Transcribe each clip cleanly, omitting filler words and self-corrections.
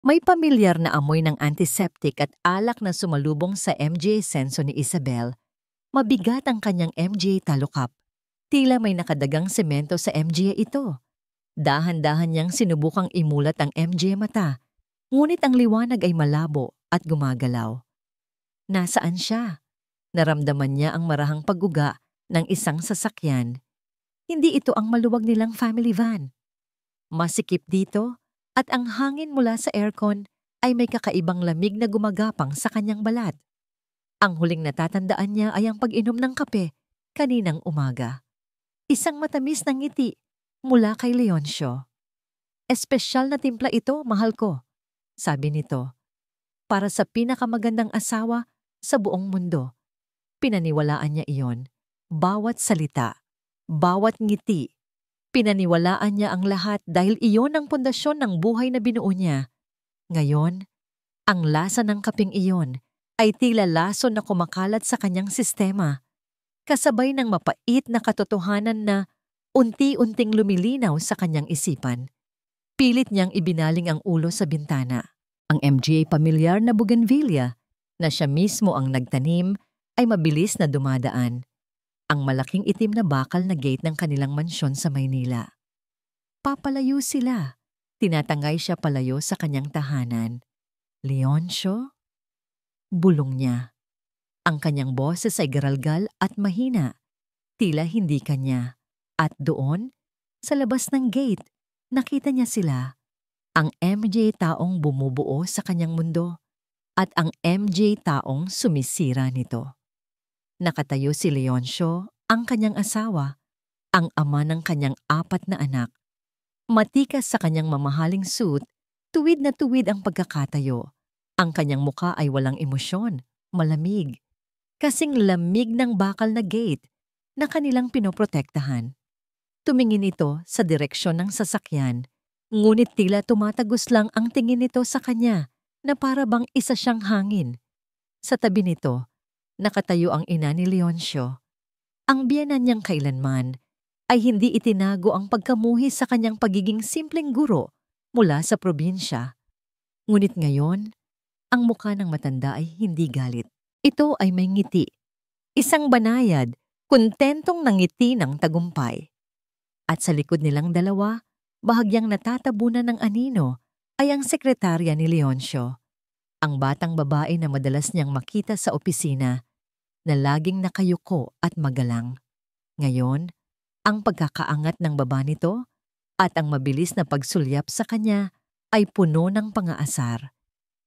May pamilyar na amoy ng antiseptic at alak na sumalubong sa MJ senso ni Isabel. Mabigat ang kanyang MJ talukap. Tila may nakadagang semento sa MJ ito. Dahan-dahan niyang sinubukang imulat ang MJ mata, ngunit ang liwanag ay malabo at gumagalaw. Nasaan siya? Naramdaman niya ang marahang pagguga ng isang sasakyan. Hindi ito ang maluwag nilang family van. Masikip dito at ang hangin mula sa aircon ay may kakaibang lamig na gumagapang sa kanyang balat. Ang huling natatandaan niya ay ang pag-inom ng kape kaninang umaga. Isang matamis na ngiti mula kay Leoncio. "Espesyal na timpla ito, mahal ko," sabi nito. "Para sa pinakamagandang asawa sa buong mundo." Pinaniwalaan niya iyon. Bawat salita, bawat ngiti. Pinaniwalaan niya ang lahat dahil iyon ang pundasyon ng buhay na binuo niya. Ngayon, ang lasa ng kaping iyon ay tila lason na kumakalat sa kanyang sistema, kasabay ng mapait na katotohanan na unti-unting lumilinaw sa kanyang isipan. Pilit niyang ibinaling ang ulo sa bintana. Ang MJ pamilyar na bougainvillea na siya mismo ang nagtanim ay mabilis na dumadaan. Ang malaking itim na bakal na gate ng kanilang mansyon sa Maynila. Papalayo sila. Tinatangay siya palayo sa kanyang tahanan. "Leoncio?" Bulong niya. Ang kanyang boses ay garalgal at mahina. Tila hindi kanya. At doon, sa labas ng gate, nakita niya sila. Ang MJ taong bumubuo sa kanyang mundo at ang MJ taong sumisira nito. Nakatayo si Leoncio, ang kanyang asawa, ang ama ng kanyang 4 na anak. Matikas sa kanyang mamahaling suit, tuwid na tuwid ang pagkakatayo. Ang kanyang muka ay walang emosyon, malamig. Kasing lamig ng bakal na gate na kanilang pinoprotektahan. Tumingin ito sa direksyon ng sasakyan, ngunit tila tumatagos lang ang tingin nito sa kanya na para bang isa siyang hangin. Sa tabi nito, nakatayo ang ina ni Leoncio. Ang biyenan niyang kailanman ay hindi itinago ang pagkamuhi sa kanyang pagiging simpleng guro mula sa probinsya. Ngunit ngayon, ang mukha ng matanda ay hindi galit. Ito ay may ngiti. Isang banayad, kontentong nangiti ng tagumpay. At sa likod nilang dalawa, bahagyang natatabunan ng anino ay ang sekretarya ni Leoncio. Ang batang babae na madalas niyang makita sa opisina, na laging nakayuko at magalang. Ngayon, ang pagkakaangat ng baba nito at ang mabilis na pagsulyap sa kanya ay puno ng pangaasar.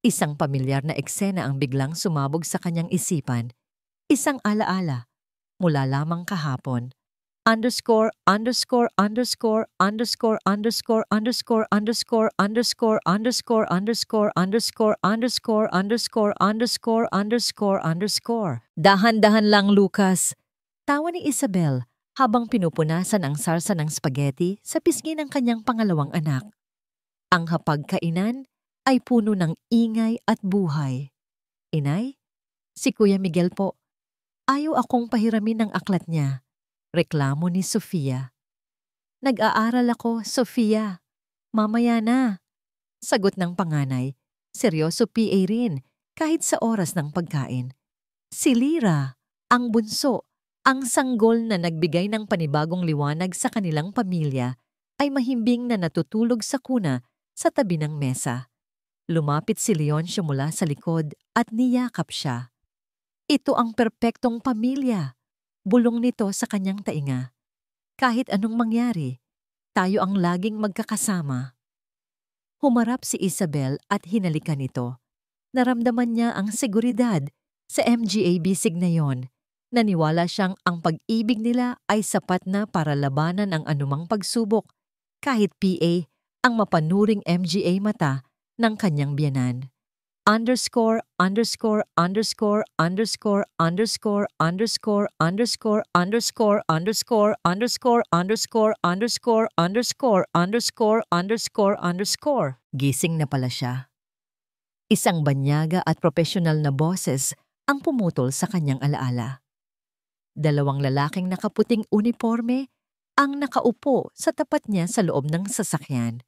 Isang pamilyar na eksena ang biglang sumabog sa kanyang isipan. Isang alaala mula lamang kahapon. Underscore, underscore, underscore, underscore, underscore, underscore, underscore, underscore, underscore, underscore, underscore, underscore, underscore, underscore, underscore, underscore. Dahan-dahan lang, Lucas. Tawa ni Isabel habang pinupunasan ang sarsa ng spaghetti sa pisngi ng kanyang pangalawang anak. Ang hapagkainan ay puno ng ingay at buhay. "Inay, si Kuya Miguel po. Ayaw akong pahiramin ng aklat niya." Reklamo ni Sofia. "Nag-aaral ako, Sofia. Mamaya na." Sagot ng panganay. Seryoso PA rin, kahit sa oras ng pagkain. Si Lira, ang bunso, ang sanggol na nagbigay ng panibagong liwanag sa kanilang pamilya, ay mahimbing na natutulog sa kuna sa tabi ng mesa. Lumapit si Leoncio mula sa likod at niyakap siya. "Ito ang perpektong pamilya," bulong nito sa kanyang tainga. "Kahit anong mangyari, tayo ang laging magkakasama." Humarap si Isabel at hinalikan ito. Naramdaman niya ang seguridad sa MGA bisig na yon. Naniwala siyang ang pag-ibig nila ay sapat na para labanan ang anumang pagsubok, kahit PA ang mapanuring MGA mata ng kanyang biyenan. Underscore, underscore, underscore, underscore, underscore, underscore, underscore, underscore, underscore, underscore, underscore, underscore, underscore, underscore, underscore, underscore. Gising na pala siya. Isang banyaga at profesional na boses ang pumutol sa kanyang alaala. Dalawang lalaking nakaputing uniforme ang nakaupo sa tapat niya sa loob ng sasakyan.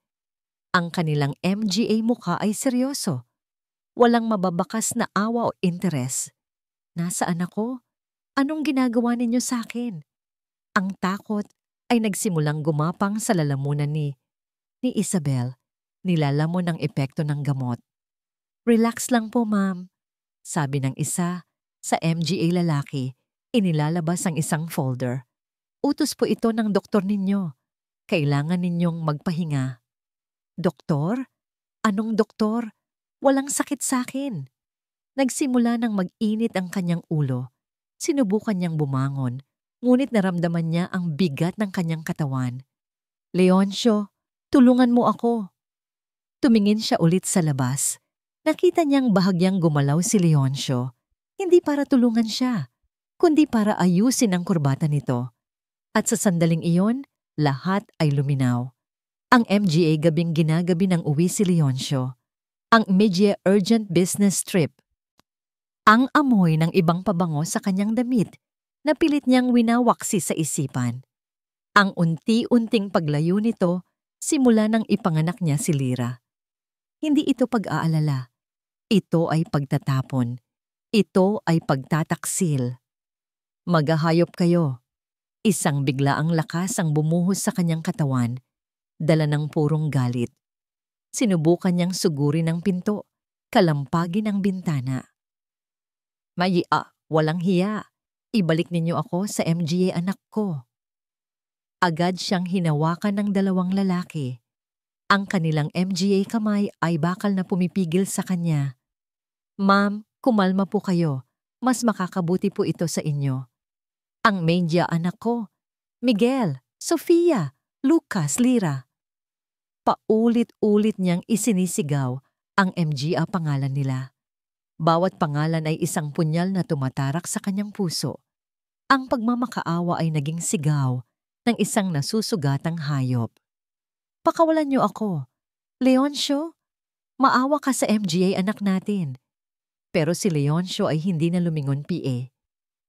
Ang kanilang MGA mukha ay seryoso. Walang mababakas na awa o interes. Nasaan ako? Anong ginagawa ninyo sa akin? Ang takot ay nagsimulang gumapang sa lalamunan ni Isabel. Nilalamon ang epekto ng gamot. Relax lang po, ma'am. Sabi ng isa sa MGA lalaki, inilalabas ang isang folder. Utos po ito ng doktor ninyo. Kailangan ninyong magpahinga. Doktor? Anong doktor? Walang sakit sa akin. Nagsimula ng mag-init ang kanyang ulo. Sinubukan niyang bumangon, ngunit naramdaman niya ang bigat ng kanyang katawan. Leoncio, tulungan mo ako. Tumingin siya ulit sa labas. Nakita niyang bahagyang gumalaw si Leoncio. Hindi para tulungan siya, kundi para ayusin ang kurbata nito. At sa sandaling iyon, lahat ay luminaw. Ang MGA gabing ginagabi ng uwi si Leoncio. Ang media urgent business trip. Ang amoy ng ibang pabango sa kanyang damit na pilit niyang winawaksi sa isipan. Ang unti-unting paglayo nito simula nang ipanganak niya si Lyra. Hindi ito pag-aalala. Ito ay pagtatapon. Ito ay pagtataksil. Maghahayop kayo. Isang biglaang lakas ang bumuhos sa kanyang katawan, dala ng purong galit. Sinubukan niyang sugurin ang pinto, kalampagin ang bintana. Walang hiya. Ibalik ninyo ako sa MGA anak ko. Agad siyang hinawakan ng dalawang lalaki. Ang kanilang MGA kamay ay bakal na pumipigil sa kanya. Ma'am, kumalma po kayo. Mas makakabuti po ito sa inyo. Ang media anak ko, Miguel, Sofia, Lucas, Lyra. Paulit-ulit niyang isinisigaw ang MGA pangalan nila. Bawat pangalan ay isang punyal na tumatarak sa kanyang puso. Ang pagmamakaawa ay naging sigaw ng isang nasusugatang hayop. Pakawalan niyo ako. Leoncio, maawa ka sa MGA anak natin. Pero si Leoncio ay hindi na lumingon PA.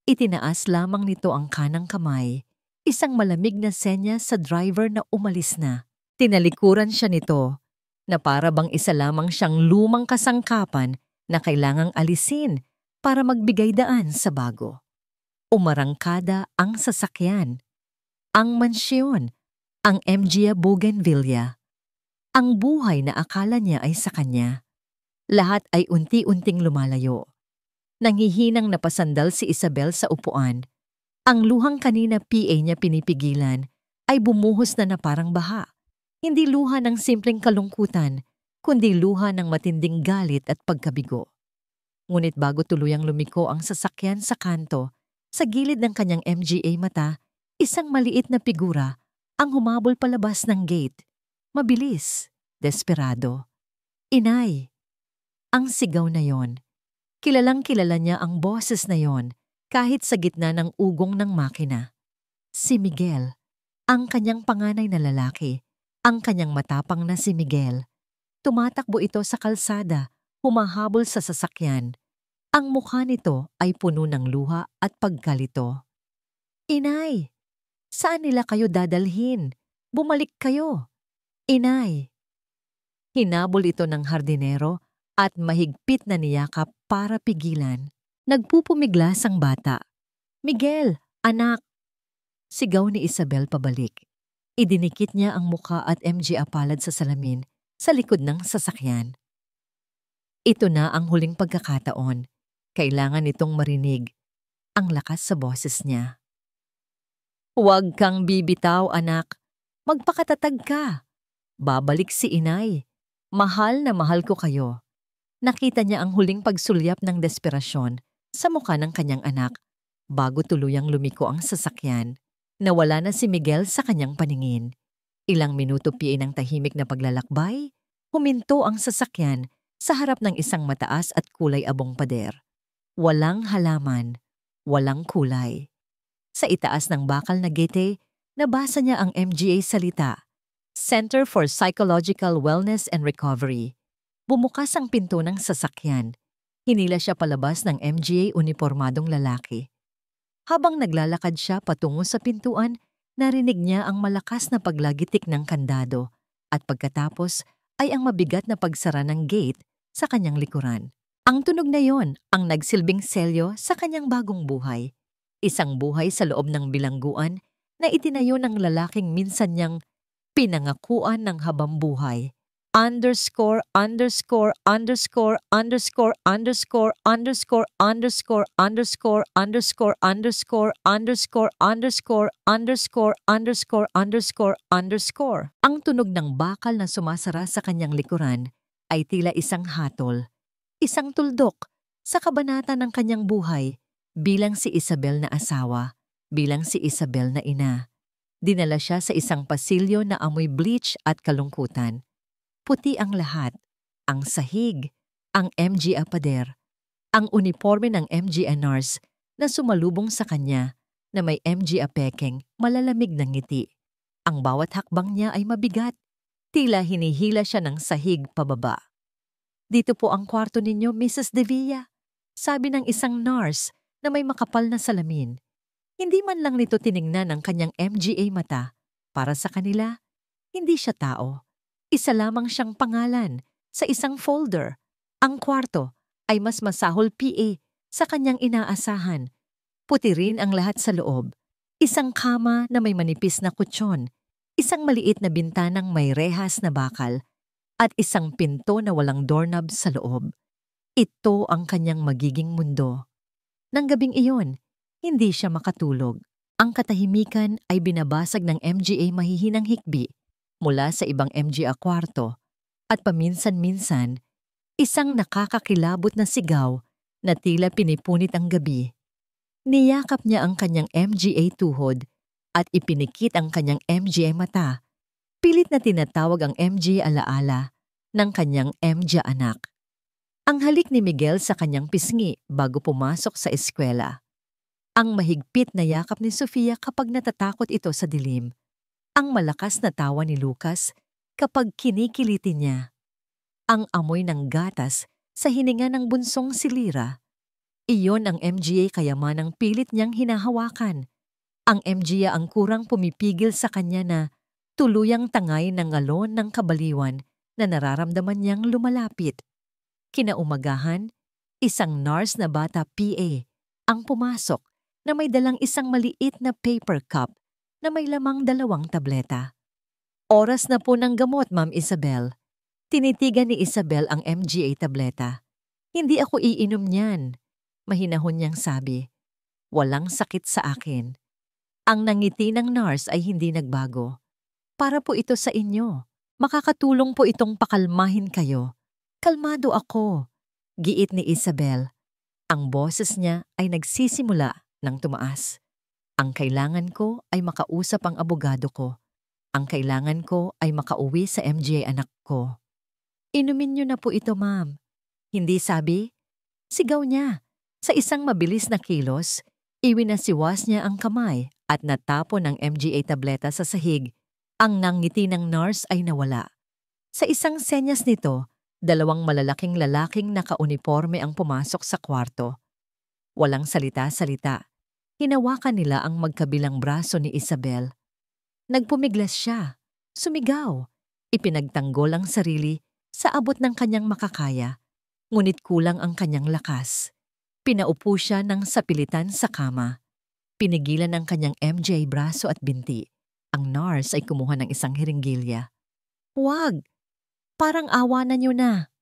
Itinaas lamang nito ang kanang kamay, isang malamig na senya sa driver na umalis na. Tinalikuran siya nito na para bang isa lamang siyang lumang kasangkapan na kailangang alisin para magbigay daan sa bago. Umarangkada ang sasakyan, ang mansyon, ang MGA Bougainvillea. Ang buhay na akala niya ay sa kanya. Lahat ay unti-unting lumalayo. Nanghihinang napasandal si Isabel sa upuan. Ang luhang kanina PA niya pinipigilan ay bumuhos na parang baha. Hindi luha ng simpleng kalungkutan, kundi luha ng matinding galit at pagkabigo. Ngunit bago tuluyang lumiko ang sasakyan sa kanto, sa gilid ng kanyang MGA mata, isang maliit na figura ang humabol palabas ng gate. Mabilis, desperado. Inay! Ang sigaw na yon. Kilalang kilala niya ang boses na yon kahit sa gitna ng ugong ng makina. Si Miguel, ang kanyang panganay na lalaki, ang kanyang matapang na si Miguel. Tumatakbo ito sa kalsada, humahabol sa sasakyan. Ang mukha nito ay puno ng luha at pagkalito. Inay! Saan nila kayo dadalhin? Bumalik kayo! Inay! Hinabol ito ng hardinero at mahigpit na niyakap para pigilan. Nagpupumiglas ang bata. Miguel, anak! Sigaw ni Isabel pabalik. Idinikit niya ang mukha at MGA palad sa salamin sa likod ng sasakyan. Ito na ang huling pagkakataon. Kailangan nitong marinig ang lakas sa boses niya. Huwag kang bibitaw, anak. Magpakatatag ka. Babalik si inay. Mahal na mahal ko kayo. Nakita niya ang huling pagsulyap ng desperasyon sa mukha ng kanyang anak bago tuluyang lumiko ang sasakyan. Nawala na si Miguel sa kanyang paningin. Ilang minuto piin ng tahimik na paglalakbay, huminto ang sasakyan sa harap ng isang mataas at kulay abong pader. Walang halaman, walang kulay. Sa itaas ng bakal na gate, nabasa niya ang MGA salita, Center for Psychological Wellness and Recovery. Bumukas ang pinto ng sasakyan. Hinila siya palabas ng MGA unipormadong lalaki. Habang naglalakad siya patungo sa pintuan, narinig niya ang malakas na paglagitik ng kandado at pagkatapos ay ang mabigat na pagsara ng gate sa kanyang likuran. Ang tunog na yon ang nagsilbing selyo sa kanyang bagong buhay. Isang buhay sa loob ng bilangguan na itinayo ng lalaking minsan niyang pinangakuan ng habambuhay. Underscore, underscore, underscore, underscore, underscore, underscore, underscore, underscore, underscore, underscore, underscore, underscore, underscore, underscore, underscore, underscore. Ang tunog ng bakal na sumasara sa kanyang likuran ay tila isang hatol, isang tuldok sa kabanata ng kanyang buhay bilang si Isabel na asawa, bilang si Isabel na ina. Dinala siya sa isang pasilyo na amoy bleach at kalungkutan. Puti ang lahat, ang sahig, ang MG pader, ang uniforme ng MG nurse na sumalubong sa kanya na may MG pekeng malalamig ng ngiti. Ang bawat hakbang niya ay mabigat, tila hinihila siya ng sahig pababa. Dito po ang kwarto ninyo, Mrs. De Villa, sabi ng isang nurse na may makapal na salamin. Hindi man lang nito tiningnan ang kanyang MGA mata. Para sa kanila, hindi siya tao. Isa lamang siyang pangalan sa isang folder. Ang kwarto ay mas masahol PA sa kanyang inaasahan. Puti rin ang lahat sa loob. Isang kama na may manipis na kutsyon, isang maliit na bintanang may rehas na bakal, at isang pinto na walang doorknob sa loob. Ito ang kanyang magiging mundo. Nang gabing iyon, hindi siya makatulog. Ang katahimikan ay binabasag ng MGA mahihinang hikbi mula sa ibang MGA kwarto at paminsan-minsan, isang nakakakilabot na sigaw na tila pinipunit ang gabi. Niyakap niya ang kanyang MGA tuhod at ipinikit ang kanyang MGA mata. Pilit na tinatawag ang MGA alaala ng kanyang MGA anak. Ang halik ni Miguel sa kanyang pisngi bago pumasok sa eskwela. Ang mahigpit na yakap ni Sofia kapag natatakot ito sa dilim. Ang malakas na tawa ni Lucas kapag kinikiliti niya. Ang amoy ng gatas sa hininga ng bunsong si Lyra. Iyon ang MGA kayamanang pilit niyang hinahawakan. Ang MGA ang kurang pumipigil sa kanya na tuluyang tangay ng ngalon ng kabaliwan na nararamdaman niyang lumalapit. Kinaumagahan, isang nurse na bata PA ang pumasok na may dalang isang maliit na paper cup na may lamang 2 tableta. Oras na po ng gamot, Ma'am Isabel. Tinitigan ni Isabel ang MGA tableta. Hindi ako iinom niyan. Mahinahon niyang sabi. Walang sakit sa akin. Ang nangiti ng nurse ay hindi nagbago. Para po ito sa inyo. Makakatulong po itong pakalmahin kayo. Kalmado ako. Giit ni Isabel. Ang boses niya ay nagsisimula ng tumaas. Ang kailangan ko ay makausap ang abogado ko. Ang kailangan ko ay makauwi sa MGA anak ko. Inumin niyo na po ito, ma'am. Hindi sabi? Sigaw niya. Sa isang mabilis na kilos, iwinasiwas niya ang kamay at natapon ang MGA tableta sa sahig. Ang nangiti ng nurse ay nawala. Sa isang senyas nito, 2 malalaking lalaking nakauniforme ang pumasok sa kwarto. Walang salita-salita. Hinawakan nila ang magkabilang braso ni Isabel. Nagpumiglas siya. Sumigaw. Ipinagtanggol ang sarili sa abot ng kanyang makakaya, ngunit kulang ang kanyang lakas. Pinaupo siya ng sapilitan sa kama. Pinigilan ng kanyang MJ braso at binti. Ang nurse ay kumuha ng isang hiringgilya. Huwag! Parang awa na niyo na.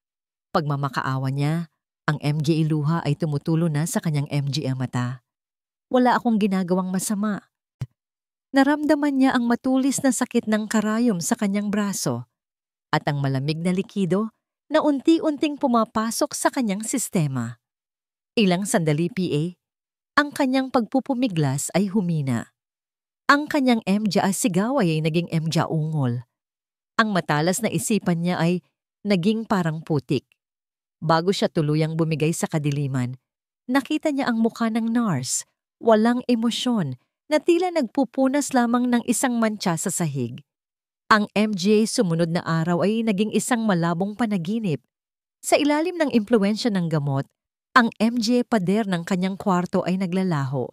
Pagmamakaawa niya, ang MJ luha ay tumutulo na sa kanyang MJ mata. Wala akong ginagawang masama. Naramdaman niya ang matulis na sakit ng karayom sa kanyang braso at ang malamig na likido na unti-unting pumapasok sa kanyang sistema. Ilang sandali PA, ang kanyang pagpupumiglas ay humina. Ang kanyang MJ sigaw ay naging MJ ungol. Ang matalas na isipan niya ay naging parang putik. Bago siya tuluyang bumigay sa kadiliman, nakita niya ang mukha ng nurse. Walang emosyon na tila nagpupunas lamang ng isang mantsa sa sahig. Ang MJ sumunod na araw ay naging isang malabong panaginip. Sa ilalim ng impluwensya ng gamot, ang MJ pader ng kanyang kwarto ay naglalaho.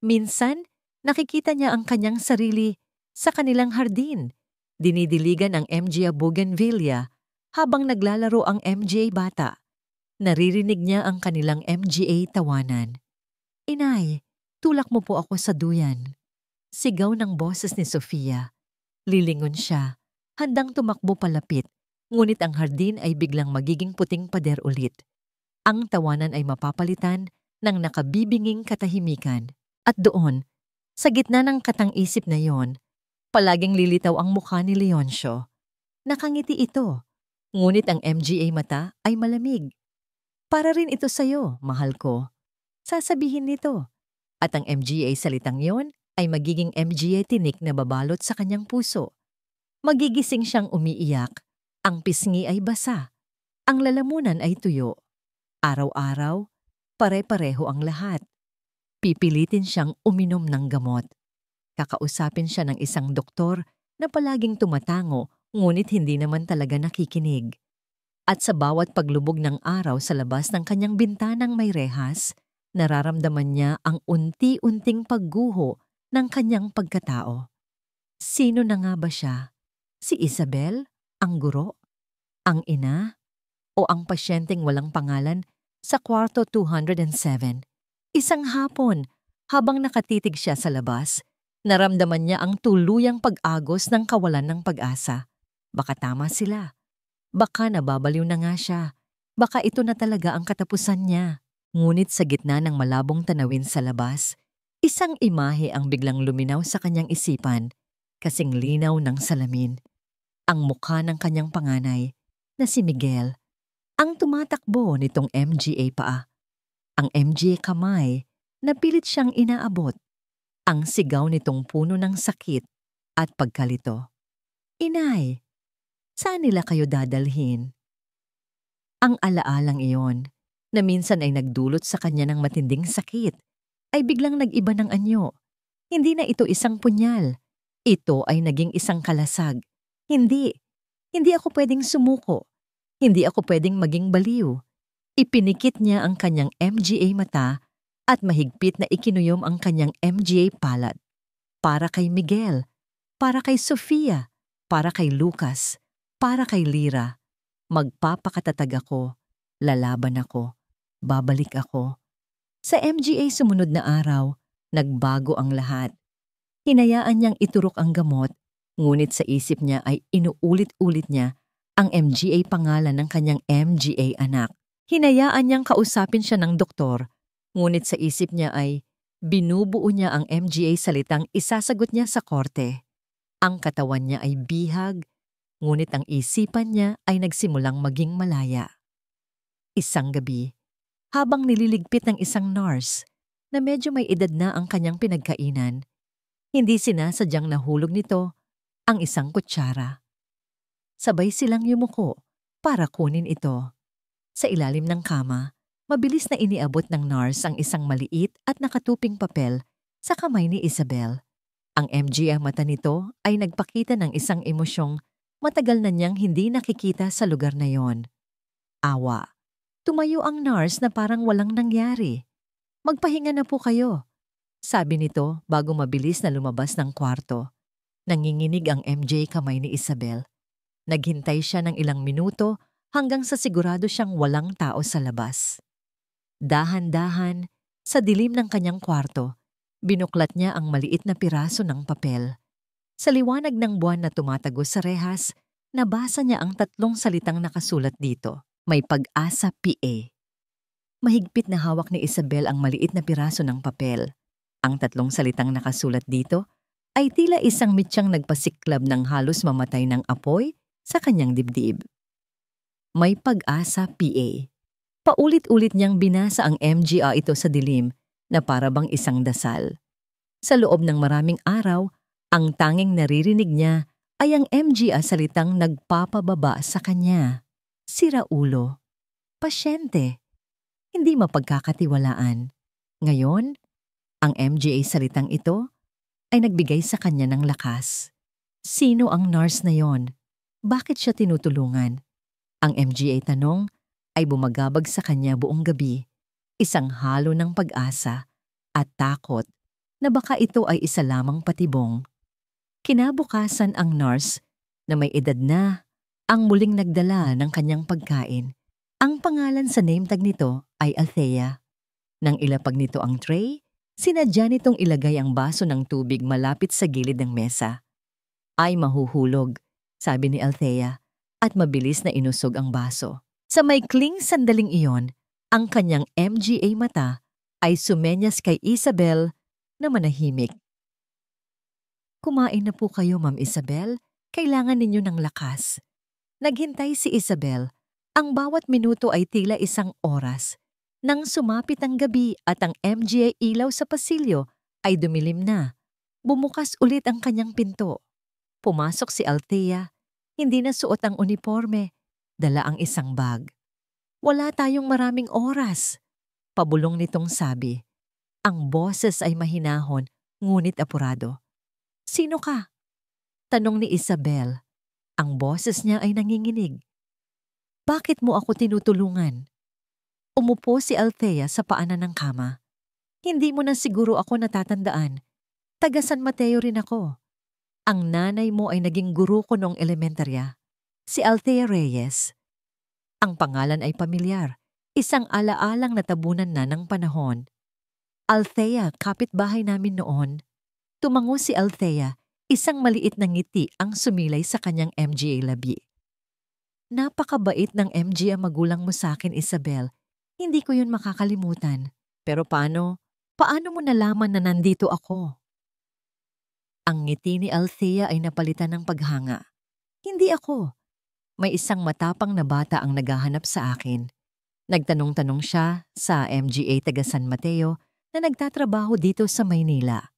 Minsan, nakikita niya ang kanyang sarili sa kanilang hardin. Dinidiligan ang MJ bougainvillea Habang naglalaro ang MJ bata, naririnig niya ang kanilang MGA tawanan. "Inay, tulak mo po ako sa duyan." Sigaw ng boses ni Sofia. Lilingon siya, handang tumakbo palapit, ngunit ang hardin ay biglang magiging puting pader ulit. Ang tawanan ay mapapalitan ng nakabibinging katahimikan. At doon, sa gitna ng katang-isip na yon, palaging lilitaw ang mukha ni Leoncio. Nakangiti ito, ngunit ang MGA mata ay malamig. "Para rin ito sa'yo, mahal ko," sasabihin nito. At ang MGA salitang yon ay magiging MGA tinik na babalot sa kanyang puso. Magigising siyang umiiyak, ang pisngi ay basa, ang lalamunan ay tuyo. Araw-araw, pare-pareho ang lahat. Pipilitin siyang uminom ng gamot. Kakausapin siya ng isang doktor na palaging tumatango ngunit hindi naman talaga nakikinig. At sa bawat paglubog ng araw sa labas ng kanyang bintanang may rehas, nararamdaman niya ang unti-unting pagguho ng kanyang pagkatao. Sino na nga ba siya? Si Isabel? Ang guro? Ang ina? O ang pasyenteng walang pangalan sa kwarto 207? Isang hapon, habang nakatitig siya sa labas, naramdaman niya ang tuluyang pag-agos ng kawalan ng pag-asa. Baka tama sila. Baka nababaliw na nga siya. Baka ito na talaga ang katapusan niya. Ngunit sa gitna ng malabong tanawin sa labas, isang imahe ang biglang luminaw sa kanyang isipan, kasing linaw ng salamin. Ang mukha ng kanyang panganay, na si Miguel, ang tumatakbo nitong MGA paa. Ang MGA kamay, na pilit siyang inaabot. Ang sigaw nitong puno ng sakit at pagkalito. "Inay, saan nila kayo dadalhin?" Ang alaalang iyon, na minsan ay nagdulot sa kanya ng matinding sakit, ay biglang nag-iba ng anyo. Hindi na ito isang punyal. Ito ay naging isang kalasag. Hindi ako pwedeng sumuko. Hindi ako pwedeng maging baliw. Ipinikit niya ang kanyang MGA mata at mahigpit na ikinuyom ang kanyang MGA palad. Para kay Miguel, para kay Sofia, para kay Lucas, para kay Lyra. Magpapakatatag ako, lalaban ako, babalik ako. Sa MGA sumunod na araw, nagbago ang lahat. Hinayaan niyang iturok ang gamot, ngunit sa isip niya ay inuulit-ulit niya ang MGA pangalan ng kanyang MGA anak. Hinayaan niyang kausapin siya ng doktor, ngunit sa isip niya ay binubuo niya ang MGA salitang isasagot niya sa korte. Ang katawan niya ay bihag, ngunit ang isipan niya ay nagsimulang maging malaya. Isang gabi, habang nililigpit ng isang nurse na medyo may edad na ang kanyang pinagkainan, hindi sinasadyang nahulog nito ang isang kutsara. Sabay silang yumuko para kunin ito. Sa ilalim ng kama, mabilis na iniabot ng nurse ang isang maliit at nakatuping papel sa kamay ni Isabel. Ang MGA mata nito ay nagpakita ng isang emosyong matagal na niyang hindi nakikita sa lugar na yon. Awa. Tumayo ang nurse na parang walang nangyari. "Magpahinga na po kayo," sabi nito bago mabilis na lumabas ng kwarto. Nanginginig ang MJ kamay ni Isabel. Naghintay siya ng ilang minuto hanggang sa sigurado siyang walang tao sa labas. Dahan-dahan, sa dilim ng kanyang kwarto, binuklat niya ang maliit na piraso ng papel. Sa liwanag ng buwan na tumatagos sa rehas, nabasa niya ang 3 salitang nakasulat dito. May Pag-asa PA. Mahigpit na hawak ni Isabel ang maliit na piraso ng papel. Ang 3 salitang nakasulat dito ay tila isang mitsyang nagpasiklab ng halos mamatay ng apoy sa kanyang dibdib. May Pag-asa PA. Paulit-ulit niyang binasa ang MGA ito sa dilim na para bang isang dasal. Sa loob ng maraming araw, ang tanging naririnig niya ay ang MGA salitang nagpapababa sa kanya. Sira ulo. Pasyente. Hindi mapagkakatiwalaan. Ngayon, ang MGA salitang ito ay nagbigay sa kanya ng lakas. Sino ang nurse na yon? Bakit siya tinutulungan? Ang MGA tanong ay bumagabag sa kanya buong gabi, isang halo ng pag-asa at takot na baka ito ay isa lamang patibong. Kinabukasan ang nurse na may edad na Ang muling nagdala ng kanyang pagkain. Ang pangalan sa name tag nito ay Althea. Nang ilapag nito ang tray, sinadya nitong ilagay ang baso ng tubig malapit sa gilid ng mesa. Ay mahuhulog, sabi ni Althea, at mabilis na inusog ang baso. Sa maikling sandaling iyon, ang kanyang MGA mata ay sumenyas kay Isabel na manahimik. Kumain na po kayo, Ma'am Isabel. Kailangan ninyo ng lakas. Naghintay si Isabel. Ang bawat minuto ay tila isang oras. Nang sumapit ang gabi at ang MGA ilaw sa pasilyo ay dumilim na, bumukas ulit ang kanyang pinto. Pumasok si Althea. Hindi na suot ang uniforme. Dala ang isang bag. Wala tayong maraming oras. Pabulong nitong sabi. Ang boses ay mahinahon, ngunit apurado. Sino ka? Tanong ni Isabel. Ang boses niya ay nanginginig. Bakit mo ako tinutulungan? Umupo si Althea sa paanan ng kama. Hindi mo na siguro ako natatandaan. Taga San Mateo rin ako. Ang nanay mo ay naging guro ko noong elementarya. Si Althea Reyes. Ang pangalan ay pamilyar. Isang alaalang natabunan na ng panahon. Althea, kapitbahay namin noon. Tumango si Althea, isang maliit na ngiti ang sumilay sa kanyang MGA labi. Napakabait ng MGA magulang mo sa akin, Isabel. Hindi ko yun makakalimutan. Pero paano mo nalaman na nandito ako? Ang ngiti ni Althea ay napalitan ng paghanga. Hindi ako. May isang matapang na bata ang naghahanap sa akin. Nagtanong-tanong siya sa MGA taga San Mateo na nagtatrabaho dito sa Maynila.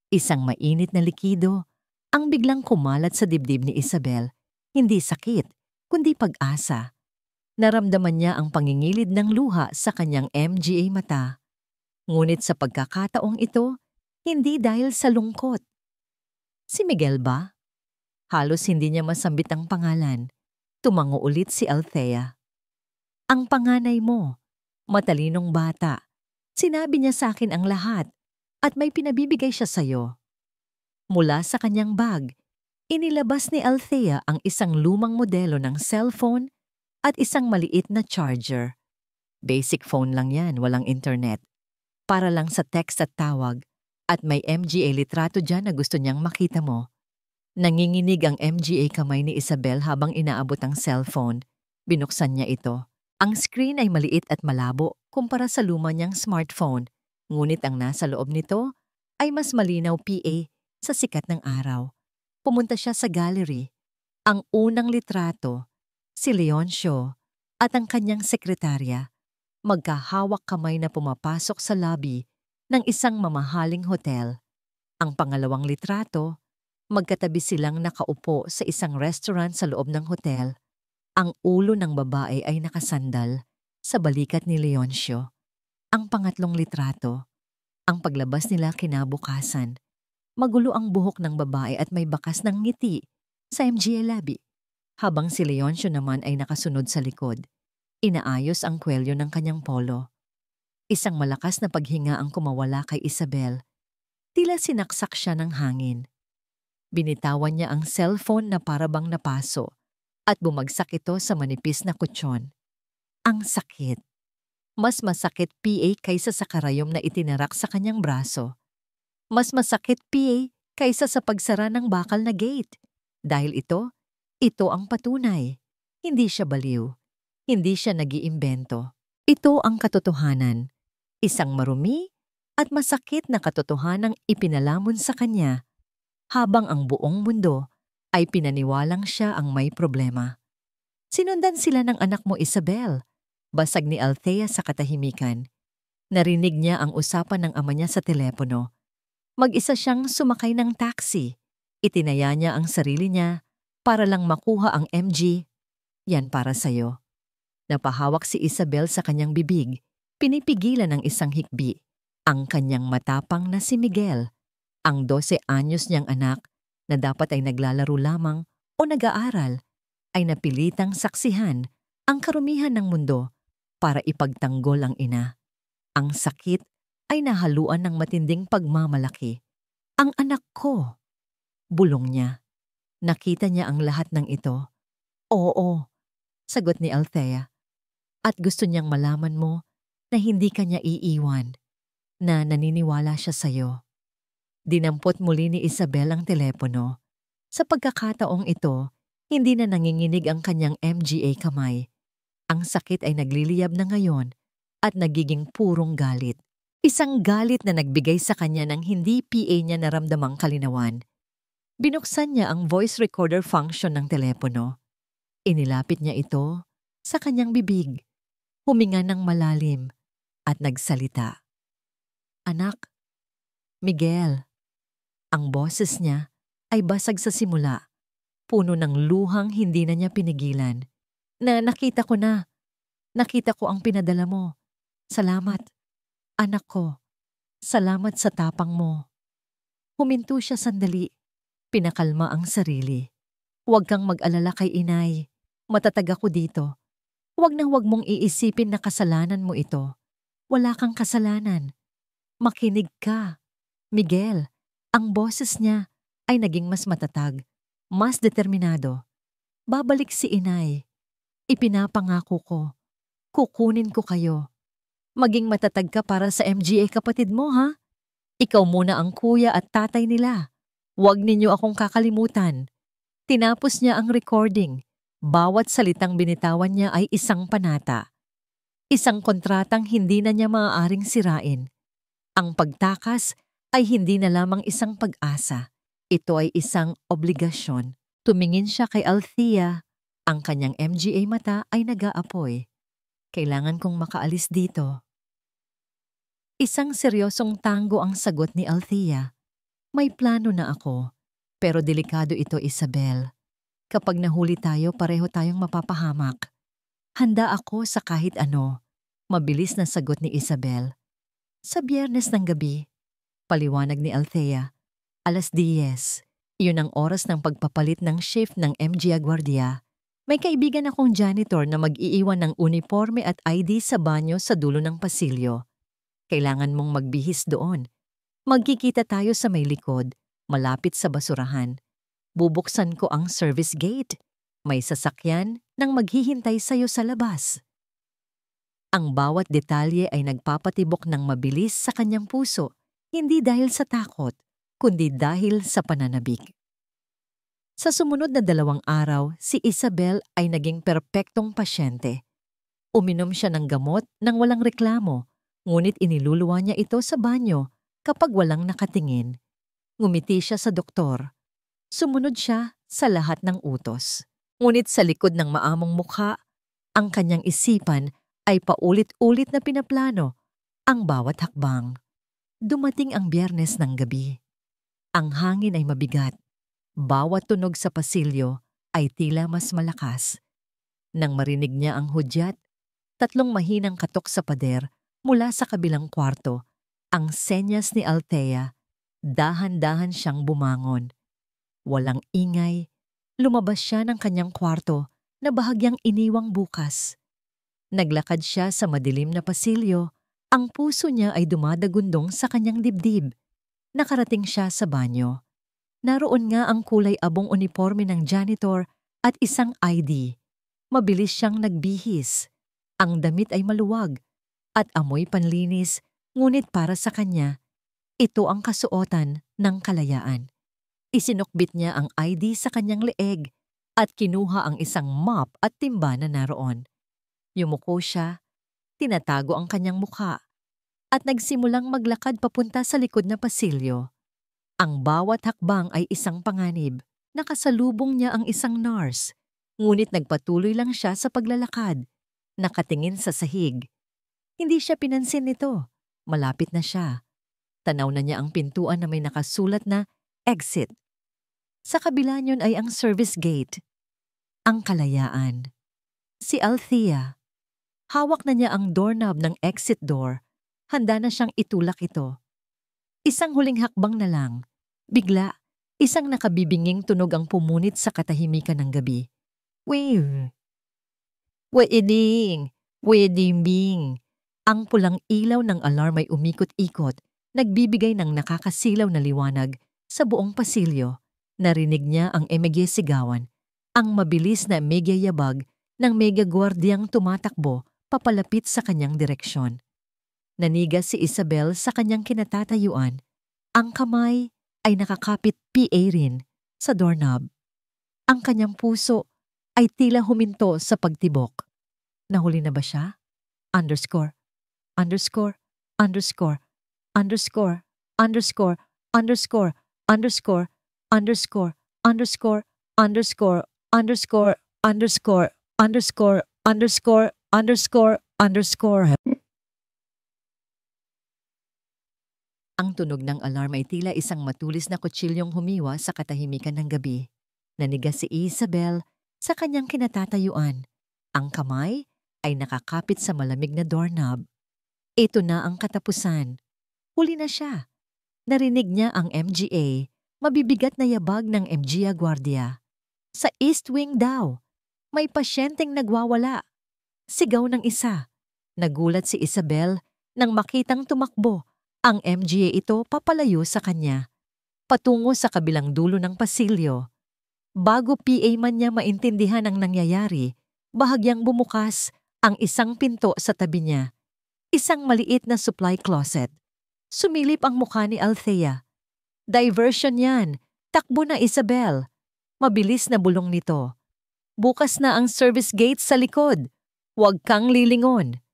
Isang mainit na likido ang biglang kumalat sa dibdib ni Isabel. Hindi sakit, kundi pag-asa. Naramdaman niya ang pangingilid ng luha sa kanyang MGA mata. Ngunit sa pagkakataong ito, hindi dahil sa lungkot. Si Miguel ba? Halos hindi niya masambit ang pangalan. Tumango ulit si Althea. Ang panganay mo, matalinong bata. Sinabi niya sa akin ang lahat at may pinabibigay siya sa'yo. Mula sa kanyang bag, inilabas ni Althea ang isang lumang modelo ng cellphone at isang maliit na charger. Basic phone lang yan, walang internet. Para lang sa text at tawag at may MGA litrato dyan na gusto niyang makita mo. Nanginginig ang MGA kamay ni Isabel habang inaabot ang cellphone. Binuksan niya ito. Ang screen ay maliit at malabo kumpara sa luma niyang smartphone. Ngunit ang nasa loob nito ay mas malinaw PA sa sikat ng araw. Pumunta siya sa gallery. Ang unang litrato, si Leoncio at ang kanyang sekretarya, magkahawak kamay na pumapasok sa lobby ng isang mamahaling hotel. Ang pangalawang litrato, magkatabi silang nakaupo sa isang restaurant sa loob ng hotel. Ang ulo ng babae ay nakasandal sa balikat ni Leoncio. Ang pangatlong litrato, ang paglabas nila kinabukasan. Magulo ang buhok ng babae at may bakas ng ngiti sa MGA labi. Habang si Leoncio naman ay nakasunod sa likod. Inaayos ang kwelyo ng kanyang polo. Isang malakas na paghinga ang kumawala kay Isabel. Tila sinaksak siya ng hangin. Binitawan niya ang cellphone na parabang napaso at bumagsak ito sa manipis na kutsyon. Ang sakit. Mas masakit PA kaysa sa karayom na itinarak sa kanyang braso. Mas masakit PA kaysa sa pagsara ng bakal na gate. Dahil ito ang patunay. Hindi siya baliw. Hindi siya nag-iimbento. Ito ang katotohanan. Isang marumi at masakit na katotohanang ipinalamon sa kanya habang ang buong mundo ay pinaniwalang siya ang may problema. Sinundan sila ng anak mo, Isabel. Basag ni Althea sa katahimikan. Narinig niya ang usapan ng ama niya sa telepono. Mag-isa siyang sumakay ng taxi. Itinaya niya ang sarili niya para lang makuha ang MG. Yan para sa'yo. Napahawak si Isabel sa kanyang bibig. Pinipigilan ng isang hikbi. Ang kanyang matapang na si Miguel. Ang 12 anyos niyang anak na dapat ay naglalaro lamang o nag-aaral ay napilitang saksihan ang karumihan ng mundo para ipagtanggol ang ina. Ang sakit ay nahaluan ng matinding pagmamalaki. Ang anak ko! Bulong niya. Nakita niya ang lahat ng ito. Oo, sagot ni Althea. At gusto niyang malaman mo na hindi ka niya iiwan, na naniniwala siya sa'yo. Dinampot muli ni Isabel ang telepono. Sa pagkakataong ito, hindi na nanginginig ang kanyang MGA kamay. Ang sakit ay nagliliyab na ngayon at nagiging purong galit. Isang galit na nagbigay sa kanya ng hindi PA niya naramdamang kalinawan. Binuksan niya ang voice recorder function ng telepono. Inilapit niya ito sa kanyang bibig. Huminga ng malalim at nagsalita. Anak, Miguel. Ang boses niya ay basag sa simula, puno ng luhang hindi na niya pinigilan. Nakita ko na. Nakita ko ang pinadala mo. Salamat, anak ko. Salamat sa tapang mo. Huminto siya sandali. Pinakalma ang sarili. Huwag kang mag-alala kay inay. Matatag ako dito. Huwag na huwag mong iisipin na kasalanan mo ito. Wala kang kasalanan. Makinig ka. Miguel, ang boses niya ay naging mas matatag, mas determinado. Babalik si inay. Ipinapangako ko. Kukunin ko kayo. Maging matatag ka para sa MGA kapatid mo, ha? Ikaw muna ang kuya at tatay nila. Huwag ninyo akong kakalimutan. Tinapos niya ang recording. Bawat salitang binitawan niya ay isang panata. Isang kontratang hindi na niya maaaring sirain. Ang pagtakas ay hindi na lamang isang pag-asa. Ito ay isang obligasyon. Tumingin siya kay Althea. Ang kanyang MGA mata ay nag-aapoy. Kailangan kong makaalis dito. Isang seryosong tango ang sagot ni Althea. May plano na ako, pero delikado ito, Isabel. Kapag nahuli tayo, pareho tayong mapapahamak. Handa ako sa kahit ano. Mabilis na sagot ni Isabel. Sa Biyernes ng gabi, paliwanag ni Althea, 10:00. Iyon ang oras ng pagpapalit ng shift ng MGA Guardia. May kaibigan akong janitor na mag-iiwan ng uniforme at ID sa banyo sa dulo ng pasilyo. Kailangan mong magbihis doon. Magkikita tayo sa may likod, malapit sa basurahan. Bubuksan ko ang service gate. May sasakyan nang maghihintay sa'yo sa labas. Ang bawat detalye ay nagpapatibok ng mabilis sa kanyang puso, hindi dahil sa takot, kundi dahil sa pananabik. Sa sumunod na 2 araw, si Isabel ay naging perpektong pasyente. Uminom siya ng gamot nang walang reklamo, ngunit iniluluwa niya ito sa banyo kapag walang nakatingin. Ngumiti siya sa doktor. Sumunod siya sa lahat ng utos. Ngunit sa likod ng maamong mukha, ang kanyang isipan ay paulit-ulit na pinaplano ang bawat hakbang. Dumating ang Biyernes ng gabi. Ang hangin ay mabigat. Bawat tunog sa pasilyo ay tila mas malakas. Nang marinig niya ang hudyat, 3 mahinang katok sa pader mula sa kabilang kwarto, ang senyas ni Althea, dahan-dahan siyang bumangon. Walang ingay, lumabas siya ng kanyang kwarto na bahagyang iniwang bukas. Naglakad siya sa madilim na pasilyo, ang puso niya ay dumadagundong sa kanyang dibdib. Nakarating siya sa banyo. Naroon nga ang kulay abong uniforme ng janitor at isang ID. Mabilis siyang nagbihis. Ang damit ay maluwag at amoy panlinis, ngunit para sa kanya, ito ang kasuotan ng kalayaan. Isinukbit niya ang ID sa kanyang leeg at kinuha ang isang mop at timba na naroon. Yumuko siya, tinatago ang kanyang mukha, at nagsimulang maglakad papunta sa likod na pasilyo. Ang bawat hakbang ay isang panganib. Nakasalubong niya ang isang nurse, ngunit nagpatuloy lang siya sa paglalakad, nakatingin sa sahig. Hindi siya pinansin nito. Malapit na siya. Tanaw na niya ang pintuan na may nakasulat na exit. Sa kabila niyon ay ang service gate. Ang kalayaan. Si Althea. Hawak na niya ang doorknob ng exit door. Handa na siyang itulak ito. Isang huling hakbang na lang. Bigla, isang nakabibinging tunog ang pumunit sa katahimikan ng gabi. Wave. Weeding. Weeding. Ang pulang ilaw ng alarm ay umikot-ikot, nagbibigay ng nakakasilaw na liwanag sa buong pasilyo. Narinig niya ang emegye sigawan. Ang mabilis na mega-yabag ng mega-gwardiyang tumatakbo papalapit sa kanyang direksyon. Nanigas si Isabel sa kanyang kinatatayuan. Ang kamay ay nakakapit PA rin sa doorknob. Ang kanyang puso ay tila huminto sa pagtibok. Nahuli na ba siya? Underscore, underscore, underscore, underscore, underscore, underscore, underscore, underscore, underscore, underscore, underscore, underscore, underscore, underscore, underscore, underscore. Ang tunog ng alarm ay tila isang matulis na kutsilyong humiwa sa katahimikan ng gabi. Nanigas si Isabel sa kanyang kinatatayuan. Ang kamay ay nakakapit sa malamig na doorknob. Ito na ang katapusan. Huli na siya. Narinig niya ang MGA, mabibigat na yabag ng MGA Guardia. Sa East Wing daw, may pasyenteng nagwawala. Sigaw ng isa. Nagulat si Isabel nang makitang tumakbo ang MGA ito papalayo sa kanya, patungo sa kabilang dulo ng pasilyo. Bago PA man niya maintindihan ang nangyayari, bahagyang bumukas ang isang pinto sa tabi niya. Isang maliit na supply closet. Sumilip ang mukha ni Althea. Diversion yan. Takbo na, Isabel. Mabilis na bulong nito. Bukas na ang service gate sa likod. Huwag kang lilingon.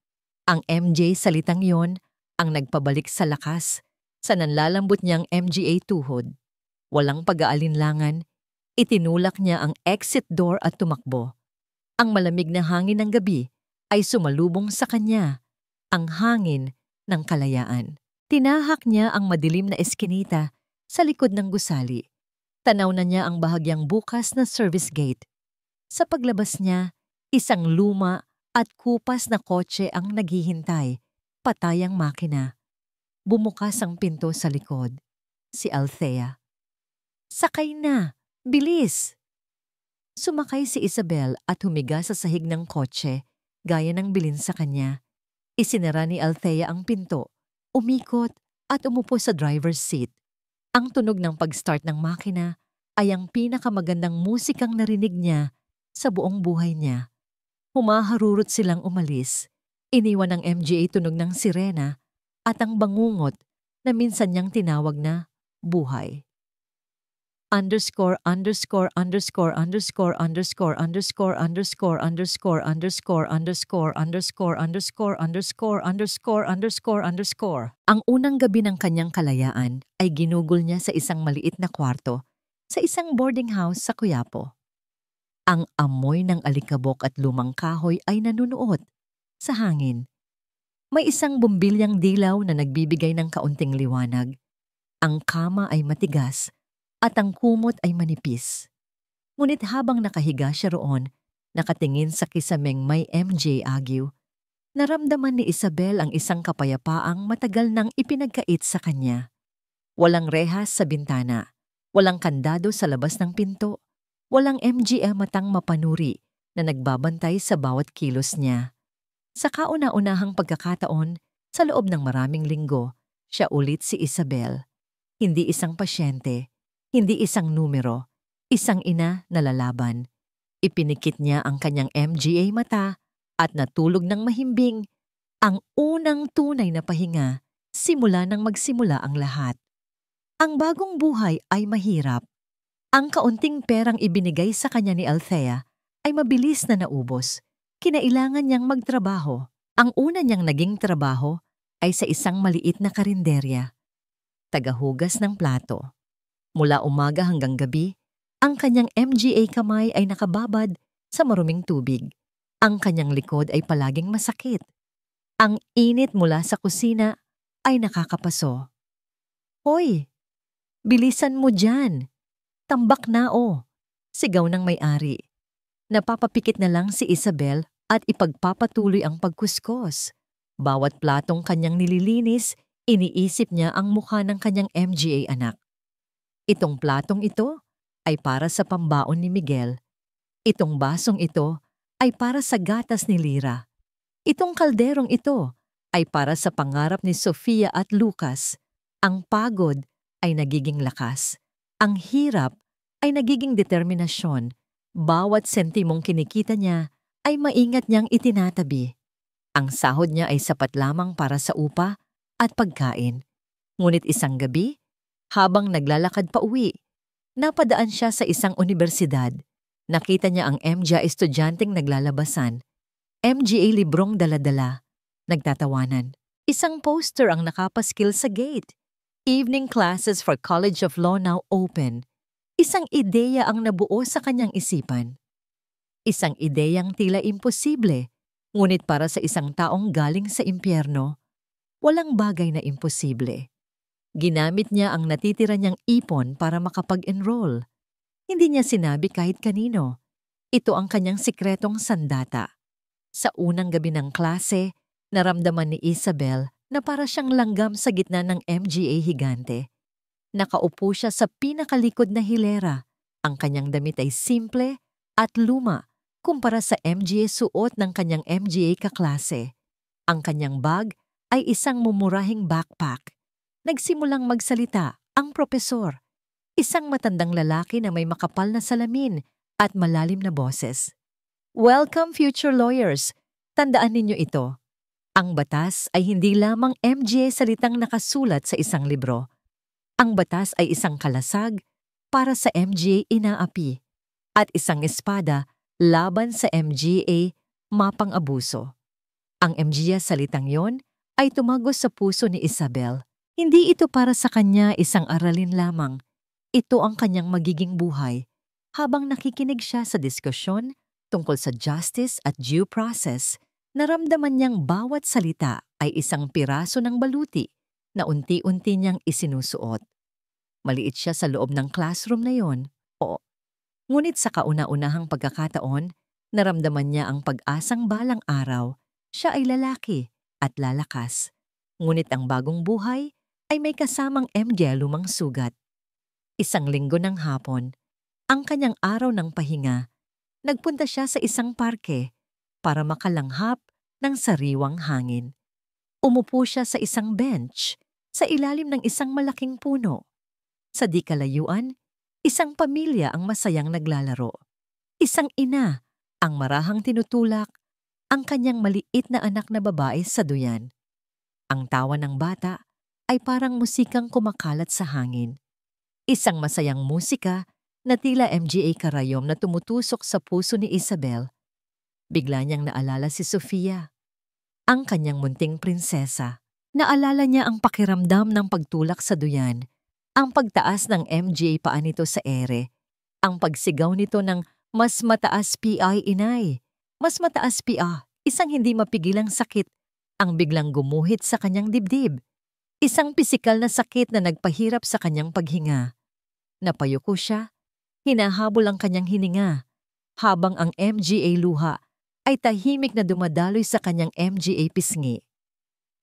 Ang MJ salitang yon ang nagpabalik sa lakas sa nanlalambot niyang MGA tuhod. Walang pag-aalinlangan, itinulak niya ang exit door at tumakbo. Ang malamig na hangin ng gabi ay sumalubong sa kanya, ang hangin ng kalayaan. Tinahak niya ang madilim na eskinita sa likod ng gusali. Tanaw na niya ang bahagyang bukas na service gate. Sa paglabas niya, isang luma at kupas na kotse ang naghihintay. Patay ang makina. Bumukas ang pinto sa likod. Si Althea. Sakay na! Bilis! Sumakay si Isabel at humiga sa sahig ng kotse, gaya ng bilin sa kanya. Isinara ni Althea ang pinto, umikot at umupo sa driver's seat. Ang tunog ng pag-start ng makina ay ang pinakamagandang musikang narinig niya sa buong buhay niya. Humaharurot silang umalis. Iniwan ng MGA tunog ng sirena at ang bangungot na minsan niyang tinawag na buhay. Underscore, underscore, underscore, underscore, underscore, underscore, underscore, underscore, underscore, underscore, underscore, underscore, underscore, underscore, underscore, underscore. Ang unang gabi ng kanyang kalayaan ay ginugol niya sa isang maliit na kwarto sa isang boarding house sa Quiapo. Ang amoy ng alikabok at lumang kahoy ay nanunuot sa hangin. May isang bumbilyang dilaw na nagbibigay ng kaunting liwanag. Ang kama ay matigas at ang kumot ay manipis. Ngunit habang nakahiga siya roon, nakatingin sa kisameng may MJ agyo, naramdaman ni Isabel ang isang kapayapaang matagal nang ipinagkait sa kanya. Walang rehas sa bintana, walang kandado sa labas ng pinto, walang MJ matang mapanuri na nagbabantay sa bawat kilos niya. Sa kauna-unahang pagkakataon, sa loob ng maraming linggo, siya ulit si Isabel. Hindi isang pasyente, hindi isang numero, isang ina na lalaban. Ipinikit niya ang kanyang MGA mata at natulog ng mahimbing. Ang unang tunay na pahinga, simula nang magsimula ang lahat. Ang bagong buhay ay mahirap. Ang kaunting perang ibinigay sa kanya ni Althea ay mabilis na naubos. Kinailangan niyang magtrabaho. Ang una niyang naging trabaho ay sa isang maliit na karinderya. Tagahugas ng plato. Mula umaga hanggang gabi, ang kanyang MGA kamay ay nakababad sa maruming tubig. Ang kanyang likod ay palaging masakit. Ang init mula sa kusina ay nakakapaso. Hoy! Bilisan mo dyan! Tambak na o! Sigaw ng may-ari. Napapapikit na lang si Isabel at ipagpapatuloy ang pagkuskos. Bawat platong kanyang nililinis, iniisip niya ang mukha ng kanyang MGA anak. Itong platong ito ay para sa pambaon ni Miguel. Itong basong ito ay para sa gatas ni Lyra. Itong kalderong ito ay para sa pangarap ni Sofia at Lucas. Ang pagod ay nagiging lakas. Ang hirap ay nagiging determinasyon Bawat sentimong kinikita niya ay maingat niyang itinatabi. Ang sahod niya ay sapat lamang para sa upa at pagkain. Ngunit isang gabi, habang naglalakad pa uwi, napadaan siya sa isang unibersidad. Nakita niya ang MGA estudyanteng naglalabasan. MGA librong dala-dala. Nagtatawanan. Isang poster ang nakapaskil sa gate. Evening classes for College of Law now open. Isang ideya ang nabuo sa kanyang isipan. Isang ideyang tila imposible, ngunit para sa isang taong galing sa impyerno, walang bagay na imposible. Ginamit niya ang natitira niyang ipon para makapag-enroll. Hindi niya sinabi kahit kanino. Ito ang kanyang sikretong sandata. Sa unang gabi ng klase, naramdaman ni Isabel na para siyang langgam sa gitna ng MGA higante. Nakaupo siya sa pinakalikod na hilera. Ang kanyang damit ay simple at luma kumpara sa MGA suot ng kanyang MGA kaklase. Ang kanyang bag ay isang mumurahing backpack. Nagsimulang magsalita ang propesor, isang matandang lalaki na may makapal na salamin at malalim na boses. Welcome, future lawyers! Tandaan ninyo ito. Ang batas ay hindi lamang MGA salitang nakasulat sa isang libro. Ang batas ay isang kalasag para sa MGA inaapi at isang espada laban sa MGA mapang-abuso. Ang MGA salitang yon ay tumagos sa puso ni Isabel. Hindi ito para sa kanya isang aralin lamang. Ito ang kanyang magiging buhay habang nakikinig siya sa diskusyon tungkol sa justice at due process. Naramdaman niyang bawat salita ay isang piraso ng baluti na unti-unti niyang isinusuot. Maliit siya sa loob ng classroom na yon, oo. Ngunit sa kauna-unahang pagkakataon, naramdaman niya ang pag-asang balang araw. Siya ay lalaki at lalakas. Ngunit ang bagong buhay ay may kasamang MJ lumang sugat. Isang linggo ng hapon, ang kanyang araw ng pahinga, nagpunta siya sa isang parke para makalanghap ng sariwang hangin. Umupo siya sa isang bench sa ilalim ng isang malaking puno. Sa di kalayuan, isang pamilya ang masayang naglalaro. Isang ina ang marahang tinutulak ang kanyang maliit na anak na babae sa duyan. Ang tawa ng bata ay parang musikang kumakalat sa hangin. Isang masayang musika na tila MGA karayom na tumutusok sa puso ni Isabel. Bigla niyang naalala si Sofia, ang kanyang munting prinsesa. Naalala niya ang pakiramdam ng pagtulak sa duyan, ang pagtaas ng MGA paa nito sa ere, ang pagsigaw nito ng mas mataas PI inay, mas mataas PA, isang hindi mapigilang sakit ang biglang gumuhit sa kanyang dibdib. Isang pisikal na sakit na nagpahirap sa kanyang paghinga. Napayuko siya, hinahabol ang kanyang hininga, habang ang MGA luha ay tahimik na dumadaloy sa kanyang MGA pisngi.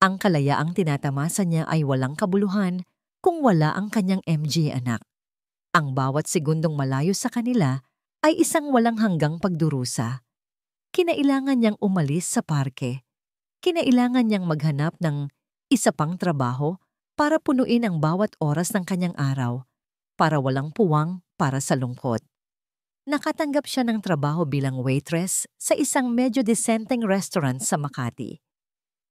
Ang kalayaang tinatamasa niya ay walang kabuluhan kung wala ang kanyang MGA anak. Ang bawat segundong malayo sa kanila ay isang walang hanggang pagdurusa. Kinailangan niyang umalis sa parke. Kinailangan niyang maghanap ng isa pang trabaho para punuin ang bawat oras ng kanyang araw, para walang puwang para sa lungkot. Nakatanggap siya ng trabaho bilang waitress sa isang medyo disenteng restaurant sa Makati.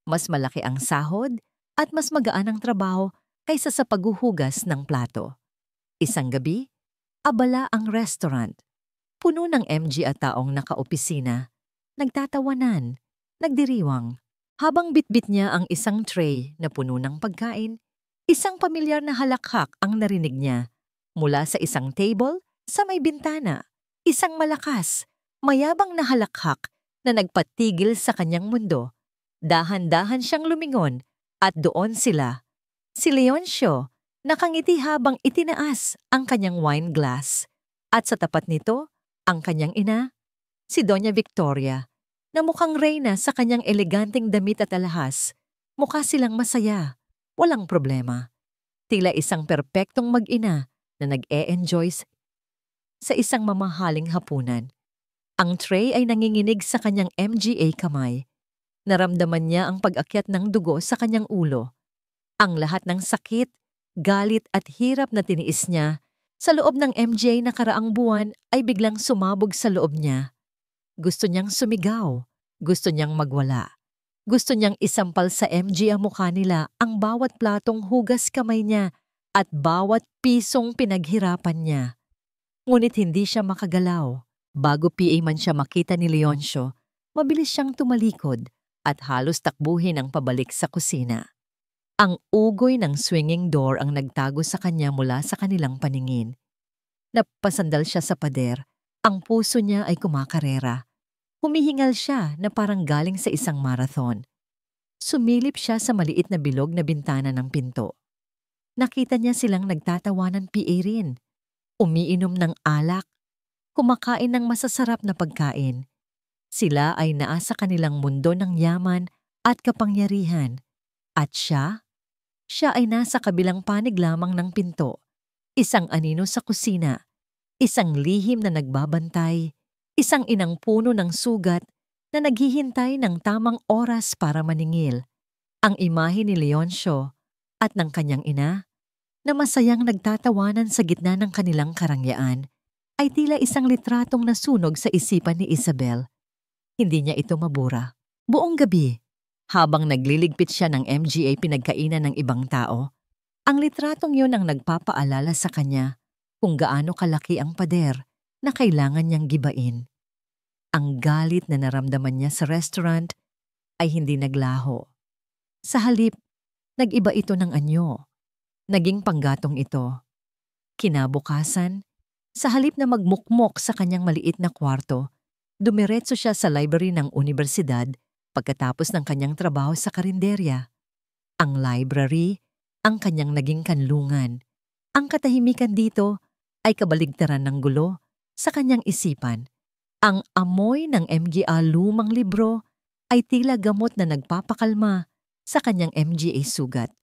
Mas malaki ang sahod at mas magaan ang trabaho kaysa sa paghuhugas ng plato. Isang gabi, abala ang restaurant. Puno ng MG at taong nakaopisina, nagtatawanan, nagdiriwang. Habang bitbit niya ang isang tray na puno ng pagkain, isang pamilyar na halakhak ang narinig niya. Mula sa isang table sa may bintana, isang malakas, mayabang na halakhak na nagpatigil sa kanyang mundo. Dahan-dahan siyang lumingon at doon sila. Si Leoncio, nakangiti habang itinaas ang kanyang wine glass. At sa tapat nito, ang kanyang ina, si Doña Victoria, na mukhang reyna sa kanyang eleganteng damit at alahas. Mukha silang masaya, walang problema. Tila isang perpektong mag-ina na nag-e-enjoy sa isang mamahaling hapunan. Ang tray ay nanginginig sa kanyang MGA kamay. Naramdaman niya ang pag-akyat ng dugo sa kanyang ulo. Ang lahat ng sakit, galit at hirap na tiniis niya Sa loob ng MJ na karaang buwan ay biglang sumabog sa loob niya. Gusto niyang sumigaw. Gusto niyang magwala. Gusto niyang isampal sa MJ ang mukha nila ang bawat platong hugas kamay niya at bawat pisong pinaghirapan niya. Ngunit hindi siya makagalaw. Bago PA man siya makita ni Leoncio, mabilis siyang tumalikod at halos takbuhin ang pabalik sa kusina. Ang ugoy ng swinging door ang nagtago sa kanya mula sa kanilang paningin. Napasandal siya sa pader, ang puso niya ay kumakarera. Humihingal siya na parang galing sa isang marathon. Sumilip siya sa maliit na bilog na bintana ng pinto. Nakita niya silang nagtatawanan PA rin. Umiinom ng alak, kumakain ng masasarap na pagkain. Sila ay naasa kanilang mundo ng yaman at kapangyarihan. At siya ay nasa kabilang panig lamang ng pinto. Isang anino sa kusina, isang lihim na nagbabantay, isang inang puno ng sugat na naghihintay ng tamang oras para maningil. Ang imahe ni Leoncio at ng kanyang ina na masayang nagtatawanan sa gitna ng kanilang karangyaan ay tila isang litratong nasunog sa isipan ni Isabel. Hindi niya ito mabura. Buong gabi, habang nagliligpit siya ng MGA pinagkainan ng ibang tao, ang litratong yun ang nagpapaalala sa kanya kung gaano kalaki ang pader na kailangan niyang gibain. Ang galit na naramdaman niya sa restaurant ay hindi naglaho. Sa halip, nag-iba ito ng anyo. Naging panggatong ito. Kinabukasan, sa halip na magmukmok sa kanyang maliit na kwarto, dumiretso siya sa library ng universidad pagkatapos ng kanyang trabaho sa karinderya. Ang library, ang kanyang naging kanlungan. Ang katahimikan dito ay kabaligtaran ng gulo sa kanyang isipan. Ang amoy ng MGA lumang libro ay tila gamot na nagpapakalma sa kanyang MGA sugat.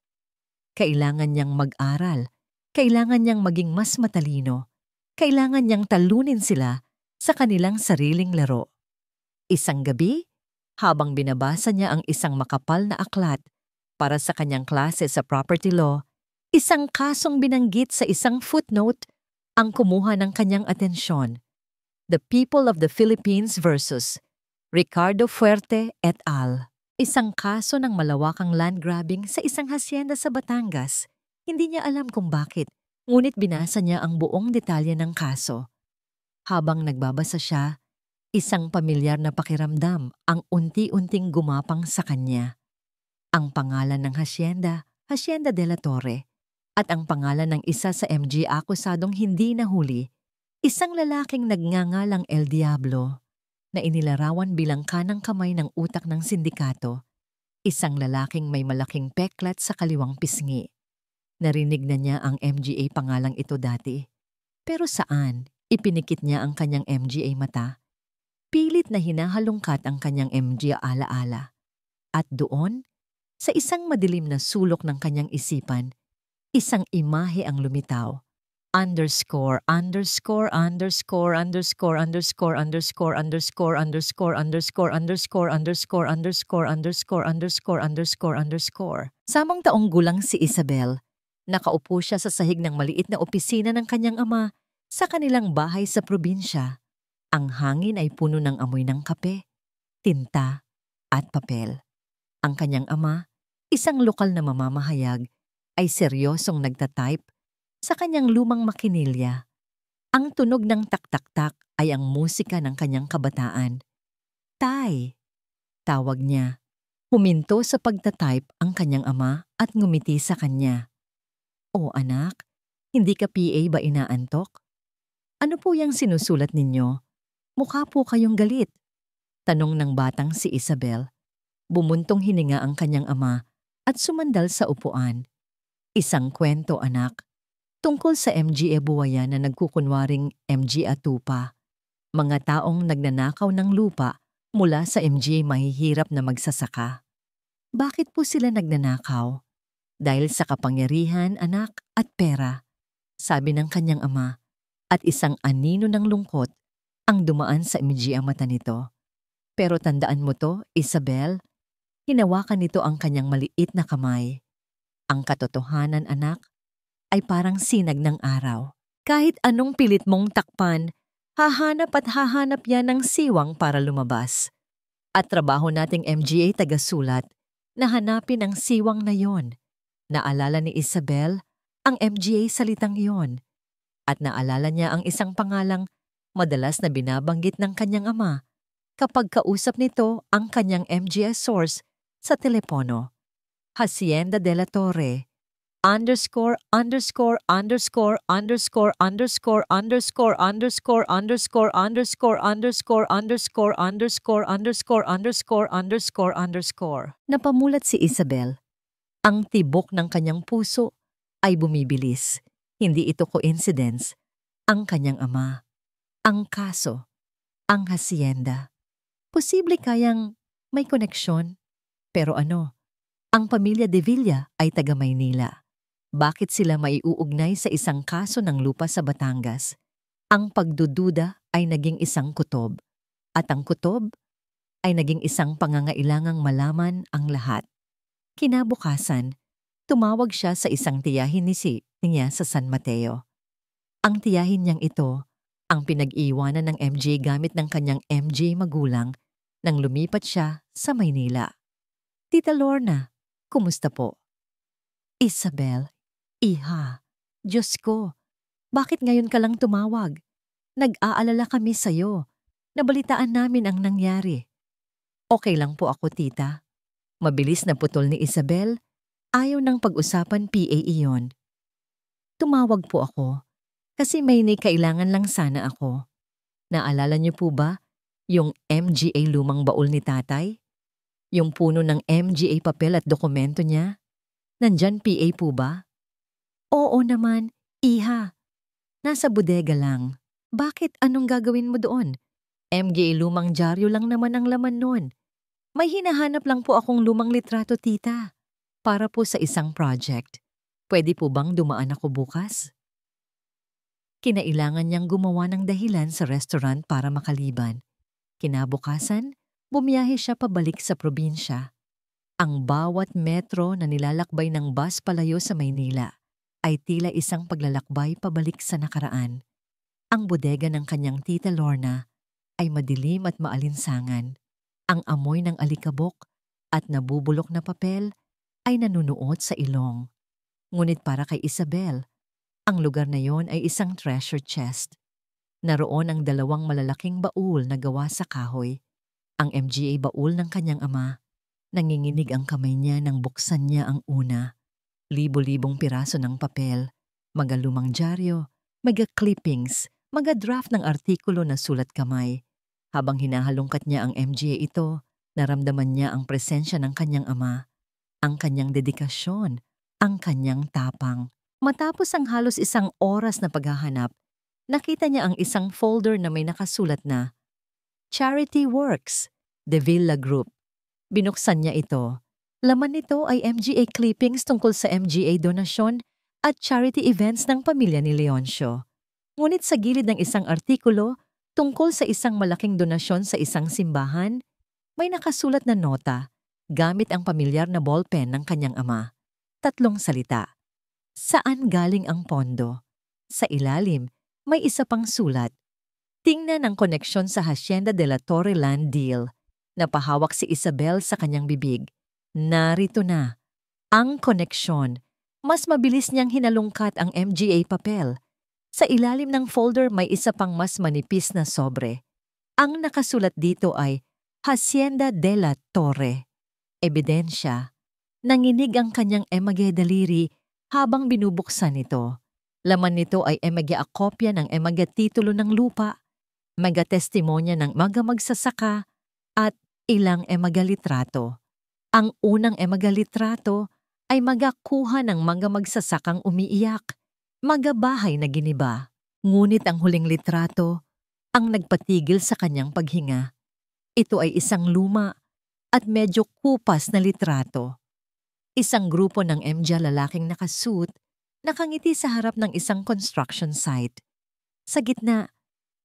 Kailangan niyang mag-aral, kailangan niyang maging mas matalino, kailangan niyang talunin sila sa kanilang sariling laro. Isang gabi, habang binabasa niya ang isang makapal na aklat para sa kanyang klase sa property law, isang kasong binanggit sa isang footnote ang kumuha ng kanyang atensyon. The People of the Philippines versus Ricardo Fuerte et al. Isang kaso ng malawakang land grabbing sa isang hacienda sa Batangas. Hindi niya alam kung bakit, ngunit binasa niya ang buong detalye ng kaso. Habang nagbabasa siya, isang pamilyar na pakiramdam ang unti-unting gumapang sa kanya. Ang pangalan ng hacienda, Hacienda de la Torre, at ang pangalan ng isa sa MG akusadong hindi nahuli, isang lalaking nagngangalang El Diablo, na inilarawan bilang kanang kamay ng utak ng sindikato, isang lalaking may malaking peklat sa kaliwang pisngi. Narinig na niya ang MGA pangalang ito dati. Pero saan? Ipinikit niya ang kanyang MGA mata. Pilit na hinahalungkat ang kanyang MGA alaala. At doon, sa isang madilim na sulok ng kanyang isipan, isang imahe ang lumitaw. Underscore, underscore, underscore, underscore, underscore, underscore, underscore, underscore, underscore, underscore, underscore, underscore, underscore, underscore, underscore, underscore. Samang taong gulang si Isabel, nakaupo siya sa sahig ng maliit na opisina ng kanyang ama sa kanilang bahay sa probinsya. Ang hangin ay puno ng amoy ng kape, tinta, at papel. Ang kanyang ama, isang lokal na mamamahayag, ay seryosong nagtatype sa kanyang lumang makinilya. Ang tunog ng tak-tak-tak ay ang musika ng kanyang kabataan. Tay, tawag niya. Huminto sa pagtatype ang kanyang ama at ngumiti sa kanya. O anak, hindi ka PA ba inaantok? Ano po yung sinusulat ninyo? Mukha po kayong galit. Tanong ng batang si Isabel. Bumuntong hininga ang kanyang ama at sumandal sa upuan. Isang kwento, anak. Tungkol sa MGA buwaya na nagkukunwaring MGA tupa. Mga taong nagnanakaw ng lupa mula sa MGA mahihirap na magsasaka. Bakit po sila nagnanakaw? Dahil sa kapangyarihan, anak, at pera. Sabi ng kanyang ama. At isang anino ng lungkot ang dumaan sa MGA mata nito. Pero tandaan mo to, Isabel, hinawakan nito ang kanyang maliit na kamay. Ang katotohanan, anak, ay parang sinag ng araw. Kahit anong pilit mong takpan, hahanap at hahanap yan ng siwang para lumabas. At trabaho nating MGA tagasulat na hanapin ang siwang na yon. Naalala ni Isabel ang MGA salitang yon. At naalala niya ang isang pangalang madalas na binabanggit ng kanyang ama kapag kausap nito ang kanyang MGA source sa telepono. Hacienda de la Torre, underscore, underscore, underscore, underscore, underscore, underscore, underscore, underscore, underscore, underscore, underscore, underscore, underscore, underscore, underscore, underscore. Napamulat si Isabel. Ang tibok ng kanyang puso ay bumibilis. Hindi ito coincidence. Ang kanyang ama, ang kaso, ang hacienda. Posible kayang may koneksyon. Pero ano? Ang pamilya De Villa ay taga Maynila. Bakit sila maiuugnay sa isang kaso ng lupa sa Batangas? Ang pagdududa ay naging isang kutob. At ang kutob ay naging isang pangangailangang malaman ang lahat. Kinabukasan, tumawag siya sa isang tiyahin niya sa San Mateo. Ang tiyahin niyang ito ang pinag-iwanan ng MJ gamit ng kanyang MJ magulang nang lumipat siya sa Maynila. Tita Lorna, kumusta po? Isabel, iha, Diyos ko, bakit ngayon ka lang tumawag? Nag-aalala kami sa'yo. Nabalitaan namin ang nangyari. Okay lang po ako, tita. Mabilis na putol ni Isabel, ayaw nang pag-usapan PA iyon. Tumawag po ako kasi may kailangan lang sana ako. Naalala niyo po ba yung MGA lumang baul ni tatay? Yung puno ng MGA papel at dokumento niya? Nandyan PA po ba? Oo naman, iha. Nasa bodega lang. Bakit anong gagawin mo doon? MGA lumang dyaryo lang naman ang laman nun. May hinahanap lang po akong lumang litrato, tita. Para po sa isang project. Pwede po bang dumaan ako bukas? Kinailangan niyang gumawa ng dahilan sa restaurant para makaliban. Kinabukasan, bumiyahe siya pabalik sa probinsya. Ang bawat metro na nilalakbay ng bus palayo sa Maynila ay tila isang paglalakbay pabalik sa nakaraan. Ang bodega ng kanyang tita Lorna ay madilim at maalinsangan. Ang amoy ng alikabok at nabubulok na papel ay nanunuot sa ilong. Ngunit para kay Isabel, ang lugar na yon ay isang treasure chest. Naroon ang dalawang malalaking baul na gawa sa kahoy. Ang MGA baul ng kanyang ama. Nanginginig ang kamay niya nang buksan niya ang una. Libo-libong piraso ng papel, mga lumang dyaryo, mga clippings, mga draft ng artikulo na sulat kamay. Habang hinahalungkat niya ang MGA ito, naramdaman niya ang presensya ng kanyang ama, ang kanyang dedikasyon, ang kanyang tapang. Matapos ang halos isang oras na paghahanap, nakita niya ang isang folder na may nakasulat na Charity Works, De Villa Group. Binuksan niya ito. Laman nito ay MGA clippings tungkol sa MGA donasyon at charity events ng pamilya ni Leoncio. Ngunit sa gilid ng isang artikulo tungkol sa isang malaking donasyon sa isang simbahan, may nakasulat na nota gamit ang pamilyar na ballpen ng kanyang ama. 3 salita. Saan galing ang pondo? Sa ilalim, may isa pang sulat. Tingnan ang koneksyon sa Hacienda de la Torre land deal. Napahawak si Isabel sa kanyang bibig. Narito na. Ang koneksyon. Mas mabilis niyang hinalungkat ang MGA papel. Sa ilalim ng folder may isa pang mas manipis na sobre. Ang nakasulat dito ay Hacienda de la Torre. Ebidensya. Nanginig ang kanyang emagya daliri habang binubuksan ito. Laman nito ay emagya kopya ng emagya titulo ng lupa, emagya testimonya ng mga magsasaka, at ilang emagalitrato. Ang unang emagalitrato ay magakuha ng mga magsasakang umiiyak, magabahay na giniba. Ngunit ang huling litrato ang nagpatigil sa kanyang paghinga. Ito ay isang luma at medyo kupas na litrato. Isang grupo ng MJ lalaking nakasuit, nakangiti sa harap ng isang construction site. Sa gitna,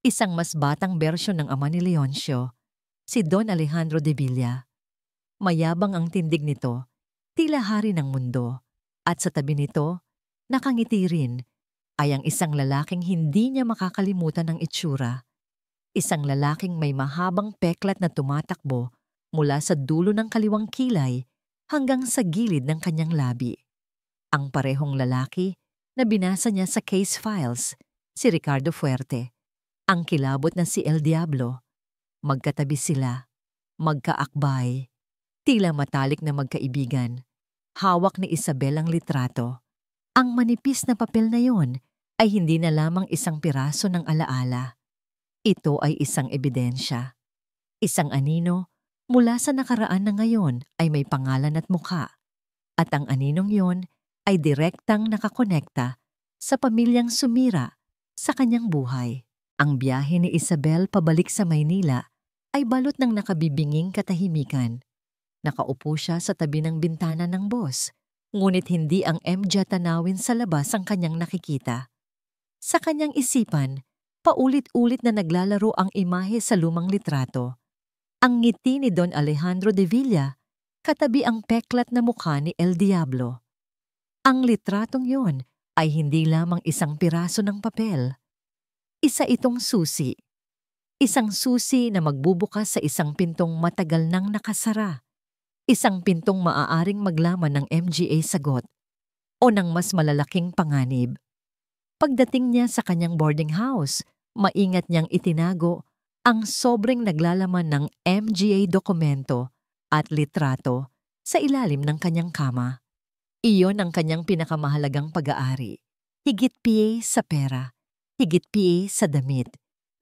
isang mas batang bersyon ng ama ni Leoncio, si Don Alejandro de Villa. Mayabang ang tindig nito, tila hari ng mundo, at sa tabi nito, nakangiti rin, ay ang isang lalaking hindi niya makakalimutan ng itsura. Isang lalaking may mahabang peklat na tumatakbo mula sa dulo ng kaliwang kilay hanggang sa gilid ng kanyang labi. Ang parehong lalaki na binasa niya sa case files, si Ricardo Fuerte. Ang kilabot na si El Diablo. Magkatabi sila, magkaakbay, tila matalik na magkaibigan. Hawak ni Isabel ang litrato. Ang manipis na papel na yon ay hindi na lamang isang piraso ng alaala. Ito ay isang ebidensya. Isang anino mula sa nakaraan na ngayon ay may pangalan at mukha. At ang aninong yon ay direktang nakakonekta sa pamilyang sumira sa kanyang buhay. Ang biyahe ni Isabel pabalik sa Maynila ay balot ng nakabibinging katahimikan. Nakaupo siya sa tabi ng bintana ng boss, ngunit hindi ang MJ tanawin sa labas ang kanyang nakikita. Sa kanyang isipan, paulit-ulit na naglalaro ang imahe sa lumang litrato. Ang ngiti ni Don Alejandro de Villa, katabi ang peklat na mukha ni El Diablo. Ang litratong yon ay hindi lamang isang piraso ng papel. Isa itong susi. Isang susi na magbubukas sa isang pintong matagal nang nakasara. Isang pintong maaaring maglaman ng MGA sagot o ng mas malalaking panganib. Pagdating niya sa kanyang boarding house, maingat niyang itinago ang sobrang naglalaman ng MGA dokumento at litrato sa ilalim ng kanyang kama. Iyon ang kanyang pinakamahalagang pag-aari. Higit pa sa pera, higit pa sa damit,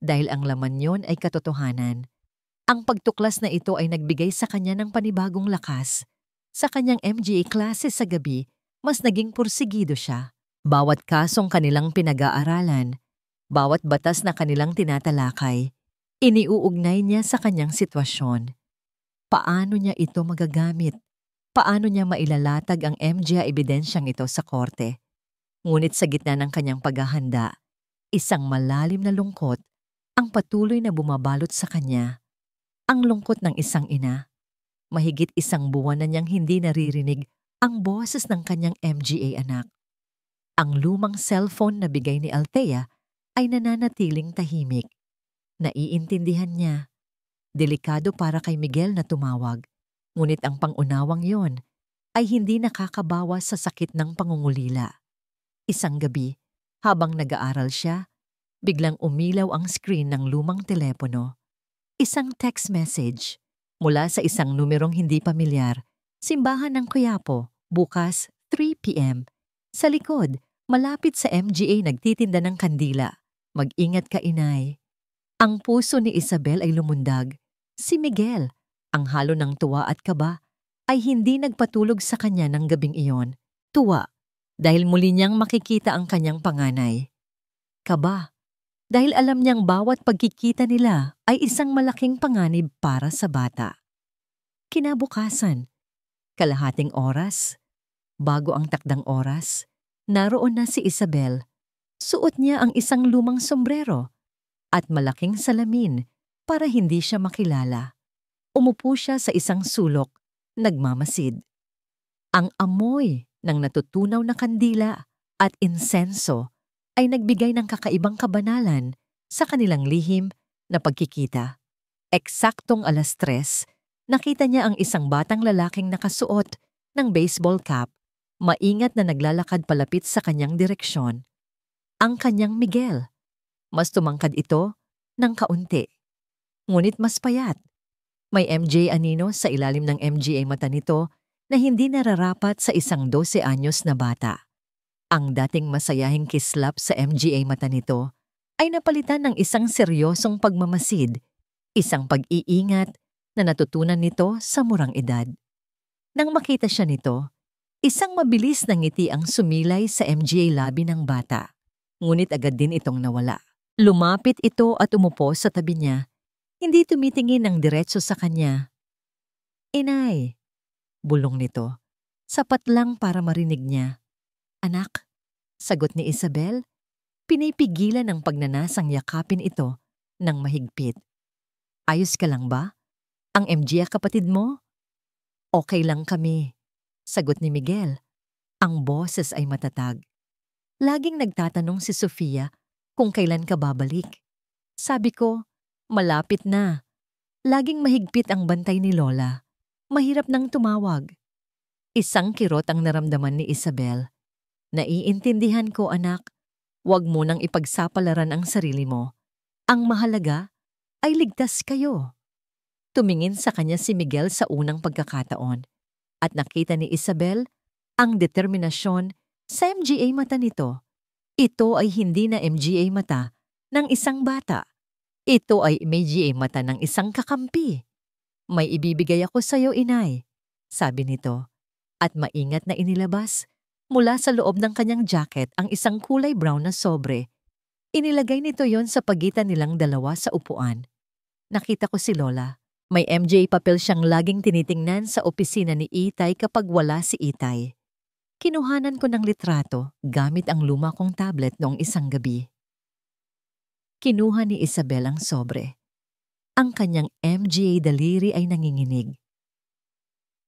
dahil ang laman yon ay katotohanan. Ang pagtuklas na ito ay nagbigay sa kanya ng panibagong lakas. Sa kanyang MGA classes sa gabi, mas naging pursigido siya. Bawat kasong kanilang pinag-aaralan, bawat batas na kanilang tinatalakay, iniuugnay niya sa kanyang sitwasyon. Paano niya ito magagamit? Paano niya mailalatag ang MGA ebidensyang ito sa korte? Ngunit sa gitna ng kanyang paghahanda, isang malalim na lungkot ang patuloy na bumabalot sa kanya. Ang lungkot ng isang ina. Mahigit isang buwan na niyang hindi naririnig ang boses ng kanyang MGA anak. Ang lumang cellphone na bigay ni Althea ay nananatiling tahimik. Naiintindihan niya. Delikado para kay Miguel na tumawag, ngunit ang pangunawang yon ay hindi nakakabawas sa sakit ng pangungulila. Isang gabi, habang nag-aaral siya, biglang umilaw ang screen ng lumang telepono. Isang text message mula sa isang numerong hindi pamilyar. Simbahan ng Quiapo, bukas 3 p.m. Sa likod, malapit sa MGA nagtitinda ng kandila. Mag-ingat ka, inay. Ang puso ni Isabel ay lumundag. Si Miguel, ang halo ng tuwa at kaba, ay hindi nagpatulog sa kanya ng gabing iyon. Tuwa, dahil muli niyang makikita ang kanyang panganay. Kaba, dahil alam niyang bawat pagkikita nila ay isang malaking panganib para sa bata. Kinabukasan, kalahating oras, bago ang takdang oras, naroon na si Isabel. Suot niya ang isang lumang sombrero at malaking salamin para hindi siya makilala. Umupo siya sa isang sulok, nagmamasid. Ang amoy ng natutunaw na kandila at insenso ay nagbigay ng kakaibang kabanalan sa kanilang lihim na pagkikita. Eksaktong 3:00, nakita niya ang isang batang lalaking nakasuot ng baseball cap, maingat na naglalakad palapit sa kanyang direksyon. Ang kanyang Miguel. Mas tumangkad ito ng kaunti. Ngunit mas payat. May MJ anino sa ilalim ng MGA mata nito na hindi nararapat sa isang 12 anyos na bata. Ang dating masayahing kislap sa MGA mata nito ay napalitan ng isang seryosong pagmamasid, isang pag-iingat na natutunan nito sa murang edad. Nang makita siya nito, isang mabilis na ngiti ang sumilay sa MGA labi ng bata. Ngunit agad din itong nawala. Lumapit ito at umupo sa tabi niya, hindi tumitingin ng diretso sa kanya. Inay, bulong nito, sapat lang para marinig niya. Anak, sagot ni Isabel, pinipigilan ng pagnanasang yakapin ito ng mahigpit. Ayos ka lang ba? Ang MJ kapatid mo? Okay lang kami, sagot ni Miguel. Ang boses ay matatag. Laging nagtatanong si Sofia kung kailan ka babalik. Sabi ko, malapit na. Laging mahigpit ang bantay ni Lola. Mahirap nang tumawag. Isang kirot ang naramdaman ni Isabel. Naiintindihan ko, anak. Huwag mo nang ipagsapalaran ang sarili mo. Ang mahalaga ay ligtas kayo. Tumingin sa kanya si Miguel sa unang pagkakataon at nakita ni Isabel ang determinasyon sa MGA mata nito. Ito ay hindi na MGA mata ng isang bata. Ito ay MGA mata ng isang kakampi. May ibibigay ako sa iyo, inay, sabi nito. At maingat na inilabas mula sa loob ng kanyang jacket ang isang kulay brown na sobre. Inilagay nito yon sa pagitan nilang dalawa sa upuan. Nakita ko si Lola. May MJ papel siyang laging tinitingnan sa opisina ni Itay kapag wala si Itay. Kinuhanan ko ng litrato gamit ang luma kong tablet noong isang gabi. Kinuha ni Isabel ang sobre. Ang kanyang MGA daliri ay nanginginig.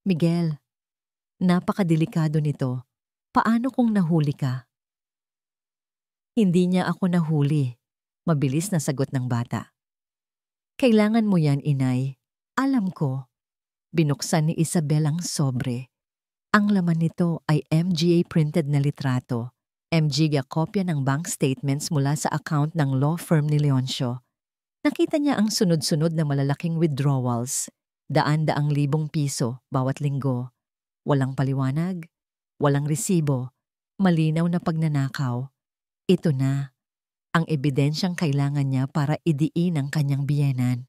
Miguel, napakadelikado nito. Paano kung nahuli ka? Hindi niya ako nahuli. Mabilis na sagot ng bata. Kailangan mo yan, inay. Alam ko. Binuksan ni Isabel ang sobre. Ang laman nito ay MGA printed na litrato. MGA kopya ng bank statements mula sa account ng law firm ni Leoncio. Nakita niya ang sunod-sunod na malalaking withdrawals. Daan-daang libong piso bawat linggo. Walang paliwanag, walang resibo, malinaw na pagnanakaw. Ito na, ang ebidensyang kailangan niya para idiin ang kanyang biyenan.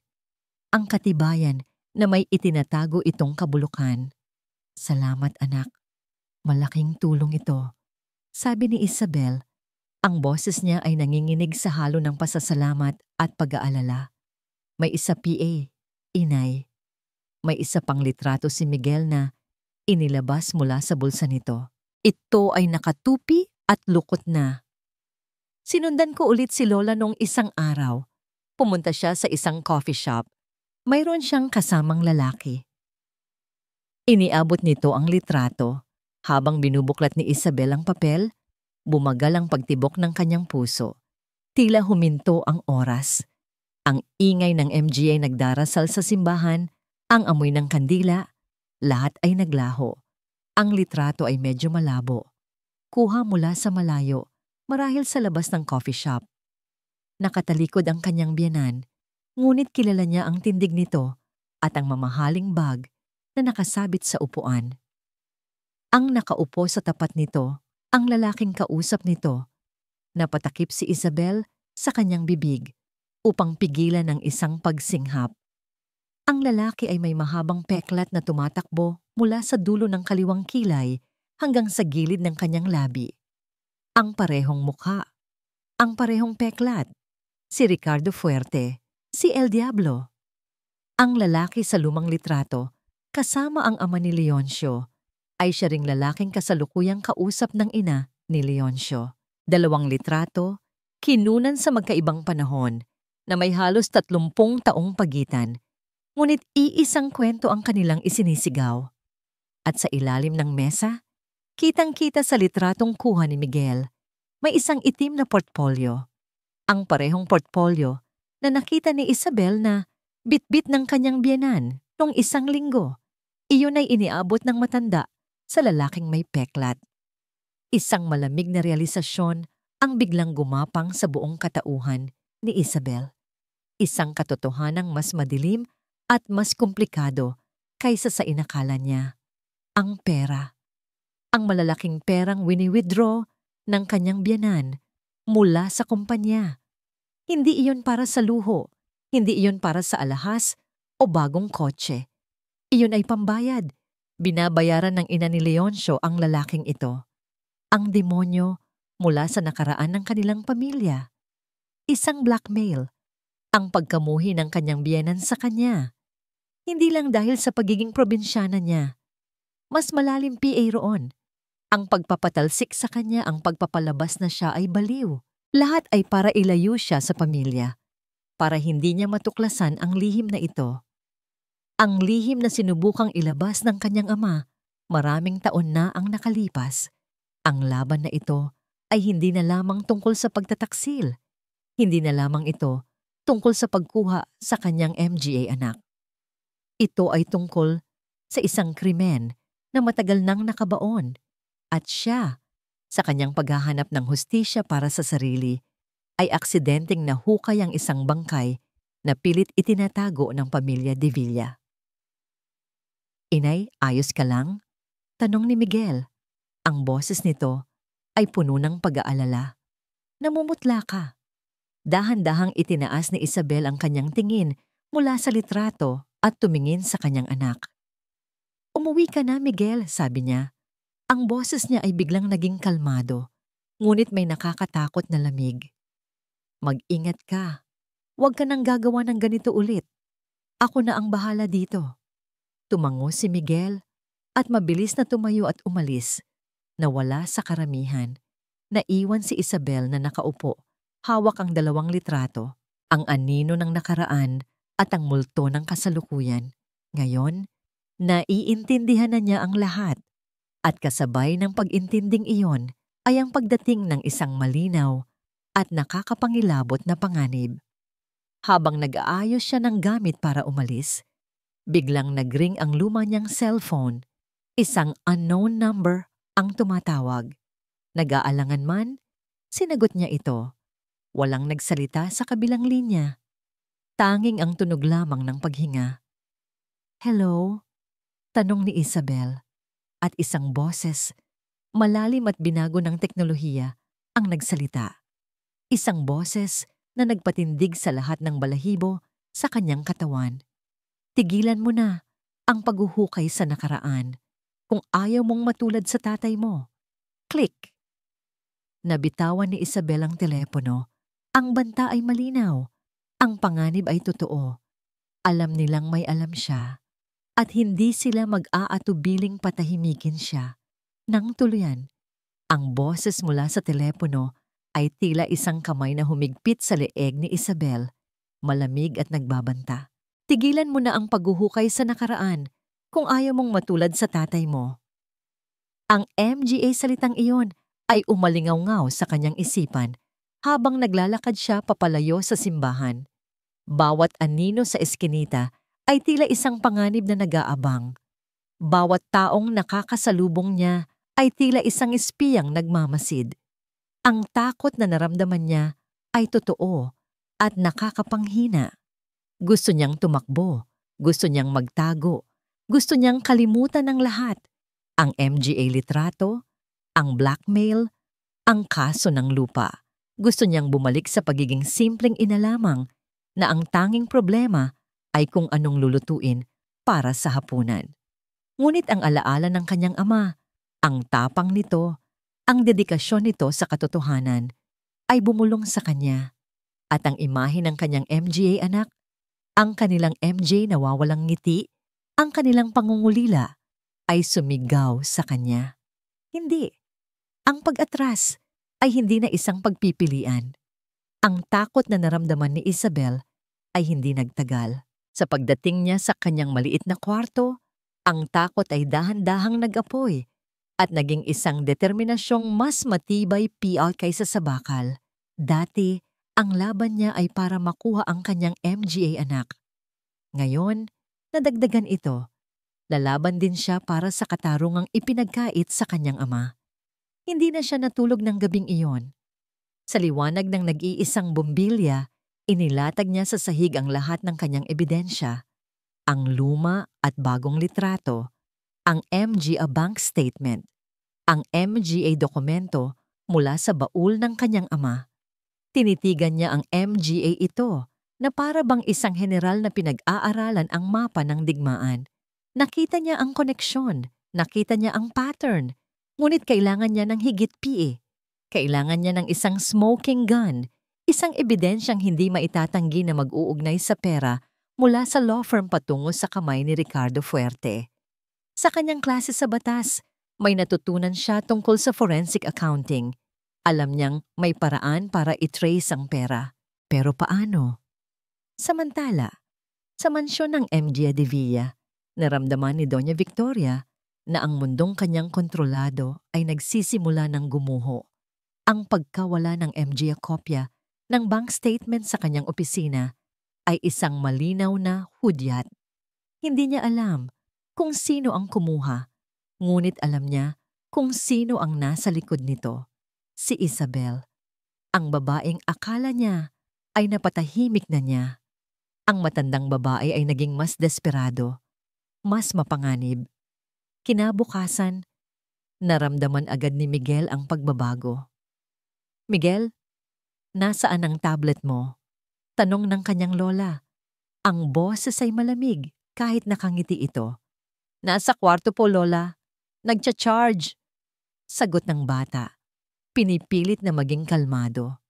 Ang katibayan na may itinatago itong kabulukan. Salamat, anak. Malaking tulong ito. Sabi ni Isabel, ang boses niya ay nanginginig sa halo ng pasasalamat at pag-aalala. May isa PA, inay. May isa pang litrato si Miguel na inilabas mula sa bulsa nito. Ito ay nakatupi at lukot na. Sinundan ko ulit si Lola noong isang araw. Pumunta siya sa isang coffee shop. Mayroon siyang kasamang lalaki. Iniabot nito ang litrato. Habang binubuklat ni Isabel ang papel, bumagal ang pagtibok ng kanyang puso. Tila huminto ang oras. Ang ingay ng MGA nagdarasal sa simbahan, ang amoy ng kandila, lahat ay naglaho. Ang litrato ay medyo malabo. Kuha mula sa malayo, marahil sa labas ng coffee shop. Nakatalikod ang kanyang biyenan, ngunit kilala niya ang tindig nito at ang mamahaling bag na nakasabit sa upuan. Ang nakaupo sa tapat nito, ang lalaking kausap nito. Napatakip si Isabel sa kanyang bibig upang pigilan ang isang pagsinghap. Ang lalaki ay may mahabang peklat na tumatakbo mula sa dulo ng kaliwang kilay hanggang sa gilid ng kanyang labi. Ang parehong mukha, ang parehong peklat, si Ricardo Fuerte, si El Diablo. Ang lalaki sa lumang litrato, kasama ang ama ni Leoncio, ay siya ring lalaking kasalukuyang kausap ng ina ni Leoncio. Dalawang litrato, kinunan sa magkaibang panahon na may halos 30 taong pagitan. Ngunit iisang kwento ang kanilang isinisigaw. At sa ilalim ng mesa, kitang-kita sa litratong kuha ni Miguel, may isang itim na portfolio. Ang parehong portfolio na nakita ni Isabel na bitbit ng kanyang biyenan noong isang linggo. Iyon ay iniabot ng matanda sa lalaking may peklat. Isang malamig na realisasyon ang biglang gumapang sa buong katauhan ni Isabel. Isang katotohanang mas madilim at mas komplikado kaysa sa inakala niya. Ang pera. Ang malalaking perang wini-withdraw ng kanyang biyenan mula sa kumpanya. Hindi iyon para sa luho, hindi iyon para sa alahas o bagong kotse. Iyon ay pambayad. Binabayaran ng ina ni Leoncio ang lalaking ito. Ang demonyo mula sa nakaraan ng kanilang pamilya. Isang blackmail. Ang pagkamuhi ng kanyang biyenan sa kanya. Hindi lang dahil sa pagiging probinsyana niya. Mas malalim PA roon. Ang pagpapatalsik sa kanya, ang pagpapalabas na siya ay baliw. Lahat ay para ilayo siya sa pamilya. Para hindi niya matuklasan ang lihim na ito. Ang lihim na sinubukang ilabas ng kanyang ama, maraming taon na ang nakalipas. Ang laban na ito ay hindi na lamang tungkol sa pagtataksil. Hindi na lamang ito tungkol sa pagkuha sa kanyang MGA anak. Ito ay tungkol sa isang krimen na matagal nang nakabaon at siya, sa kanyang paghahanap ng hustisya para sa sarili, ay aksidenteng nahukay ang isang bangkay na pilit itinatago ng pamilya De Villa. "Inay, ayos ka lang?" tanong ni Miguel. Ang boses nito ay puno ng pag-aalala. "Namumutla ka." Dahan-dahang itinaas ni Isabel ang kanyang tingin mula sa litrato at tumingin sa kanyang anak. "Umuwi ka na, Miguel," sabi niya. Ang boses niya ay biglang naging kalmado, ngunit may nakakatakot na lamig. "Mag-ingat ka. Huwag ka nang gagawa ng ganito ulit. Ako na ang bahala dito." Tumango si Miguel at mabilis na tumayo at umalis. Nawala sa karamihan. Naiwan si Isabel na nakaupo, hawak ang dalawang litrato, ang anino ng nakaraan at ang multo ng kasalukuyan. Ngayon, naiintindihan na niya ang lahat. At kasabay ng pag-intinding iyon ay ang pagdating ng isang malinaw at nakakapangilabot na panganib. Habang nag-aayos siya ng gamit para umalis, biglang nagring ang luma niyang cellphone. Isang unknown number ang tumatawag. Nag-aalangan man, sinagot niya ito. Walang nagsalita sa kabilang linya. Tanging ang tunog lamang ng paghinga. "Hello?" tanong ni Isabel. At isang boses, malalim at binago ng teknolohiya, ang nagsalita. Isang boses na nagpatindig sa lahat ng balahibo sa kanyang katawan. "Tigilan mo na ang paghuhukay sa nakaraan kung ayaw mong matulad sa tatay mo." Click! Nabitawan ni Isabel ang telepono. Ang banta ay malinaw. Ang panganib ay totoo. Alam nilang may alam siya. At hindi sila mag-aatubiling patahimikin siya. Nang tuluyan, ang boses mula sa telepono ay tila isang kamay na humigpit sa leeg ni Isabel, malamig at nagbabanta. "Tigilan mo na ang paghuhukay sa nakaraan kung ayaw mong matulad sa tatay mo." Ang MGA salitang iyon ay umalingaw-ngaw sa kanyang isipan habang naglalakad siya papalayo sa simbahan. Bawat anino sa eskinita ay tila isang panganib na nag-aabang. Bawat taong nakakasalubong niya ay tila isang espiyang nagmamasid. Ang takot na naramdaman niya ay totoo at nakakapanghina. Gusto niyang tumakbo, gusto niyang magtago, gusto niyang kalimutan ng lahat. Ang MGA litrato, ang blackmail, ang kaso ng lupa. Gusto niyang bumalik sa pagiging simpleng ina lamang na ang tanging problema ay kung anong lulutuin para sa hapunan. Ngunit ang alaala ng kanyang ama, ang tapang nito, ang dedikasyon nito sa katotohanan, ay bumulong sa kanya. At ang imahe ng kanyang MGA anak, ang kanilang MJ na wawalang ngiti, ang kanilang pangungulila, ay sumigaw sa kanya. Hindi. Ang pag-atras ay hindi na isang pagpipilian. Ang takot na naramdaman ni Isabel ay hindi nagtagal. Sa pagdating niya sa kanyang maliit na kwarto, ang takot ay dahan-dahang nag-apoy at naging isang determinasyong mas matibay kaysa sa bakal. Dati, ang laban niya ay para makuha ang kanyang MGA anak. Ngayon, nadagdagan ito. Lalaban din siya para sa katarungang ipinagkait sa kanyang ama. Hindi na siya natulog ng gabing iyon. Sa liwanag ng nag-iisang bombilya, inilatag niya sa sahig ang lahat ng kanyang ebidensya, ang luma at bagong litrato, ang MGA bank statement, ang MGA dokumento mula sa baul ng kanyang ama. Tinitigan niya ang MGA ito na para bang isang general na pinag-aaralan ang mapa ng digmaan. Nakita niya ang koneksyon, nakita niya ang pattern, ngunit kailangan niya ng higit Kailangan niya ng isang smoking gun, isang ebidensyang hindi maitatanggi na mag-uugnay sa pera mula sa law firm patungo sa kamay ni Ricardo Fuerte. Sa kanyang klase sa batas, may natutunan siya tungkol sa forensic accounting. Alam niyang may paraan para i-trace ang pera. Pero paano? Samantala, sa mansyon ng MG de Villa, naramdaman ni Doña Victoria na ang mundong kanyang kontrolado ay nagsisimula ng gumuho. Ang pagkawala ng MJ kopya ng bank statement sa kanyang opisina ay isang malinaw na hudyat. Hindi niya alam kung sino ang kumuha, ngunit alam niya kung sino ang nasa likod nito. Si Isabel, ang babaeng akala niya ay napatahimik na niya. Ang matandang babae ay naging mas desperado, mas mapanganib. Kinabukasan, naramdaman agad ni Miguel ang pagbabago. "Miguel, nasaan ang tablet mo?" Tanong ng kanyang lola. Ang boses ay malamig kahit nakangiti ito. "Nasa kwarto po, lola. Nagcha-charge." Sagot ng bata. Pinipilit na maging kalmado.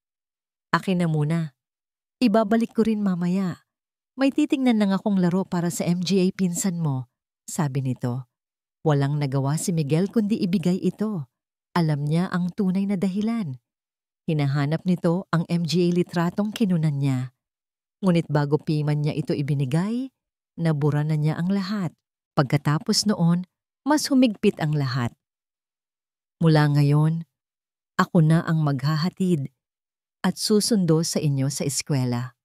"Akin na muna. Ibabalik ko rin mamaya. May titingnan lang akong laro para sa MGA pinsan mo," sabi nito. Walang nagawa si Miguel kundi ibigay ito. Alam niya ang tunay na dahilan. Hinahanap nito ang MGA litratong kinunan niya. Ngunit bago piman niya ito ibinigay, nabura na niya ang lahat. Pagkatapos noon, mas humigpit ang lahat. "Mula ngayon, ako na ang maghahatid at susundo sa inyo sa eskwela,"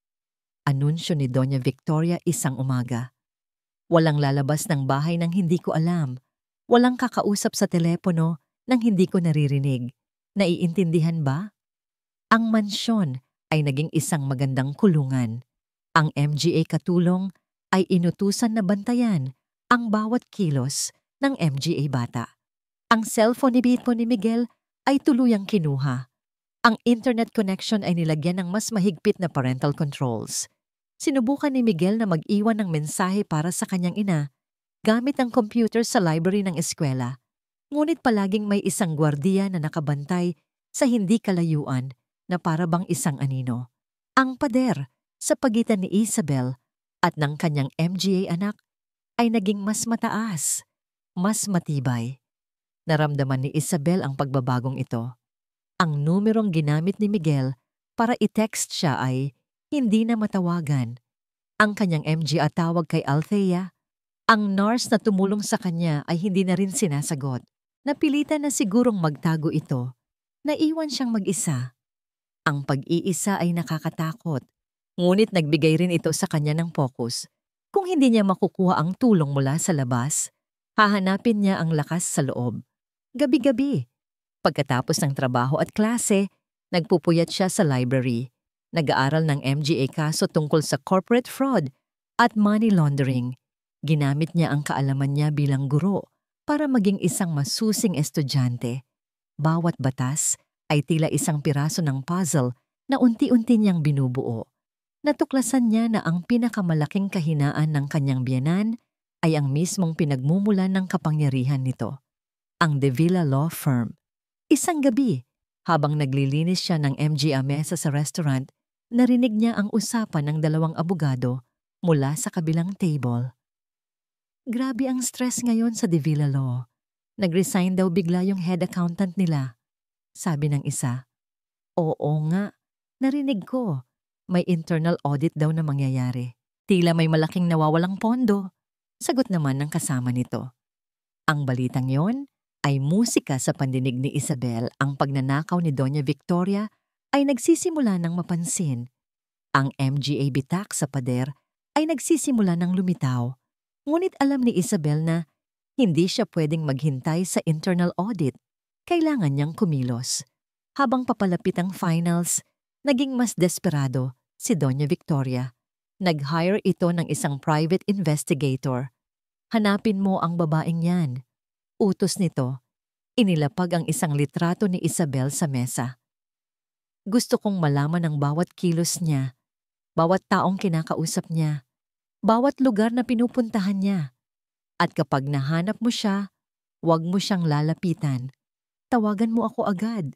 anunsyo ni Doña Victoria isang umaga. "Walang lalabas ng bahay nang hindi ko alam. Walang kakausap sa telepono nang hindi ko naririnig. Naiintindihan ba?" Ang mansyon ay naging isang magandang kulungan. Ang MGA katulong ay inutusan na bantayan ang bawat kilos ng MGA bata. Ang cellphone ni Miguel ay tuluyang kinuha. Ang internet connection ay nilagyan ng mas mahigpit na parental controls. Sinubukan ni Miguel na mag-iwan ng mensahe para sa kanyang ina gamit ang computer sa library ng eskwela. Ngunit palaging may isang gwardiya na nakabantay sa hindi kalayuan na para bang isang anino. Ang pader sa pagitan ni Isabel at ng kanyang MGA anak ay naging mas mataas, mas matibay. Naramdaman ni Isabel ang pagbabagong ito. Ang numerong ginamit ni Miguel para i-text siya ay hindi na matawagan. Ang kanyang MGA tawag kay Althea. Ang nurse na tumulong sa kanya ay hindi na rin sinasagot. Napilitan na sigurong magtago ito. Naiwan siyang mag-isa. Ang pag-iisa ay nakakatakot. Ngunit nagbigay rin ito sa kanya ng focus. Kung hindi niya makukuha ang tulong mula sa labas, hahanapin niya ang lakas sa loob. Gabi-gabi, pagkatapos ng trabaho at klase, nagpupuyat siya sa library. Nag-aaral ng MGA kaso tungkol sa corporate fraud at money laundering. Ginamit niya ang kaalaman niya bilang guro para maging isang masusing estudyante. Bawat batas ay tila isang piraso ng puzzle na unti-unti niyang binubuo. Natuklasan niya na ang pinakamalaking kahinaan ng kanyang biyenan ay ang mismong pinagmumulan ng kapangyarihan nito, ang De Villa Law Firm. Isang gabi, habang naglilinis siya ng MGA mesa sa restaurant, narinig niya ang usapan ng dalawang abogado mula sa kabilang table. "Grabe ang stress ngayon sa De Villa Law. Nag-resign daw bigla yung head accountant nila," sabi ng isa. "Oo nga, narinig ko. May internal audit daw na mangyayari. Tila may malaking nawawalang pondo," sagot naman ng kasama nito. Ang balitang yon ay musika sa pandinig ni Isabel. Ang pagnanakaw ni Doña Victoria ay nagsisimula ng mapansin. Ang MGA bitak sa pader ay nagsisimula ng lumitaw. Ngunit alam ni Isabel na hindi siya pwedeng maghintay sa internal audit. Kailangan niyang kumilos. Habang papalapit ang finals, naging mas desperado si Doña Victoria. Nag-hire ito ng isang private investigator. "Hanapin mo ang babaeng yan." Utos nito. Inilapag ang isang litrato ni Isabel sa mesa. "Gusto kong malaman ang bawat kilos niya, bawat taong kinakausap niya, bawat lugar na pinupuntahan niya. At kapag nahanap mo siya, huwag mo siyang lalapitan. Tawagan mo ako agad."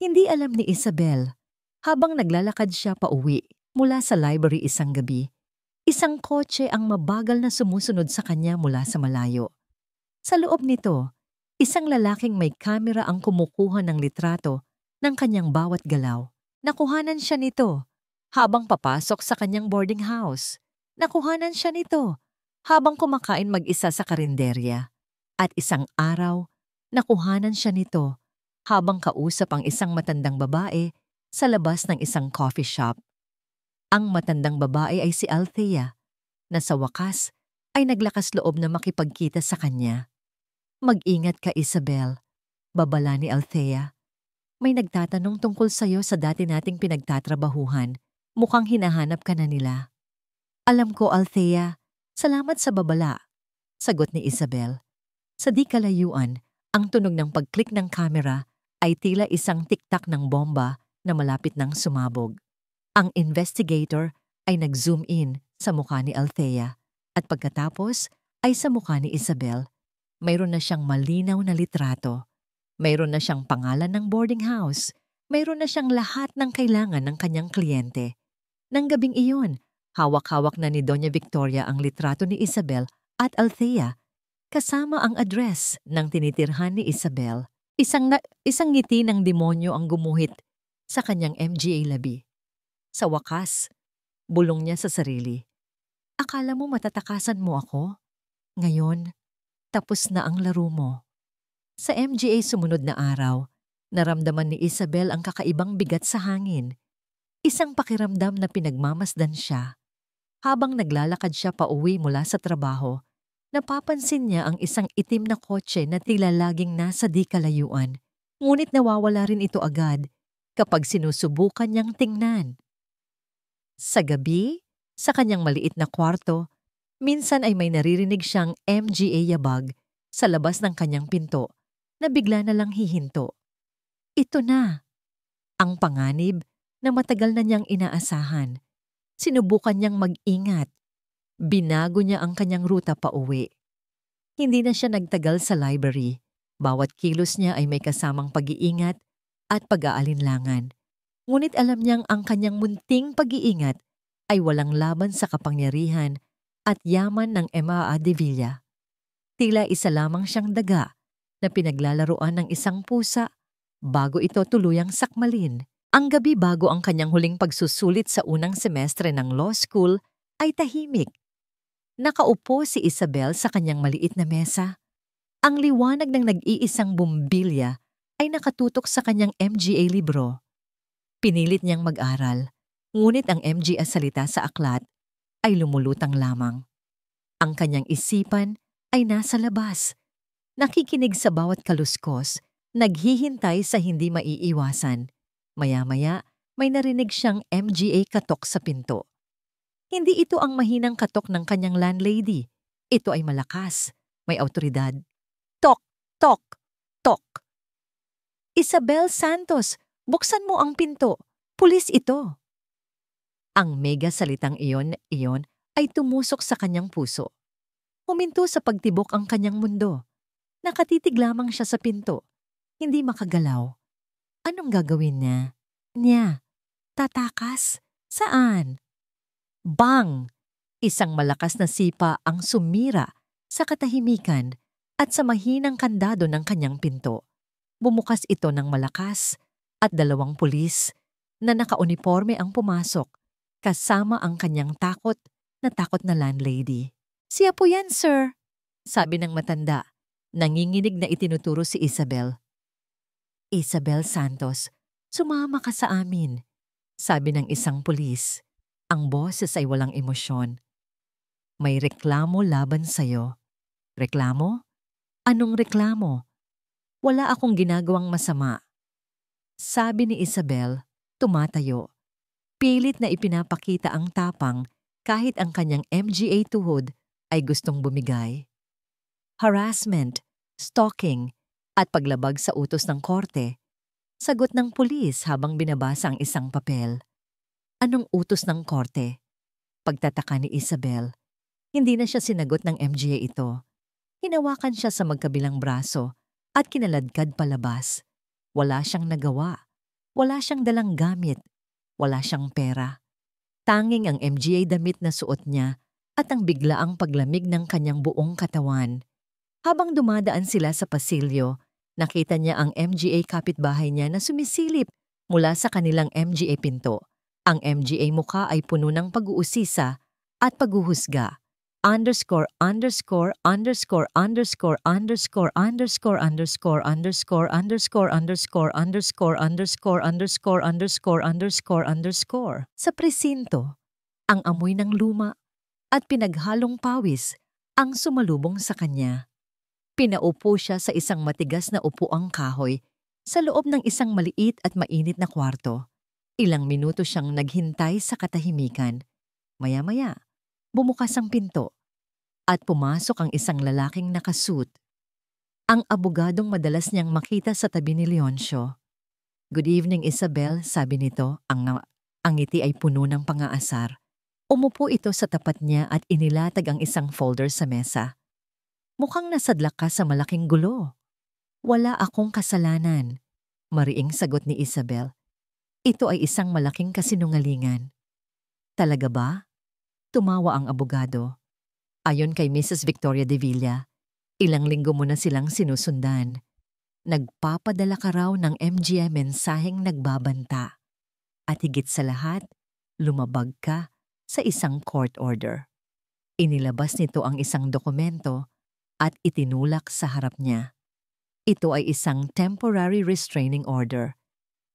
Hindi alam ni Isabel, habang naglalakad siya pauwi mula sa library isang gabi, isang kotse ang mabagal na sumusunod sa kanya mula sa malayo. Sa loob nito, isang lalaking may kamera ang kumukuha ng litrato ng kanyang bawat galaw. Nakuhanan siya nito habang papasok sa kanyang boarding house. Nakuhanan siya nito habang kumakain mag-isa sa karinderya. At isang araw, nakuhanan siya nito habang kausap ang isang matandang babae sa labas ng isang coffee shop. Ang matandang babae ay si Althea, na sa wakas ay naglakas loob na makipagkita sa kanya. "Mag-ingat ka, Isabel," babala ni Althea. "May nagtatanong tungkol sa'yo sa dati nating pinagtatrabahuhan. Mukhang hinahanap ka na nila." "Alam ko, Althea. Salamat sa babala," sagot ni Isabel. Sa di kalayuan, ang tunog ng pag-click ng kamera ay tila isang tiktak ng bomba na malapit nang sumabog. Ang investigator ay nag-zoom in sa mukha ni Althea at pagkatapos ay sa mukha ni Isabel. Mayroon na siyang malinaw na litrato. Mayroon na siyang pangalan ng boarding house. Mayroon na siyang lahat ng kailangan ng kanyang kliyente. Nang gabing iyon, hawak-hawak na ni Doña Victoria ang litrato ni Isabel at Althea kasama ang address ng tinitirhan ni Isabel. Isang ngiti ng demonyo ang gumuhit sa kanyang MGA labi. Sa wakas, bulong niya sa sarili. "Akala mo matatakasan mo ako? Ngayon, tapos na ang laro mo." Sa MGA sumunod na araw, naramdaman ni Isabel ang kakaibang bigat sa hangin. Isang pakiramdam na pinagmamasdan siya. Habang naglalakad siya pauwi mula sa trabaho, napapansin niya ang isang itim na kotse na tila laging nasa di kalayuan. Ngunit nawawala rin ito agad kapag sinusubukan niyang tingnan. Sa gabi, sa kanyang maliit na kwarto, minsan ay may naririnig siyang MGA yabag sa labas ng kanyang pinto na bigla na lang hihinto. Ito na, ang panganib na matagal na niyang inaasahan. Sinubukan niyang mag-ingat. Binago niya ang kanyang ruta pauwi. Hindi na siya nagtagal sa library. Bawat kilos niya ay may kasamang pag-iingat at pag-aalinlangan. Ngunit alam niyang ang kanyang munting pag-iingat ay walang laban sa kapangyarihan at yaman ng Emma de Villa. Tila isa lamang siyang daga na pinaglalaruan ng isang pusa bago ito tuluyang sakmalin. Ang gabi bago ang kanyang huling pagsusulit sa unang semestre ng law school ay tahimik. Nakaupo si Isabel sa kanyang maliit na mesa. Ang liwanag ng nag-iisang bumbilya ay nakatutok sa kanyang MGA libro. Pinilit niyang mag-aral, ngunit ang MGA salita sa aklat ay lumulutang lamang. Ang kanyang isipan ay nasa labas, nakikinig sa bawat kaluskos, naghihintay sa hindi maiiwasan. Maya-maya, may narinig siyang MGA katok sa pinto. Hindi ito ang mahinang katok ng kanyang landlady. Ito ay malakas, may awtoridad. Tok, tok, tok. "Isabel Santos, buksan mo ang pinto. Pulis ito." Ang mega salitang iyon ay tumusok sa kanyang puso. Huminto sa pagtibok ang kanyang mundo. Nakatitig lamang siya sa pinto, hindi makagalaw. Anong gagawin niya? Tatakas? Saan? Bang! Isang malakas na sipa ang sumira sa katahimikan at sa mahinang kandado ng kanyang pinto. Bumukas ito ng malakas at 2 pulis na nakauniforme ang pumasok kasama ang kanyang takot na landlady. "Siya po yan, sir," sabi ng matanda. Nanginginig na itinuturo si Isabel. "Isabel Santos, sumama ka sa amin," sabi ng isang pulis. Ang boses ay walang emosyon. "May reklamo laban sa'yo." "Reklamo? Anong reklamo?" "Wala akong ginagawang masama," sabi ni Isabel, tumatayo. Pilit na ipinapakita ang tapang kahit ang kanyang MGA tuhod ay gustong bumigay. "Harassment, stalking, at paglabag sa utos ng korte," sagot ng pulis habang binabasa ang isang papel. Anong utos ng korte? Pagtataka ni Isabel. Hindi na siya sinagot ng MGA ito. Hinawakan siya sa magkabilang braso at kinaladkad palabas. Wala siyang nagawa. Wala siyang dalang gamit. Wala siyang pera. Tanging ang MGA damit na suot niya at ang biglaang paglamig ng kanyang buong katawan. Habang dumadaan sila sa pasilyo, nakita niya ang MGA kapitbahay niya na sumisilip mula sa kanilang MGA pinto. Ang MGA mukha ay puno ng pag-uusisa at paghuhusga. underscore underscore underscore underscore underscore underscore underscore underscore underscore underscore underscore underscore underscore underscore underscore underscore. Sa presinto, ang amoy ng luma at pinaghalong pawis ang sumalubong sa kanya. Pinaupo siya sa isang matigas na upuang kahoy sa loob ng isang maliit at mainit na kwarto. Ilang minuto siyang naghintay sa katahimikan. Maya-maya, bumukas ang pinto at pumasok ang isang lalaking nakasuit. Ang abogadong madalas niyang makita sa tabi ni Leoncio. "Good evening, Isabel," sabi nito. Ang ngiti ay puno ng pang-aasar. Umupo ito sa tapat niya at inilatag ang isang folder sa mesa. "Mukhang nasadlak ka sa malaking gulo." "Wala akong kasalanan," mariing sagot ni Isabel. "Ito ay isang malaking kasinungalingan." "Talaga ba?" Tumawa ang abogado. Ayon kay Mrs. Victoria de Villa, ilang linggo mo na silang sinusundan. Nagpapadala ka raw ng MGA mensaheng nagbabanta. At higit sa lahat, lumabag ka sa isang court order. Inilabas nito ang isang dokumento at itinulak sa harap niya. Ito ay isang temporary restraining order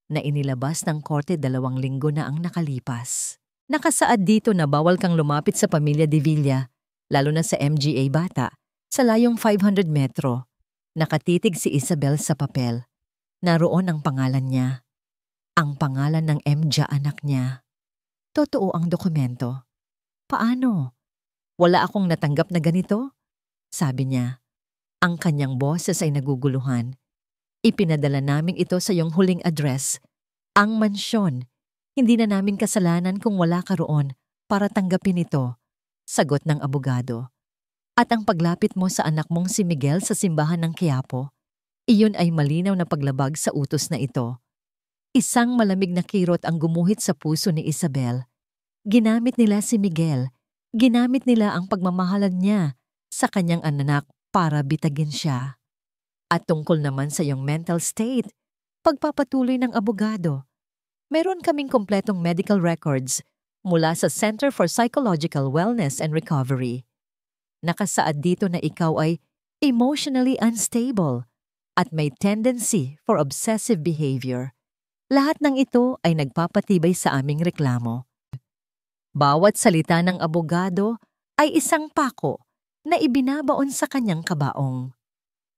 na inilabas ng korte 2 linggo na ang nakalipas. Nakasaad dito na bawal kang lumapit sa pamilya de Villa, lalo na sa MGA Bata, sa layong 500 metro. Nakatitig si Isabel sa papel. Naroon ang pangalan niya. Ang pangalan ng MGA anak niya. Totoo ang dokumento. "Paano? Wala akong natanggap na ganito?" sabi niya. Ang kanyang boses ay naguguluhan. "Ipinadala namin ito sa iyong huling address, ang mansyon. Hindi na namin kasalanan kung wala ka roon para tanggapin ito," sagot ng abogado. "At ang paglapit mo sa anak mong si Miguel sa simbahan ng Quiapo, iyon ay malinaw na paglabag sa utos na ito." Isang malamig na kirot ang gumuhit sa puso ni Isabel. Ginamit nila si Miguel. Ginamit nila ang pagmamahalan niya sa kanyang anak para bitagin siya. At tungkol naman sa iyong mental state, pagpapatuloy ng abogado. "Meron kaming kompletong medical records mula sa Center for Psychological Wellness and Recovery. Nakasaad dito na ikaw ay emotionally unstable at may tendency for obsessive behavior. Lahat ng ito ay nagpapatibay sa aming reklamo." Bawat salita ng abogado ay isang pako na ibinabaon sa kanyang kabaong.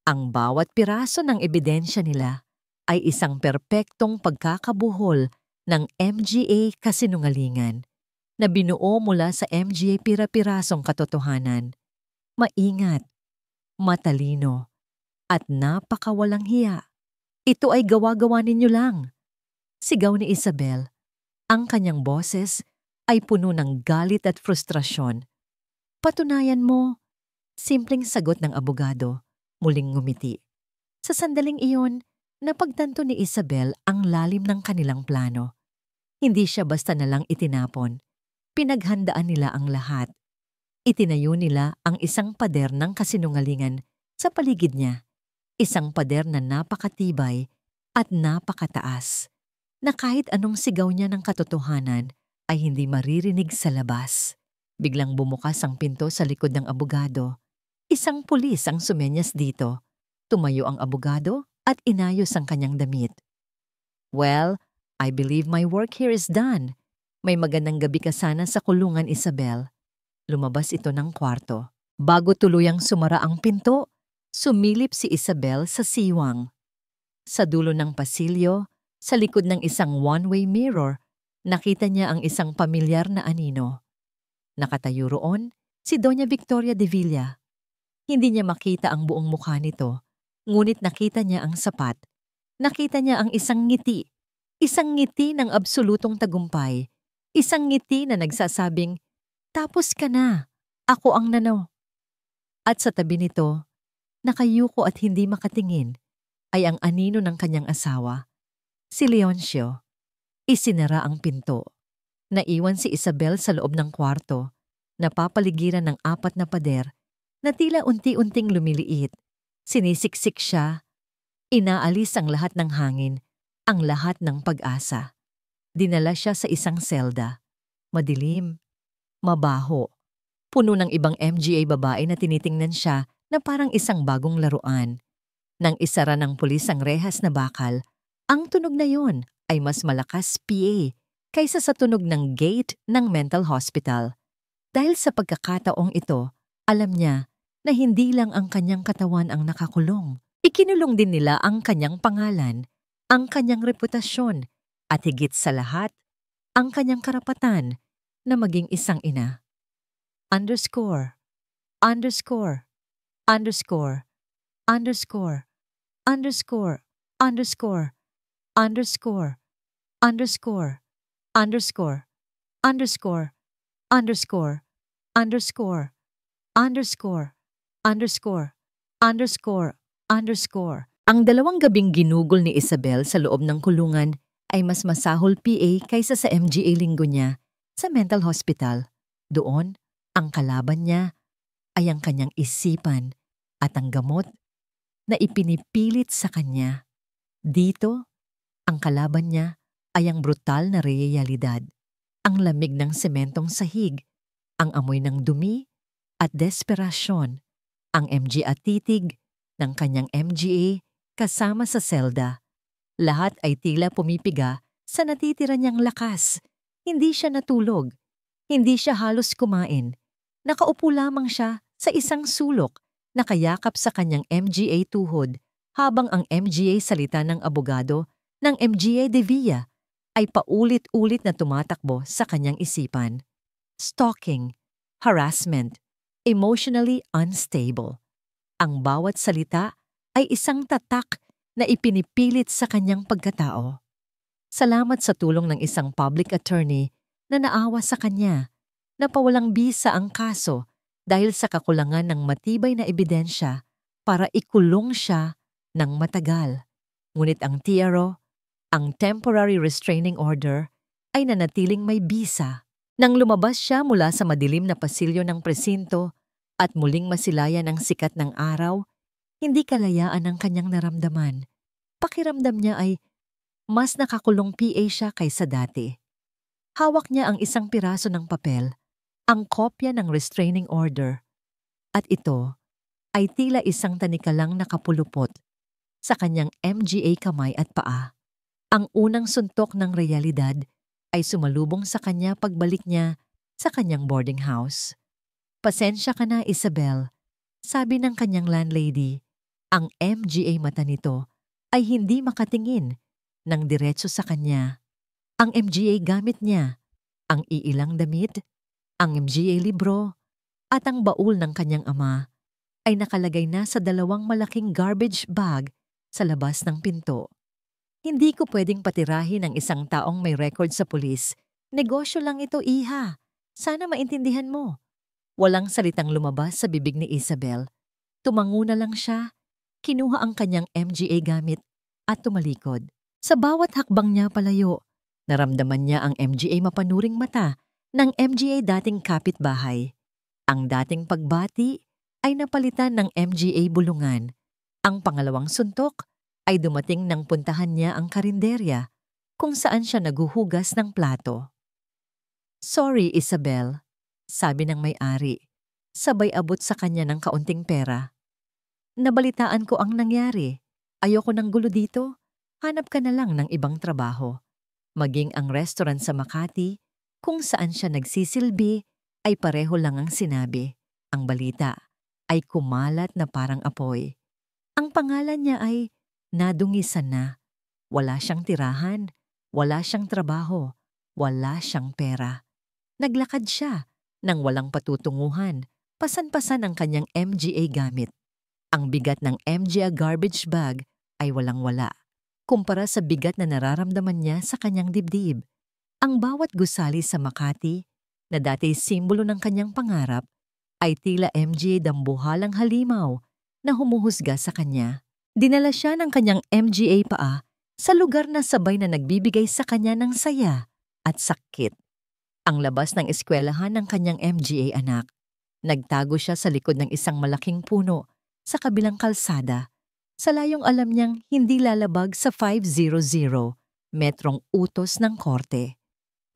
Ang bawat piraso ng ebidensya nila ay isang perpektong pagkakabuhol ng MGA kasinungalingan na binuo mula sa MGA pira-pirasong katotohanan. Maingat, matalino, at napakawalang hiya. "Ito ay gawa-gawa ninyo lang," sigaw ni Isabel. Ang kanyang boses ay puno ng galit at frustrasyon. "Patunayan mo," simpleng sagot ng abogado, muling ngumiti. Sa sandaling iyon, napagtanto ni Isabel ang lalim ng kanilang plano. Hindi siya basta nalang itinapon. Pinaghandaan nila ang lahat. Itinayo nila ang isang pader ng kasinungalingan sa paligid niya. Isang pader na napakatibay at napakataas, na kahit anong sigaw niya ng katotohanan ay hindi maririnig sa labas. Biglang bumukas ang pinto sa likod ng abogado. Isang pulis ang sumenyas dito. Tumayo ang abogado at inayos ang kanyang damit. "Well, I believe my work here is done. May magandang gabi ka sana sa kulungan, Isabel." Lumabas ito ng kwarto. Bago tuluyang sumara ang pinto, sumilip si Isabel sa siwang. Sa dulo ng pasilyo, sa likod ng isang one-way mirror, nakita niya ang isang pamilyar na anino. Nakatayo roon si Doña Victoria de Villa. Hindi niya makita ang buong mukha nito, ngunit nakita niya ang sapat. Nakita niya ang isang ngiti ng absolutong tagumpay, isang ngiti na nagsasabing, "Tapos ka na, ako ang nanaw." At sa tabi nito, nakayuko at hindi makatingin, ay ang anino ng kanyang asawa, si Leoncio. Isinara ang pinto. Naiwan si Isabel sa loob ng kwarto, napapaligiran ng 4 na pader na tila unti-unting lumiliit. Sinisiksik siya. Inaalis ang lahat ng hangin, ang lahat ng pag-asa. Dinala siya sa isang selda. Madilim, mabaho, Puno ng ibang MGA babae na tinitingnan siya na parang isang bagong laruan. Nang isara ng pulis ang rehas na bakal, ang tunog na yon ay mas malakas PA kaysa sa tunog ng gate ng mental hospital. Dahil sa pagkakataong ito, alam niya na hindi lang ang kanyang katawan ang nakakulong. Ikinulong din nila ang kanyang pangalan, ang kanyang reputasyon, at higit sa lahat, ang kanyang karapatan na maging isang ina. Underscore, underscore, underscore, underscore, underscore, underscore, underscore, underscore, underscore, underscore, underscore, underscore, underscore, underscore, underscore, underscore. Ang 2 gabing ginugol ni Isabel sa loob ng kulungan ay mas masahol PA kaysa sa MGA linggo niya sa mental hospital. Doon, ang kalaban niya ay ang kanyang isipan at ang gamot na ipinipilit sa kanya. Dito, ang kalaban niya ay ang brutal na realidad, ang lamig ng sementong sahig, ang amoy ng dumi at desperasyon, ang MG at titig ng kanyang MGA kasama sa selda. Lahat ay tila pumipiga sa natitira niyang lakas. Hindi siya natulog. Hindi siya halos kumain. Nakaupo lamang siya sa isang sulok, nakayakap sa kanyang MGA tuhod habang ang MGA salita ng abogado ng MGA de Villa ay paulit-ulit na tumatakbo sa kanyang isipan. Stalking, harassment, emotionally unstable. Ang bawat salita ay isang tatak na ipinipilit sa kanyang pagkatao. Salamat sa tulong ng isang public attorney na naawa sa kanya, na pawalang bisa ang kaso dahil sa kakulangan ng matibay na ebidensya para ikulong siya ng matagal. Ngunit ang TRO, ang Temporary Restraining Order, ay nanatiling may bisa. Nang lumabas siya mula sa madilim na pasilyo ng presinto at muling masilayan ang sikat ng araw, hindi kalayaan ang kanyang naramdaman. Pakiramdam niya ay mas nakakulong PA siya kaysa dati. Hawak niya ang isang piraso ng papel, ang kopya ng restraining order, at ito ay tila isang tanikalang nakapulupot sa kanyang MGA kamay at paa. Ang unang suntok ng realidad ay sumalubong sa kanya pagbalik niya sa kanyang boarding house. Pasensya ka na, Isabel, sabi ng kanyang landlady. Ang MGA mata nito ay hindi makatingin ng diretso sa kanya. Ang MGA gamit niya, ang iilang damit, ang MGA libro, at ang baul ng kanyang ama ay nakalagay na sa 2 malaking garbage bag sa labas ng pinto. Hindi ko pwedeng patirahin ang isang taong may record sa pulis. Negosyo lang ito, iha. Sana maintindihan mo. Walang salitang lumabas sa bibig ni Isabel. Tumango na lang siya, kinuha ang kanyang MGA gamit at tumalikod. Sa bawat hakbang niya palayo, naramdaman niya ang MGA mapanuring mata ng MGA dating kapitbahay. Ang dating pagbati ay napalitan ng MGA bulungan. Ang pangalawang suntok ay dumating nang puntahan niya ang karinderya kung saan siya naguhugas ng plato. Sorry, Isabel, sabi ng may-ari, sabay abot sa kanya ng kaunting pera. Nabalitaan ko ang nangyari. Ayoko ng gulo dito. Hanap ka na lang ng ibang trabaho. Maging ang restaurant sa Makati, kung saan siya nagsisilbi, ay pareho lang ang sinabi. Ang balita ay kumalat na parang apoy. Ang pangalan niya ay nadungisan na. Wala siyang tirahan, wala siyang trabaho, wala siyang pera. Naglakad siya nang walang patutunguhan, pasan-pasan ang kanyang MGA gamit. Ang bigat ng MGA garbage bag ay walang-wala kumpara sa bigat na nararamdaman niya sa kanyang dibdib. Ang bawat gusali sa Makati, na dati simbolo ng kanyang pangarap, ay tila MGA dambuhalang halimaw na humuhusga sa kanya. Dinala siya ng kanyang MGA paa sa lugar na sabay na nagbibigay sa kanya ng saya at sakit. Ang labas ng eskwelahan ng kanyang MGA anak. Nagtago siya sa likod ng isang malaking puno sa kabilang kalsada, sa layong alam niyang hindi lalabag sa 500 metrong utos ng korte.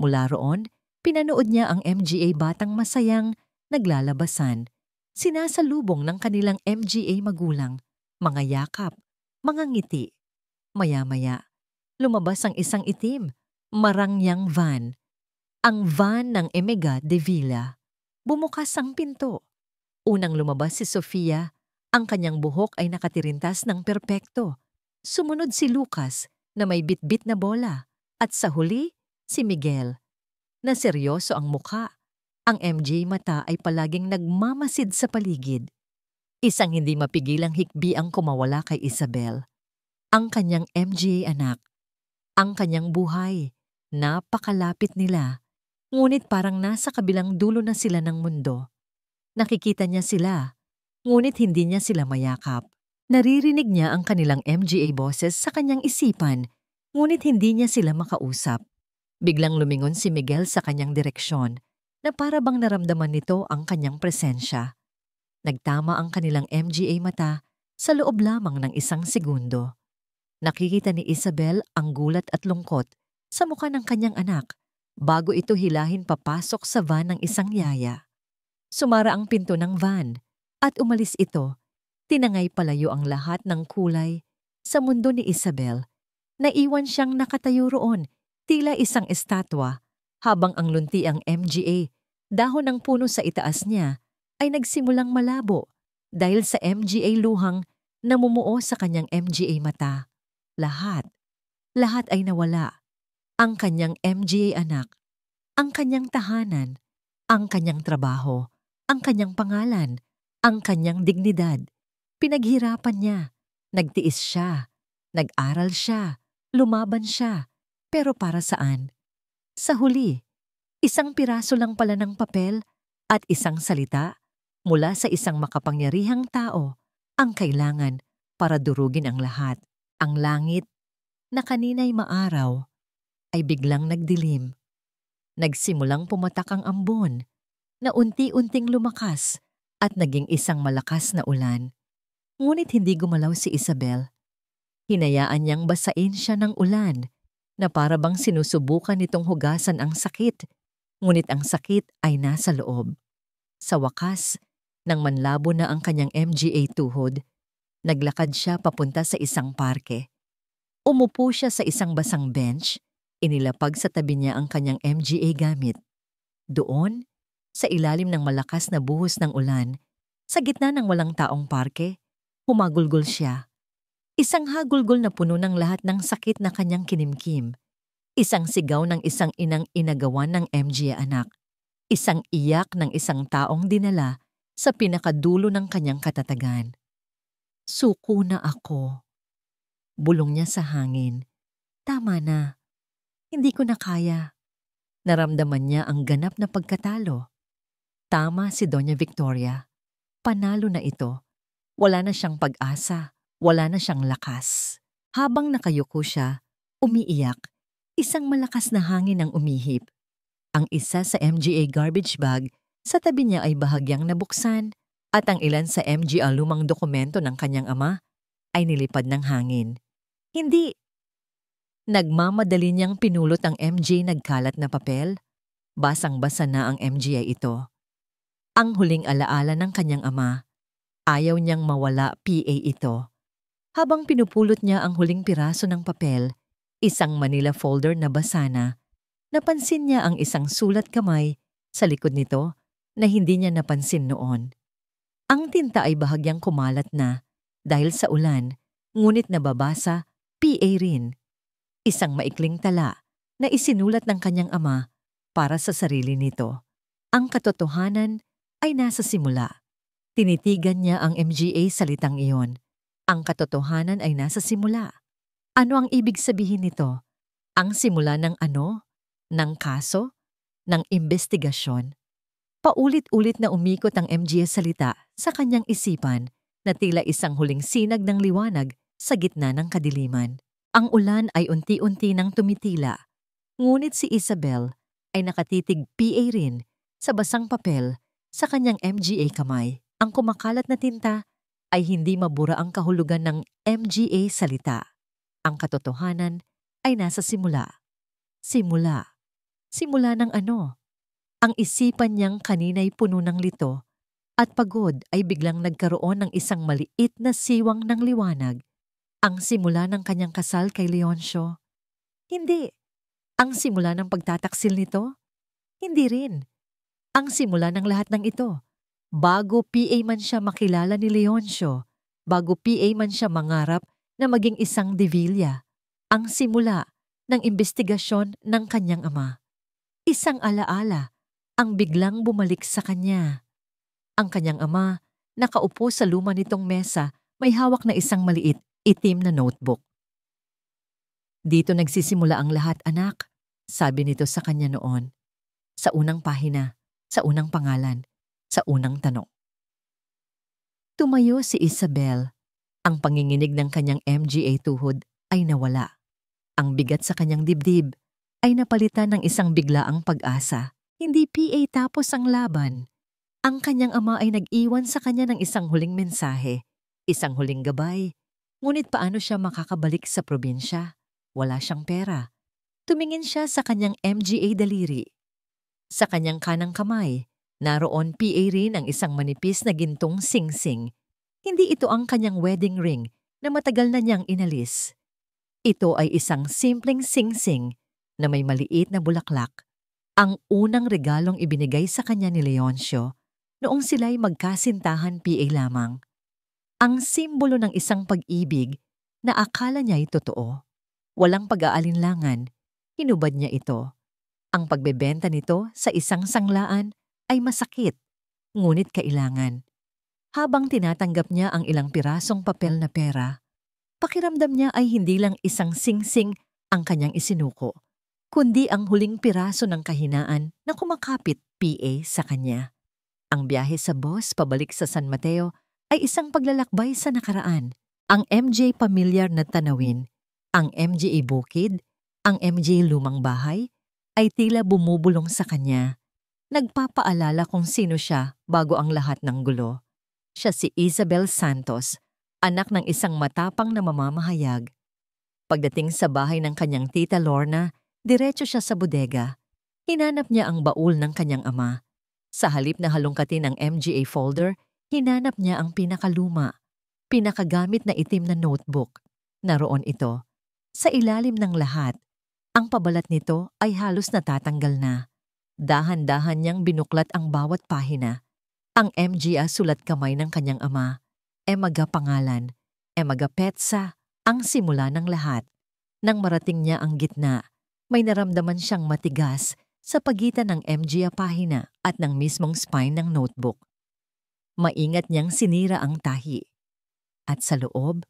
Mula roon, pinanood niya ang MGA batang masayang naglalabasan, sinasalubong ng kanilang MGA magulang, mga yakap, mga ngiti. Maya-maya, lumabas ang isang itim, marangyang van. Ang van ng Emega de Villa. Bumukas ang pinto. Unang lumabas si Sofia, ang kanyang buhok ay nakatirintas ng perpekto. Sumunod si Lucas na may bitbit na bola. At sa huli, si Miguel, na seryoso ang mukha. Ang MJ mata ay palaging nagmamasid sa paligid. Isang hindi mapigilang hikbi ang kumawala kay Isabel. Ang kanyang MJ anak. Ang kanyang buhay. Napakalapit nila. Ngunit parang nasa kabilang dulo na sila ng mundo. Nakikita niya sila, ngunit hindi niya sila mayakap. Naririnig niya ang kanilang MGA boses sa kanyang isipan, ngunit hindi niya sila makausap. Biglang lumingon si Miguel sa kanyang direksyon, na para bang naramdaman nito ang kanyang presensya. Nagtama ang kanilang MGA mata sa loob lamang ng isang segundo. Nakikita ni Isabel ang gulat at lungkot sa mukha ng kanyang anak bago ito hilahin papasok sa van ng isang yaya. Sumara ang pinto ng van at umalis ito. Tinangay palayo ang lahat ng kulay sa mundo ni Isabel. Naiwan siyang nakatayo roon, tila isang estatwa, habang ang luntiang MGA, dahon ng puno sa itaas niya, ay nagsimulang malabo dahil sa MGA luhang namumuo sa kanyang MGA mata. Lahat ay nawala. Ang kanyang MGA anak, ang kanyang tahanan, ang kanyang trabaho, ang kanyang pangalan, ang kanyang dignidad. Pinaghirapan niya, nagtiis siya, nag-aral siya, lumaban siya. Pero para saan? Sa huli, isang piraso lang pala ng papel at isang salita mula sa isang makapangyarihang tao ang kailangan para durugin ang lahat. Ang langit na kanina'y maaraw ay biglang nagdilim. Nagsimulang pumatak ang ambon na unti-unting lumakas at naging isang malakas na ulan. Ngunit hindi gumalaw si Isabel. Hinayaan niyang basain siya ng ulan na para bang sinusubukan nitong hugasan ang sakit, ngunit ang sakit ay nasa loob. Sa wakas, nang manlabo na ang kanyang MGA tuhod, naglakad siya papunta sa isang parke. Umupo siya sa isang basang bench, inilapag sa tabi niya ang kanyang MGA gamit. Doon, sa ilalim ng malakas na buhos ng ulan, sa gitna ng walang taong parke, humagulgol siya. Isang hagulgol na puno ng lahat ng sakit na kanyang kinimkim. Isang sigaw ng isang inang inagawan ng MGA anak. Isang iyak ng isang taong dinala sa pinakadulo ng kanyang katatagan. Suko na ako. Bulong niya sa hangin. Tama na. Hindi ko na kaya. Naramdaman niya ang ganap na pagkatalo. Tama si Doña Victoria. Panalo na ito. Wala na siyang pag-asa. Wala na siyang lakas. Habang nakayuko siya, umiiyak, isang malakas na hangin ang umihip. Ang isa sa MGA garbage bag sa tabi niya ay bahagyang nabuksan at ang ilan sa MGA lumang dokumento ng kanyang ama ay nilipad ng hangin. Hindi. Nagmamadali niyang pinulot ang MJ nagkalat na papel. Basang-basa na ang MGA ito. Ang huling alaala ng kanyang ama. Ayaw niyang mawala PA ito. Habang pinupulot niya ang huling piraso ng papel, isang Manila folder na basa na, napansin niya ang isang sulat kamay sa likod nito na hindi niya napansin noon. Ang tinta ay bahagyang kumalat na dahil sa ulan, ngunit nababasa PA rin. Isang maikling tala na isinulat ng kanyang ama para sa sarili nito. Ang katotohanan ay nasa simula. Tinitigan niya ang MGA salitang iyon. Ang katotohanan ay nasa simula. Ano ang ibig sabihin nito? Ang simula ng ano? Ng kaso? Ng investigasyon? Paulit-ulit na umikot ang MGA salita sa kanyang isipan na tila isang huling sinag ng liwanag sa gitna ng kadiliman. Ang ulan ay unti-unti nang tumitila, ngunit si Isabel ay nakatitig PA rin sa basang papel sa kanyang MGA kamay. Ang kumakalat na tinta ay hindi mabura ang kahulugan ng MGA salita. Ang katotohanan ay nasa simula. Simula. Simula ng ano? Ang isipan niyang kanina'y puno ng lito at pagod ay biglang nagkaroon ng isang maliit na siwang ng liwanag. Ang simula ng kanyang kasal kay Leoncio? Hindi. Ang simula ng pagtataksil nito? Hindi rin. Ang simula ng lahat ng ito, bago PA man siya makilala ni Leoncio, bago PA man siya mangarap na maging isang De Villa, ang simula ng investigasyon ng kanyang ama. Isang alaala ang biglang bumalik sa kanya. Ang kanyang ama, nakaupo sa luma nitong mesa, may hawak na isang maliit, itim na notebook. Dito nagsisimula ang lahat, anak, sabi nito sa kanya noon. Sa unang pahina, sa unang pangalan, sa unang tanong. Tumayo si Isabel. Ang panginginig ng kanyang MGA tuhod ay nawala. Ang bigat sa kanyang dibdib ay napalitan ng isang biglaang pag-asa. Hindi PA tapos ang laban. Ang kanyang ama ay nag-iwan sa kanya ng isang huling mensahe, isang huling gabay. Ngunit paano siya makakabalik sa probinsya? Wala siyang pera. Tumingin siya sa kanyang MGA daliri. Sa kanyang kanang kamay, naroon PA rin ang isang manipis na gintong singsing. Hindi ito ang kanyang wedding ring na matagal na niyang inalis. Ito ay isang simpleng singsing na may maliit na bulaklak. Ang unang regalong ibinigay sa kanya ni Leoncio noong sila'y magkasintahan PA lamang. Ang simbolo ng isang pag-ibig na akala niya'y totoo. Walang pag-aalinlangan, hinubad niya ito. Ang pagbebenta nito sa isang sanglaan ay masakit, ngunit kailangan. Habang tinatanggap niya ang ilang pirasong papel na pera, pakiramdam niya ay hindi lang isang singsing ang kanyang isinuko, kundi ang huling piraso ng kahinaan na kumakapit PA sa kanya. Ang biyahe sa bus pabalik sa San Mateo ay isang paglalakbay sa nakaraan. Ang MJ pamilyar na tanawin, ang MJ bukid, ang MJ lumang bahay, ay tila bumubulong sa kanya. Nagpapaalala kung sino siya bago ang lahat ng gulo. Siya si Isabel Santos, anak ng isang matapang na mamamahayag. Pagdating sa bahay ng kanyang tita Lorna, diretso siya sa bodega. Hinanap niya ang baul ng kanyang ama. Sa halip na halongkatin ang MGA folder, hinanap niya ang pinakaluma, pinakagamit na itim na notebook. Naroon ito. Sa ilalim ng lahat, ang pabalat nito ay halos natatanggal na. Dahan-dahan niyang binuklat ang bawat pahina. Ang MGA sulat kamay ng kanyang ama. Emaga pangalan. Emaga petsa, ang simula ng lahat. Nang marating niya ang gitna, may naramdaman siyang matigas sa pagitan ng MGA pahina at ng mismong spine ng notebook. Maingat niyang sinira ang tahi. At sa loob,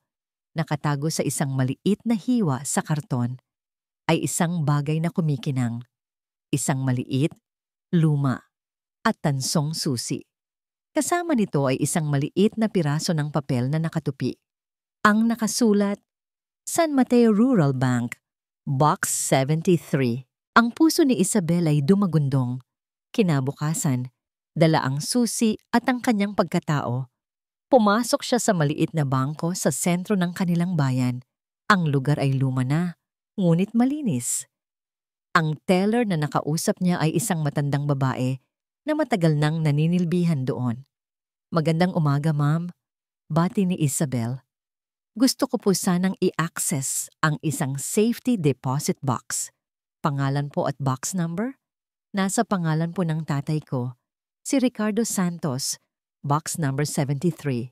nakatago sa isang maliit na hiwa sa karton, ay isang bagay na kumikinang, isang maliit, luma, at tansong susi. Kasama nito ay isang maliit na piraso ng papel na nakatupi. Ang nakasulat, San Mateo Rural Bank, Box 73. Ang puso ni Isabel ay dumagundong. Kinabukasan, dala ang susi at ang kanyang pagkatao. Pumasok siya sa maliit na bangko sa sentro ng kanilang bayan. Ang lugar ay luma na, ngunit malinis. Ang teller na nakausap niya ay isang matandang babae na matagal nang naninilbihan doon. Magandang umaga, ma'am. Bati ni Isabel. Gusto ko po sanang i-access ang isang safety deposit box. Pangalan po at box number? Nasa pangalan po ng tatay ko, si Ricardo Santos, box number 73.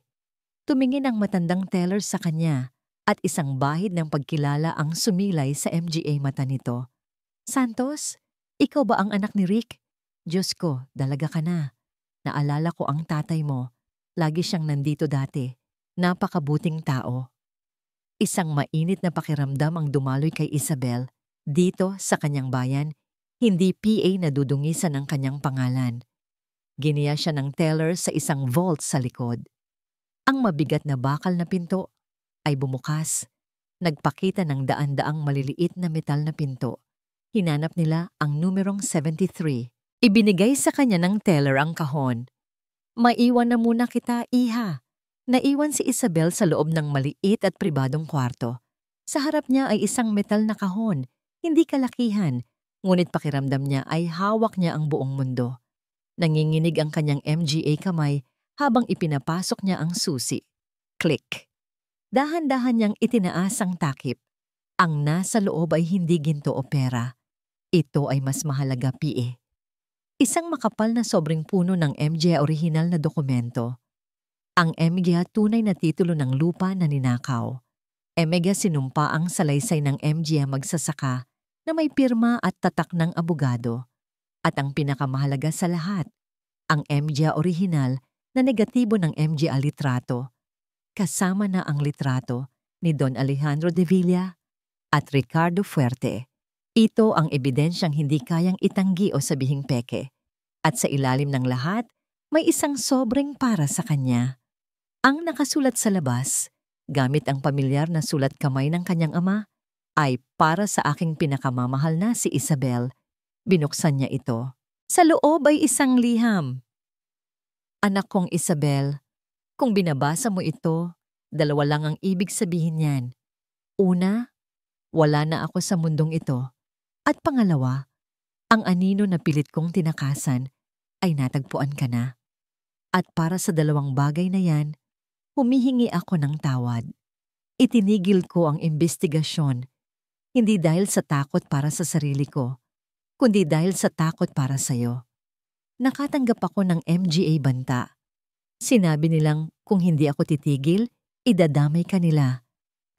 Tumingin ang matandang teller sa kanya at isang bahid ng pagkilala ang sumilay sa MGA mata nito. Santos, ikaw ba ang anak ni Rick? Diyos ko, dalaga ka na. Naalala ko ang tatay mo. Lagi siyang nandito dati. Napakabuting tao. Isang mainit na pakiramdam ang dumaloy kay Isabel. Dito sa kanyang bayan, hindi PA na dudungisan ang kanyang pangalan. Giniya siya ng teller sa isang vault sa likod. Ang mabigat na bakal na pinto ay bumukas. Nagpakita ng daan-daang maliliit na metal na pinto. Hinanap nila ang numerong 73. Ibinigay sa kanya ng teller ang kahon. Maiwan na muna kita, iha. Naiwan si Isabel sa loob ng maliit at pribadong kwarto. Sa harap niya ay isang metal na kahon, hindi kalakihan, Ngunit pakiramdam niya ay hawak niya ang buong mundo. Nanginginig ang kanyang MGA kamay habang ipinapasok niya ang susi. Click. Dahan-dahan niyang itinaas ang takip. Ang nasa loob ay hindi ginto o pera. Ito ay mas mahalaga, PA. Isang makapal na sobrang puno ng MGA orihinal na dokumento. Ang MGA tunay na titulo ng lupa na ninakaw. MGA sinumpa ang salaysay ng MGA magsasaka na may pirma at tatak ng abogado. At ang pinakamahalaga sa lahat, ang MGA orihinal na negatibo ng MGA litrato. Kasama na ang litrato ni Don Alejandro de Villa at Ricardo Fuerte. Ito ang ebidensyang hindi kayang itanggi o sabihing peke. At sa ilalim ng lahat, may isang sobrang para sa kanya. Ang nakasulat sa labas, gamit ang pamilyar na sulat kamay ng kanyang ama, ay para sa aking pinakamamahal na si Isabel. Binuksan niya ito. Sa loob ay isang liham. Anak kong Isabel, kung binabasa mo ito, dalawa lang ang ibig sabihin niyan. Una, wala na ako sa mundong ito. At pangalawa, ang anino na pilit kong tinakasan ay natagpuan ka na. At para sa dalawang bagay na yan, humihingi ako ng tawad. Itinigil ko ang imbestigasyon, hindi dahil sa takot para sa sarili ko, kundi dahil sa takot para sa'yo. Nakatanggap ako ng MGA banta. Sinabi nilang kung hindi ako titigil, idadamay ka nila.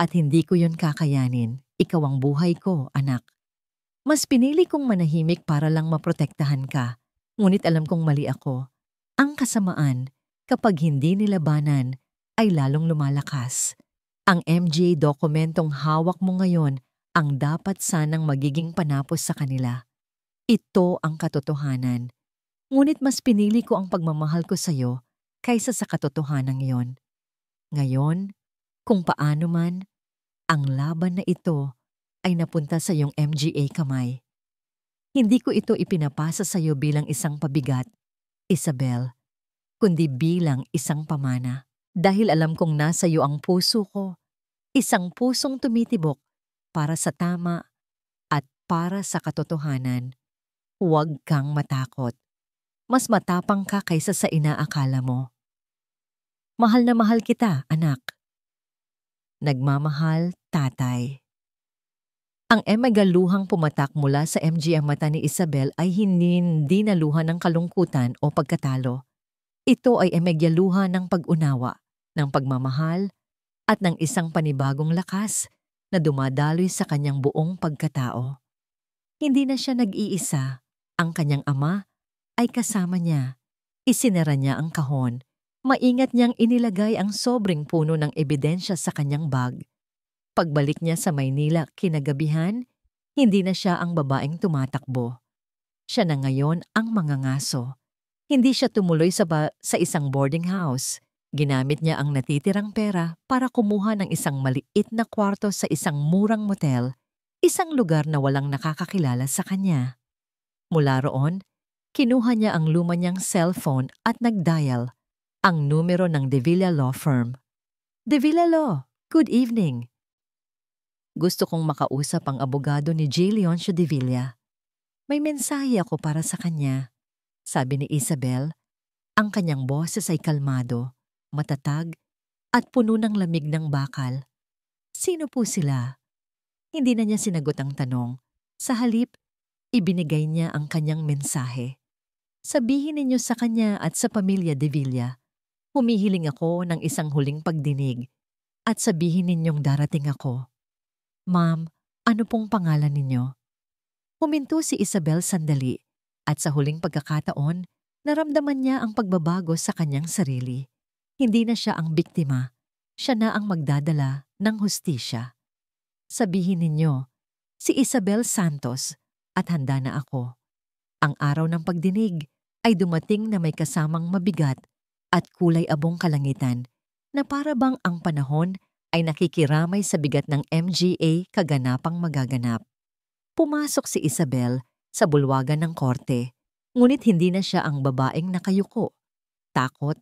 At hindi ko yon kakayanin. Ikaw ang buhay ko, anak. Mas pinili kong manahimik para lang maprotektahan ka. Ngunit alam kong mali ako. Ang kasamaan, kapag hindi nilabanan, ay lalong lumalakas. Ang MGA dokumentong hawak mo ngayon ang dapat sanang magiging panapos sa kanila. Ito ang katotohanan. Ngunit mas pinili ko ang pagmamahal ko sa'yo kaysa sa katotohanan iyon. Ngayon, kung paano man, ang laban na ito ay napunta sa iyong MGA kamay. Hindi ko ito ipinapasa sa iyo bilang isang pabigat, Isabel, kundi bilang isang pamana. Dahil alam kong nasa iyo ang puso ko, isang pusong tumitibok para sa tama at para sa katotohanan. Huwag kang matakot. Mas matapang ka kaysa sa inaakala mo. Mahal na mahal kita, anak. Nagmamahal, tatay. Ang emagaluhang pumatak mula sa MGA mata ni Isabel ay hindi naluhan ng kalungkutan o pagkatalo. Ito ay emagyaluhan ng pag-unawa, ng pagmamahal, at ng isang panibagong lakas na dumadaloy sa kanyang buong pagkatao. Hindi na siya nag-iisa. Ang kanyang ama ay kasama niya. Isinara niya ang kahon. Maingat niyang inilagay ang sobrang puno ng ebidensya sa kanyang bag. Pagbalik niya sa Maynila kinagabihan, hindi na siya ang babaeng tumatakbo. Siya na ngayon ang mangangaso. Hindi siya tumuloy sa isang boarding house. Ginamit niya ang natitirang pera para kumuha ng isang maliit na kwarto sa isang murang motel, isang lugar na walang nakakakilala sa kanya. Mula roon, kinuha niya ang luma niyang cellphone at nag-dial ang numero ng De Villa Law Firm. De Villa Law, good evening. Gusto kong makausap ang abogado ni J. Leoncio de Villa. May mensahe ako para sa kanya, sabi ni Isabel. Ang kanyang boses ay kalmado, matatag, at puno ng lamig ng bakal. Sino po sila? Hindi na niya sinagot ang tanong. Sa halip, ibinigay niya ang kanyang mensahe. Sabihin ninyo sa kanya at sa pamilya de Villa, humihiling ako ng isang huling pagdinig at sabihin ninyong darating ako. Ma'am, ano pong pangalan ninyo? Huminto si Isabel sandali at sa huling pagkakataon, naramdaman niya ang pagbabago sa kanyang sarili. Hindi na siya ang biktima, siya na ang magdadala ng hustisya. Sabihin ninyo, si Isabel Santos at handa na ako. Ang araw ng pagdinig ay dumating na may kasamang mabigat at kulay abong kalangitan na para bang ang panahon ay nakikiramay sa bigat ng MGA kaganapang magaganap. Pumasok si Isabel sa bulwagan ng korte, ngunit hindi na siya ang babaeng nakayuko, takot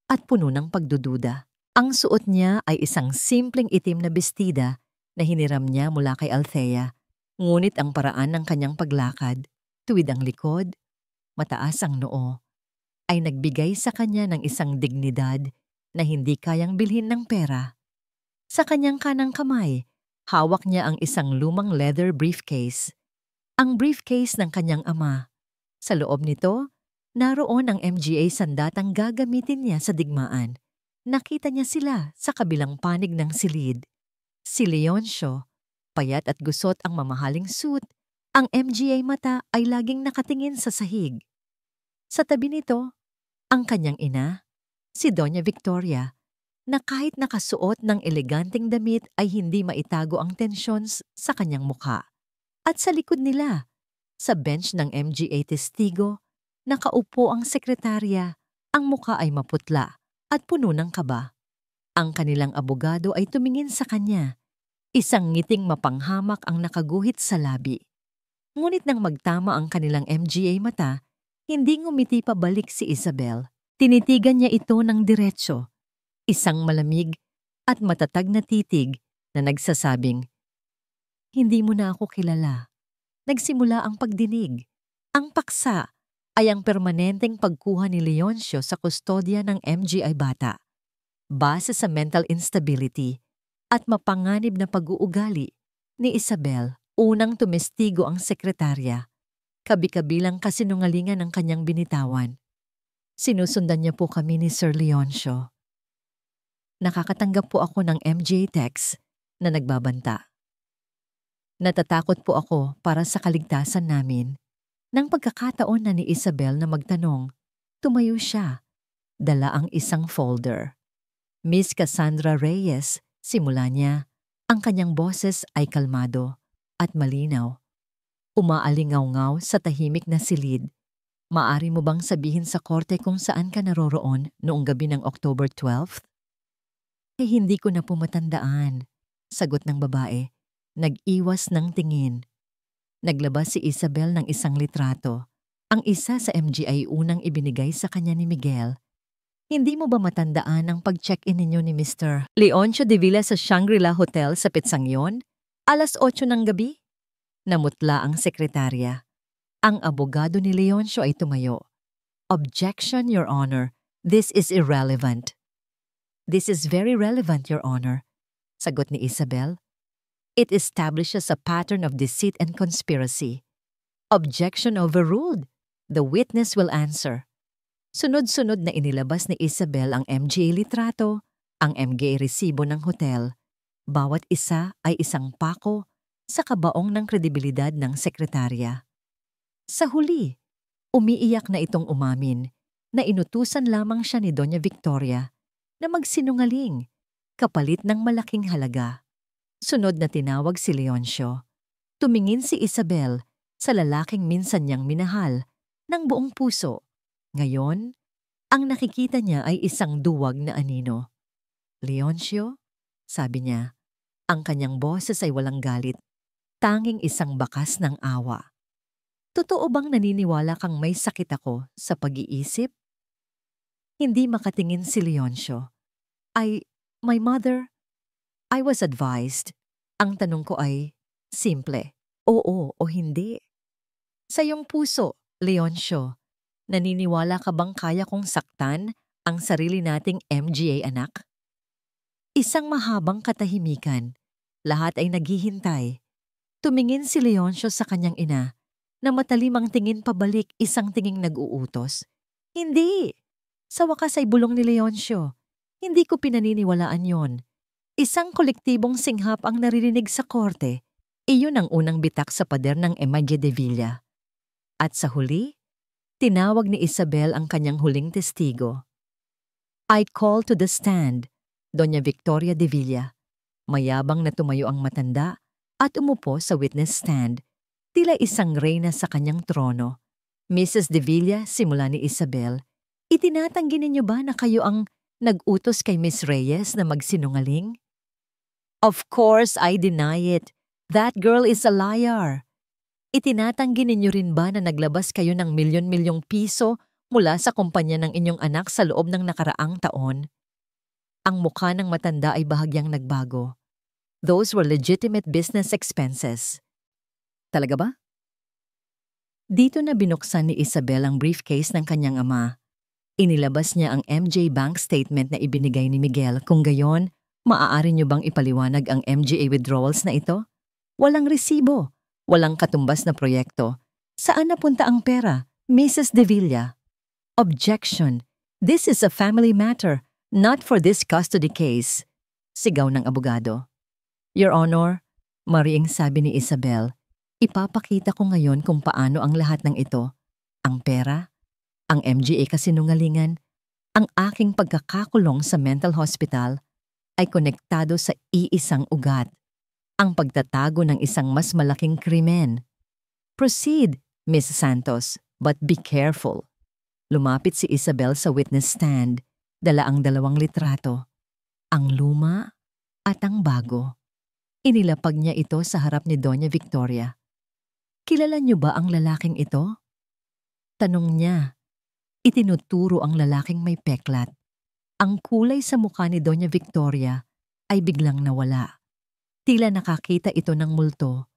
at puno ng pagdududa. Ang suot niya ay isang simpleng itim na bestida na hiniram niya mula kay Althea Ngunit ang paraan ng kanyang paglakad, tuwid ang likod, mataas ang noo, ay nagbigay sa kanya ng isang dignidad na hindi kayang bilhin ng pera. Sa kanyang kanang kamay, hawak niya ang isang lumang leather briefcase. Ang briefcase ng kanyang ama. Sa loob nito, naroon ang MGA sandatang gagamitin niya sa digmaan. Nakita niya sila sa kabilang panig ng silid. Si Leoncio, payat at gusot ang mamahaling suit. Ang MGA mata ay laging nakatingin sa sahig. Sa tabi nito, ang kanyang ina, si Doña Victoria, na kahit nakasuot ng eleganteng damit ay hindi maitago ang tensyon sa kanyang mukha. At sa likod nila, sa bench ng MGA testigo, nakaupo ang sekretarya, ang mukha ay maputla at puno ng kaba. Ang kanilang abogado ay tumingin sa kanya. Isang ngiting mapanghamak ang nakaguhit sa labi. Ngunit nang magtama ang kanilang MGA mata, hindi ngumiti pabalik si Isabel. Tinitigan niya ito ng diretsyo. Isang malamig at matatag na titig na nagsasabing, "Hindi mo na ako kilala." Nagsimula ang pagdinig. Ang paksa ay ang permanenteng pagkuha ni Leoncio sa kustodya ng MGI bata, base sa mental instability at mapanganib na pag-uugali ni Isabel. Unang tumestigo ang sekretarya, kabi-kabilang kasinungalingan ng kanyang binitawan. Sinusundan niya po kami ni Sir Leoncio. Nakakatanggap po ako ng MGA text na nagbabanta. Natatakot po ako para sa kaligtasan namin. Nang pagkakataon na ni Isabel na magtanong, tumayo siya. Dala ang isang folder. Miss Cassandra Reyes, simula niya, ang kanyang boses ay kalmado at malinaw. Umaalingaw-ngaw sa tahimik na silid. Maari mo bang sabihin sa korte kung saan ka naroroon noong gabi ng October 12th? Hindi ko na po matandaan, sagot ng babae. Nag-iwas ng tingin. Naglabas si Isabel ng isang litrato. Ang isa sa MGI unang ibinigay sa kanya ni Miguel. Hindi mo ba matandaan ang pag-check-in ninyo ni Mr. Leoncio de Villa sa Shangri-La Hotel sa Pitsangyon? 8:00 ng gabi? Namutla ang sekretarya. Ang abogado ni Leoncio ay tumayo. Objection, Your Honor. This is irrelevant. This is very relevant, Your Honor, sagot ni Isabel. It establishes a pattern of deceit and conspiracy. Objection overruled. The witness will answer. Sunod-sunod na inilabas ni Isabel ang MGA litrato, ang MGA resibo ng hotel. Bawat isa ay isang pako sa kabaong ng kredibilidad ng sekretarya. Sa huli, umiiyak na itong umamin na inutusan lamang siya ni Doña Victoria na magsinungaling, kapalit ng malaking halaga. Sunod na tinawag si Leoncio. Tumingin si Isabel sa lalaking minsan niyang minahal ng buong puso. Ngayon, ang nakikita niya ay isang duwag na anino. "Leoncio," sabi niya, ang kanyang boses ay walang galit, tanging isang bakas ng awa. "Totoo bang naniniwala kang may sakit ako sa pag-iisip?" Hindi makatingin si Leoncio. My mother, I was advised. Ang tanong ko ay, simple, oo o hindi. Sa iyong puso, Leoncio, naniniwala ka bang kaya kong saktan ang sarili nating MGA anak? Isang mahabang katahimikan. Lahat ay naghihintay. Tumingin si Leoncio sa kanyang ina, na matalimang tingin pabalik, isang tinging nag-uutos. Hindi! Sa wakas ay bulong ni Leoncio. Hindi ko pinaniniwalaan yon. Isang kolektibong singhap ang naririnig sa korte. Iyon ang unang bitak sa pader ng Emalle de Villa. At sa huli, tinawag ni Isabel ang kanyang huling testigo. I call to the stand, Doña Victoria de Villa. Mayabang na tumayo ang matanda at umupo sa witness stand, tila isang reyna sa kanyang trono. Mrs. de Villa, simula ni Isabel, itinatanggi ninyo ba na kayo ang nag-utos kay Miss Reyes na magsinungaling? Of course, I deny it. That girl is a liar. Itinatanggi ninyo rin ba na naglabas kayo ng milyon-milyong piso mula sa kumpanya ng inyong anak sa loob ng nakaraang taon? Ang mukha ng matanda ay bahagyang nagbago. Those were legitimate business expenses. Talaga ba? Dito na binuksan ni Isabel ang briefcase ng kanyang ama. Inilabas niya ang MJ bank statement na ibinigay ni Miguel. Kung gayon, maaari niyo bang ipaliwanag ang MGA withdrawals na ito? Walang resibo, walang katumbas na proyekto. Saan napunta ang pera, Mrs. De Villa? Objection. This is a family matter, not for this custody case. Sigaw ng abogado. Your Honor, mariing sabi ni Isabel, ipapakita ko ngayon kung paano ang lahat ng ito. Ang pera, ang MGA kasinungalingan, ang aking pagkakakulong sa mental hospital ay konektado sa iisang ugat, ang pagtatago ng isang mas malaking krimen. Proceed, Miss Santos, but be careful. Lumapit si Isabel sa witness stand, dala ang 2 litrato, ang luma at ang bago. Inilapag niya ito sa harap ni Doña Victoria. Kilala niyo ba ang lalaking ito? Tanong niya. Itinuturo ang lalaking may peklat. Ang kulay sa mukha ni Doña Victoria ay biglang nawala. Tila nakakita ito ng multo.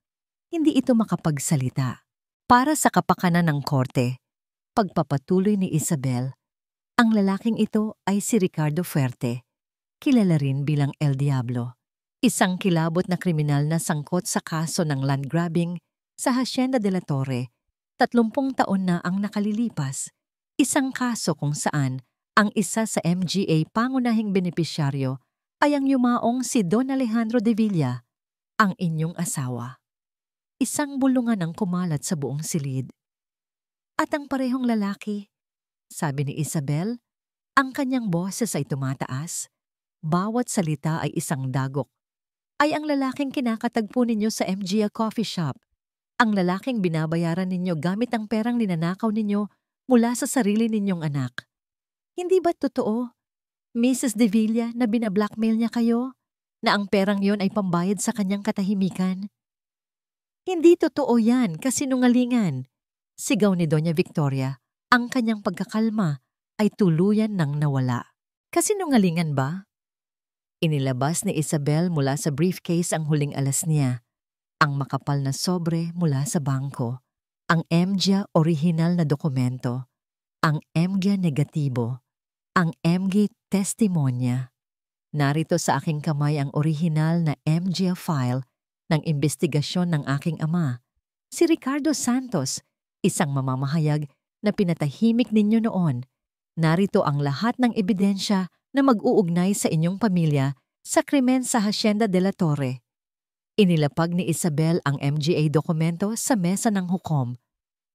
Hindi ito makapagsalita. Para sa kapakanan ng korte, pagpapatuloy ni Isabel, ang lalaking ito ay si Ricardo Fuerte, kilala rin bilang El Diablo. Isang kilabot na kriminal na sangkot sa kaso ng land grabbing sa Hacienda de la Torre. 30 taon na ang nakalilipas. Isang kaso kung saan ang isa sa MGA pangunahing benepisyaryo ay ang yumaong si Don Alejandro De Villa, ang inyong asawa. Isang bulungan ang kumalat sa buong silid. At ang parehong lalaki, sabi ni Isabel, ang kanyang boses ay tumataas. Bawat salita ay isang dagok. Ay ang lalaking kinakatagpo ninyo sa MGA coffee shop. Ang lalaking binabayaran ninyo gamit ang perang ninanakaw ninyo mula sa sarili ninyong anak. Hindi ba totoo, Mrs. De Villa, na binablackmail niya kayo? Na ang perang yon ay pambayad sa kanyang katahimikan? Hindi totoo yan, kasinungalingan. Sigaw ni Doña Victoria, ang kanyang pagkakalma ay tuluyan nang nawala. Kasinungalingan ba? Inilabas ni Isabel mula sa briefcase ang huling alas niya, ang makapal na sobre mula sa bangko, ang MGA orihinal na dokumento, ang MGA negatibo, ang MGA testimonya. Narito sa aking kamay ang orihinal na MGA file ng investigasyon ng aking ama, si Ricardo Santos, isang mamamahayag na pinatahimik ninyo noon. Narito ang lahat ng ebidensya na mag-uugnay sa inyong pamilya sa krimen sa Hacienda de la Torre. Inilapag ni Isabel ang MGA dokumento sa mesa ng hukom.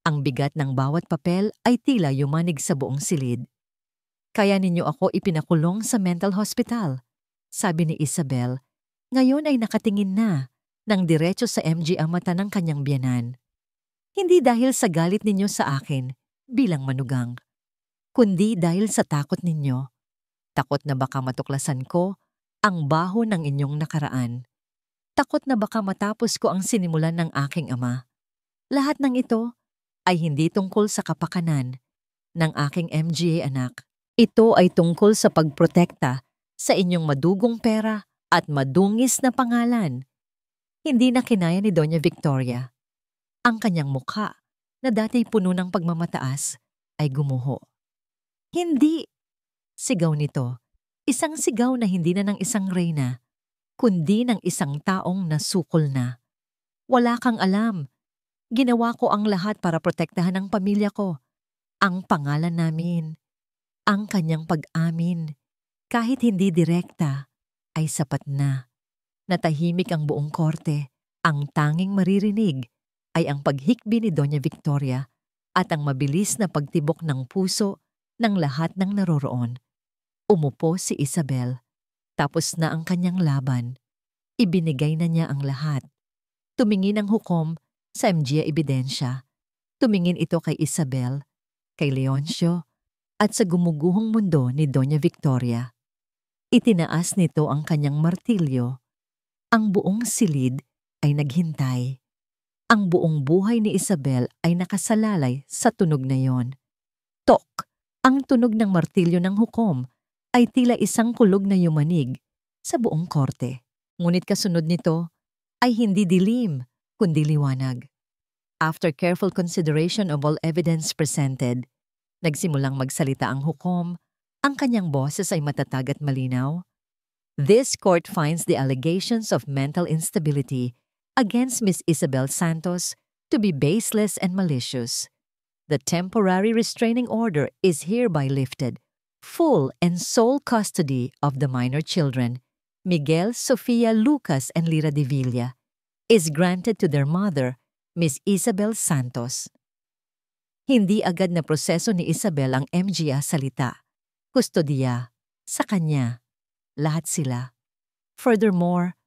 Ang bigat ng bawat papel ay tila yumanig sa buong silid. Kaya ninyo ako ipinakulong sa mental hospital, sabi ni Isabel. Ngayon ay nakatingin na ng diretso sa MGA mata ng kanyang biyanan. Hindi dahil sa galit ninyo sa akin bilang manugang, kundi dahil sa takot ninyo. Takot na baka matuklasan ko ang baho ng inyong nakaraan. Takot na baka matapos ko ang sinimulan ng aking ama. Lahat ng ito ay hindi tungkol sa kapakanan ng aking MGA anak. Ito ay tungkol sa pagprotekta sa inyong madugong pera at madungis na pangalan. Hindi na kinaya ni Doña Victoria. Ang kanyang mukha, na dati puno ng pagmamataas, ay gumuho. Hindi! Sigaw nito. Isang sigaw na hindi na ng isang reyna, kundi ng isang taong nasukol na. Wala kang alam. Ginawa ko ang lahat para protektahan ang pamilya ko. Ang pangalan namin. Ang kanyang pag-amin, kahit hindi direkta, ay sapat na. Natahimik ang buong korte. Ang tanging maririnig ay ang paghikbi ni Doña Victoria at ang mabilis na pagtibok ng puso ng lahat ng naroroon. Umupo si Isabel. Tapos na ang kanyang laban. Ibinigay na niya ang lahat. Tumingin ang hukom sa MGA ebidensya. Tumingin ito kay Isabel, kay Leoncio, at sa gumuguhong mundo ni Doña Victoria. Itinaas nito ang kanyang martilyo. Ang buong silid ay naghintay. Ang buong buhay ni Isabel ay nakasalalay sa tunog na yon. Tok! Ang tunog ng martilyo ng hukom ay tila isang kulog na yumanig sa buong korte. Ngunit kasunod nito ay hindi dilim, kundi liwanag. After careful consideration of all evidence presented, nagsimulang magsalita ang hukom. Ang kanyang boses ay matatag at malinaw. This court finds the allegations of mental instability against Miss Isabel Santos to be baseless and malicious. The temporary restraining order is hereby lifted. Full and sole custody of the minor children, Miguel, Sofia, Lucas, and Lira de Villa, is granted to their mother, Miss Isabel Santos. Hindi agad na proseso ni Isabel ang MGA salita. Kustodiya, sa kanya, lahat sila. Furthermore,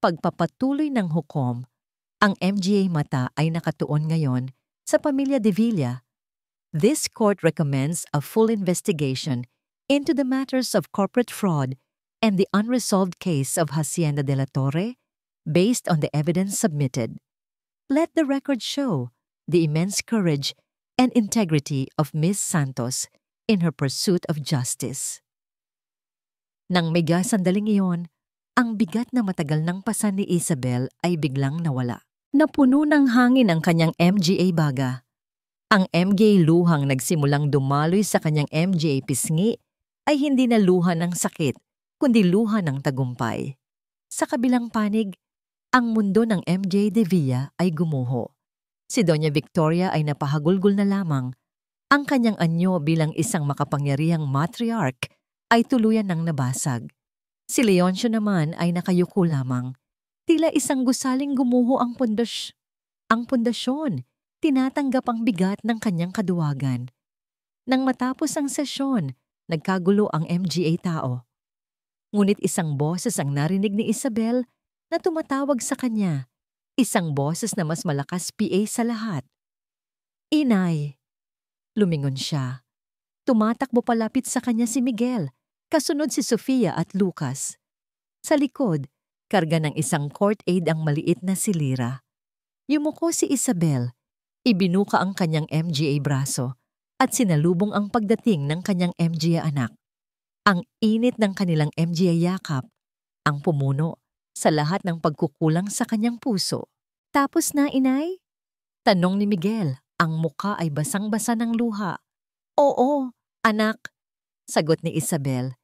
pagpapatuloy ng hukom, ang MGA mata ay nakatuon ngayon sa pamilya de Villa. This court recommends a full investigation into the matters of corporate fraud and the unresolved case of Hacienda de la Torre based on the evidence submitted. Let the record show the immense courage and integrity of Miss Santos in her pursuit of justice. Nang may sandaling iyon, ang bigat na matagal ng pasan ni Isabel ay biglang nawala. Napuno ng hangin ang kanyang MGA baga. Ang MGA luhang nagsimulang dumaloy sa kanyang MGA pisngi ay hindi na luha ng sakit, kundi luha ng tagumpay. Sa kabilang panig, ang mundo ng MJ de Villa ay gumuho. Si Doña Victoria ay napahagulgol na lamang. Ang kanyang anyo bilang isang makapangyarihang matriarch ay tuluyan ng nabasag. Si Leoncio naman ay nakayuko lamang. Tila isang gusaling gumuho ang pundasyon. Tinatanggap ang bigat ng kanyang kaduwagan. Nang matapos ang sesyon, nagkagulo ang MGA tao. Ngunit isang boses ang narinig ni Isabel na tumatawag sa kanya. Isang boses na mas malakas PA sa lahat. Inay! Lumingon siya. Tumatakbo palapit sa kanya si Miguel, kasunod si Sofia at Lucas. Sa likod, karga ng isang court aide ang maliit na si Lira. Yumuko si Isabel, ibinuka ang kanyang MGA braso at sinalubong ang pagdating ng kanyang MGA anak. Ang init ng kanilang MGA yakap, ang pumuno sa lahat ng pagkukulang sa kanyang puso. Tapos na, inay? Tanong ni Miguel, ang muka ay basang-basa ng luha. Oo, anak, sagot ni Isabel.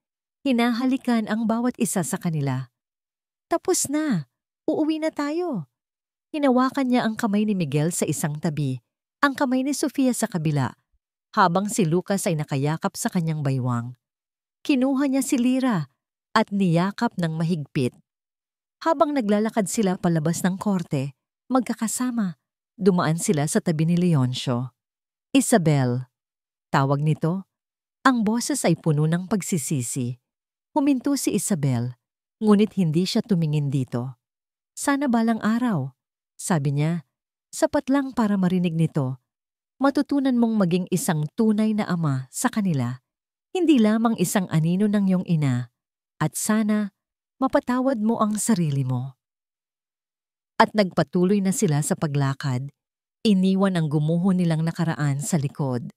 Hinahalikan ang bawat isa sa kanila. Tapos na, uuwi na tayo. Hinawakan niya ang kamay ni Miguel sa isang tabi, ang kamay ni Sofia sa kabila, habang si Lucas ay nakayakap sa kanyang baywang. Kinuha niya si Lira at niyakap ng mahigpit. Habang naglalakad sila palabas ng korte, magkakasama, dumaan sila sa tabi ni Leoncio. Isabel, tawag nito. Ang boses ay puno ng pagsisisi. Huminto si Isabel, ngunit hindi siya tumingin dito. Sana balang araw, sabi niya, sapat lang para marinig nito. Matutunan mong maging isang tunay na ama sa kanila, hindi lamang isang anino ng iyong ina, at sana mapatawad mo ang sarili mo. At nagpatuloy na sila sa paglakad, iniwan ang gumuho nilang nakaraan sa likod.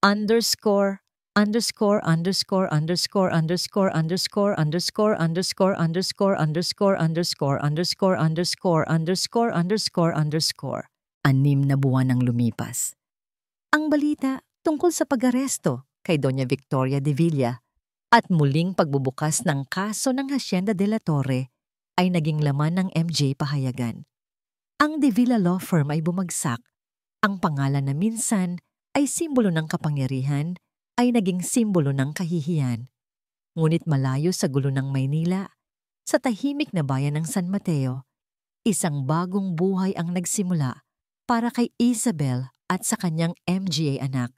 Underscore, underscore, underscore, underscore, underscore, underscore, underscore, underscore, underscore, underscore, underscore, underscore, underscore, underscore, underscore, underscore. 6 na buwan ang lumipas. Ang balita tungkol sa pag-aresto kay Doña Victoria de Villa at muling pagbubukas ng kaso ng Hacienda de la Torre ay naging laman ng MJ pahayagan. Ang De Villa Law Firm ay bumagsak. Ang pangalan na minsan ay simbolo ng kapangyarihan ay naging simbolo ng kahihiyan. Ngunit malayo sa gulo ng Maynila, sa tahimik na bayan ng San Mateo, isang bagong buhay ang nagsimula para kay Isabel at sa kanyang MGA anak.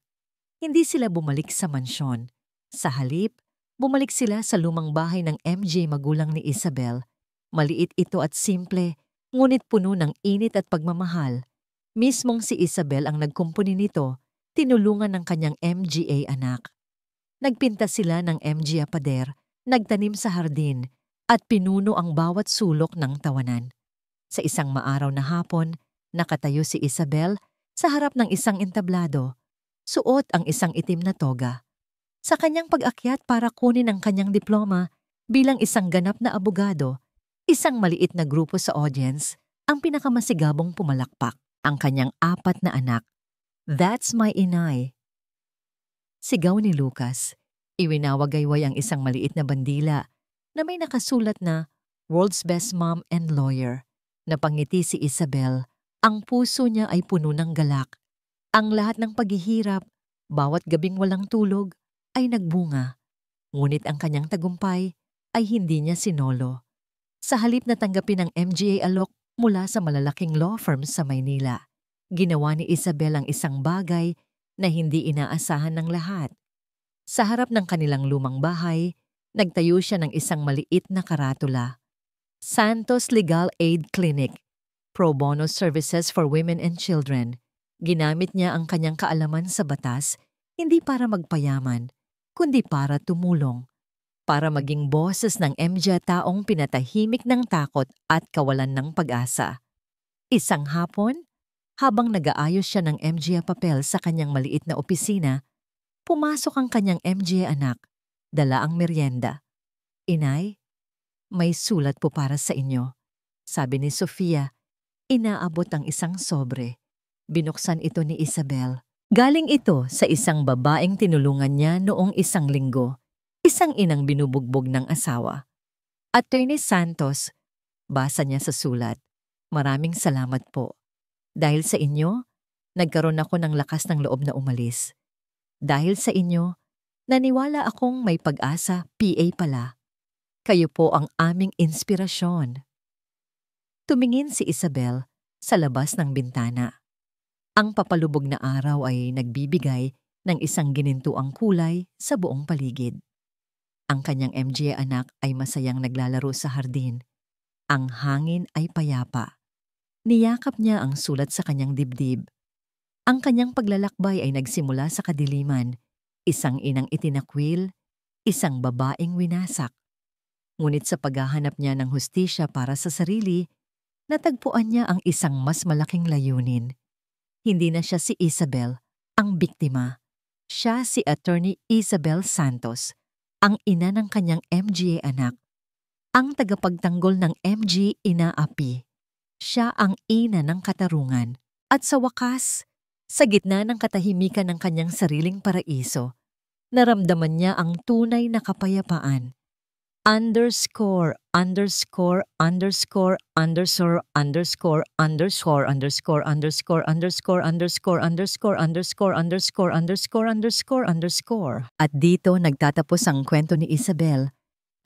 Hindi sila bumalik sa mansyon. Sa halip, bumalik sila sa lumang bahay ng MJ magulang ni Isabel. Maliit ito at simple, ngunit puno ng init at pagmamahal. Mismong si Isabel ang nagkumpuni nito, tinulungan ng kanyang MGA anak. Nagpinta sila ng MGA pader, nagtanim sa hardin, at pinuno ang bawat sulok ng tawanan. Sa isang maaraw na hapon, nakatayo si Isabel sa harap ng isang entablado. Suot ang isang itim na toga. Sa kanyang pag-akyat para kunin ang kanyang diploma bilang isang ganap na abogado, isang maliit na grupo sa audience ang pinakamasigabong pumalakpak. ang kanyang 4 na anak. That's my inay. Sigaw ni Lucas. Iwinawagayway ang isang maliit na bandila na may nakasulat na World's Best Mom and Lawyer. Napangiti si Isabel. Ang puso niya ay puno ng galak. Ang lahat ng paghihirap, bawat gabing walang tulog, ay nagbunga. Ngunit ang kanyang tagumpay ay hindi niya sinolo. Sa halip na tanggapin ang MGA alok mula sa malalaking law firm sa Maynila, ginawa ni Isabel ang isang bagay na hindi inaasahan ng lahat. Sa harap ng kanilang lumang bahay, nagtayo siya ng isang maliit na karatula. Santos Legal Aid Clinic, Pro Bono Services for Women and Children. Ginamit niya ang kanyang kaalaman sa batas, hindi para magpayaman, kundi para tumulong. Para maging boses ng MJ taong pinatahimik ng takot at kawalan ng pag-asa. Isang hapon, habang nag-aayos siya ng MJ papel sa kanyang maliit na opisina, pumasok ang kanyang MJ anak, dala ang merienda. Inay, may sulat po para sa inyo, sabi ni Sofia. Inaabot ang isang sobre. Binuksan ito ni Isabel. Galing ito sa isang babaeng tinulungan niya noong isang linggo. Isang inang binubugbog ng asawa. Attorney Santos, basa niya sa sulat. Maraming salamat po. Dahil sa inyo, nagkaroon ako ng lakas ng loob na umalis. Dahil sa inyo, naniwala akong may pag-asa, PA pala. Kayo po ang aming inspirasyon. Tumingin si Isabel sa labas ng bintana. Ang papalubog na araw ay nagbibigay ng isang ginintuang kulay sa buong paligid. Ang kanyang MJ anak ay masayang naglalaro sa hardin. Ang hangin ay payapa. Niyakap niya ang sulat sa kanyang dibdib. Ang kanyang paglalakbay ay nagsimula sa kadiliman. Isang inang itinakwil, isang babaeng winasak. Ngunit sa paghahanap niya ng hustisya para sa sarili, natagpuan niya ang isang mas malaking layunin. Hindi na siya si Isabel, ang biktima. Siya si Attorney Isabel Santos, ang ina ng kanyang MJ anak. Ang tagapagtanggol ng MJ inaapi. Siya ang ina ng katarungan. At sa wakas, sa gitna ng katahimikan ng kanyang sariling paraiso, naramdaman niya ang tunay na kapayapaan. Underscore, underscore, underscore, underscore, underscore, underscore, underscore, underscore, underscore, underscore, underscore, underscore, underscore, underscore, underscore, underscore. At dito nagtatapos ang kwento ni Isabel,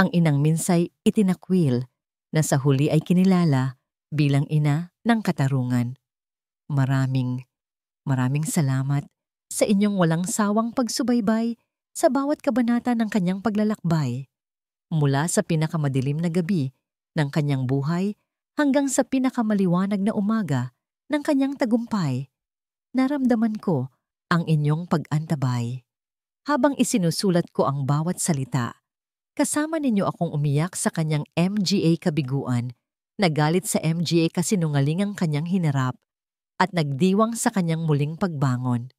ang inang minsay itinakwil, na sa huli ay kinilala bilang ina ng katarungan. Maraming salamat sa inyong walang sawang pagsubaybay sa bawat kabanata ng kanyang paglalakbay. Mula sa pinakamadilim na gabi ng kanyang buhay hanggang sa pinakamaliwanag na umaga ng kanyang tagumpay, naramdaman ko ang inyong pag-antabay. Habang isinusulat ko ang bawat salita, kasama ninyo akong umiyak sa kanyang MGA kabiguan, nagalit sa MGA kasinungaling ang kanyang hinarap, at nagdiwang sa kanyang muling pagbangon.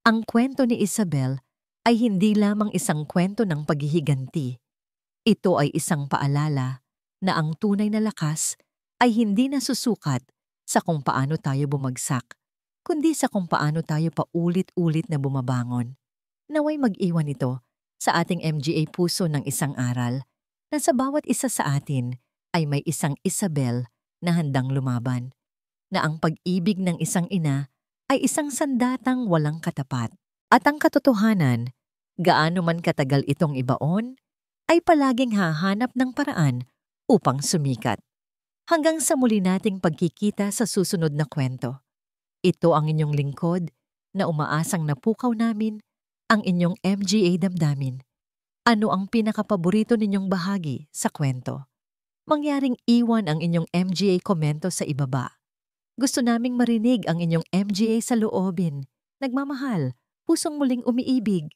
Ang kwento ni Isabel ay hindi lamang isang kwento ng paghihiganti. Ito ay isang paalala na ang tunay na lakas ay hindi nasusukat sa kung paano tayo bumagsak, kundi sa kung paano tayo paulit-ulit na bumabangon. Naway mag-iwan ito sa ating MGA puso ng isang aral na sa bawat isa sa atin ay may isang Isabel na handang lumaban, na ang pag-ibig ng isang ina ay isang sandatang walang katapat. At ang katotohanan, gaano man katagal itong ibaon, ay palaging hahanap ng paraan upang sumikat. Hanggang sa muli nating pagkikita sa susunod na kwento. Ito ang inyong lingkod na umaasang napukaw namin ang inyong MGA damdamin. Ano ang pinakapaborito ninyong bahagi sa kwento? Mangyaring iwan ang inyong MGA komento sa ibaba. Gusto naming marinig ang inyong MGA sa loobin. Nagmamahal, pusong muling umiibig.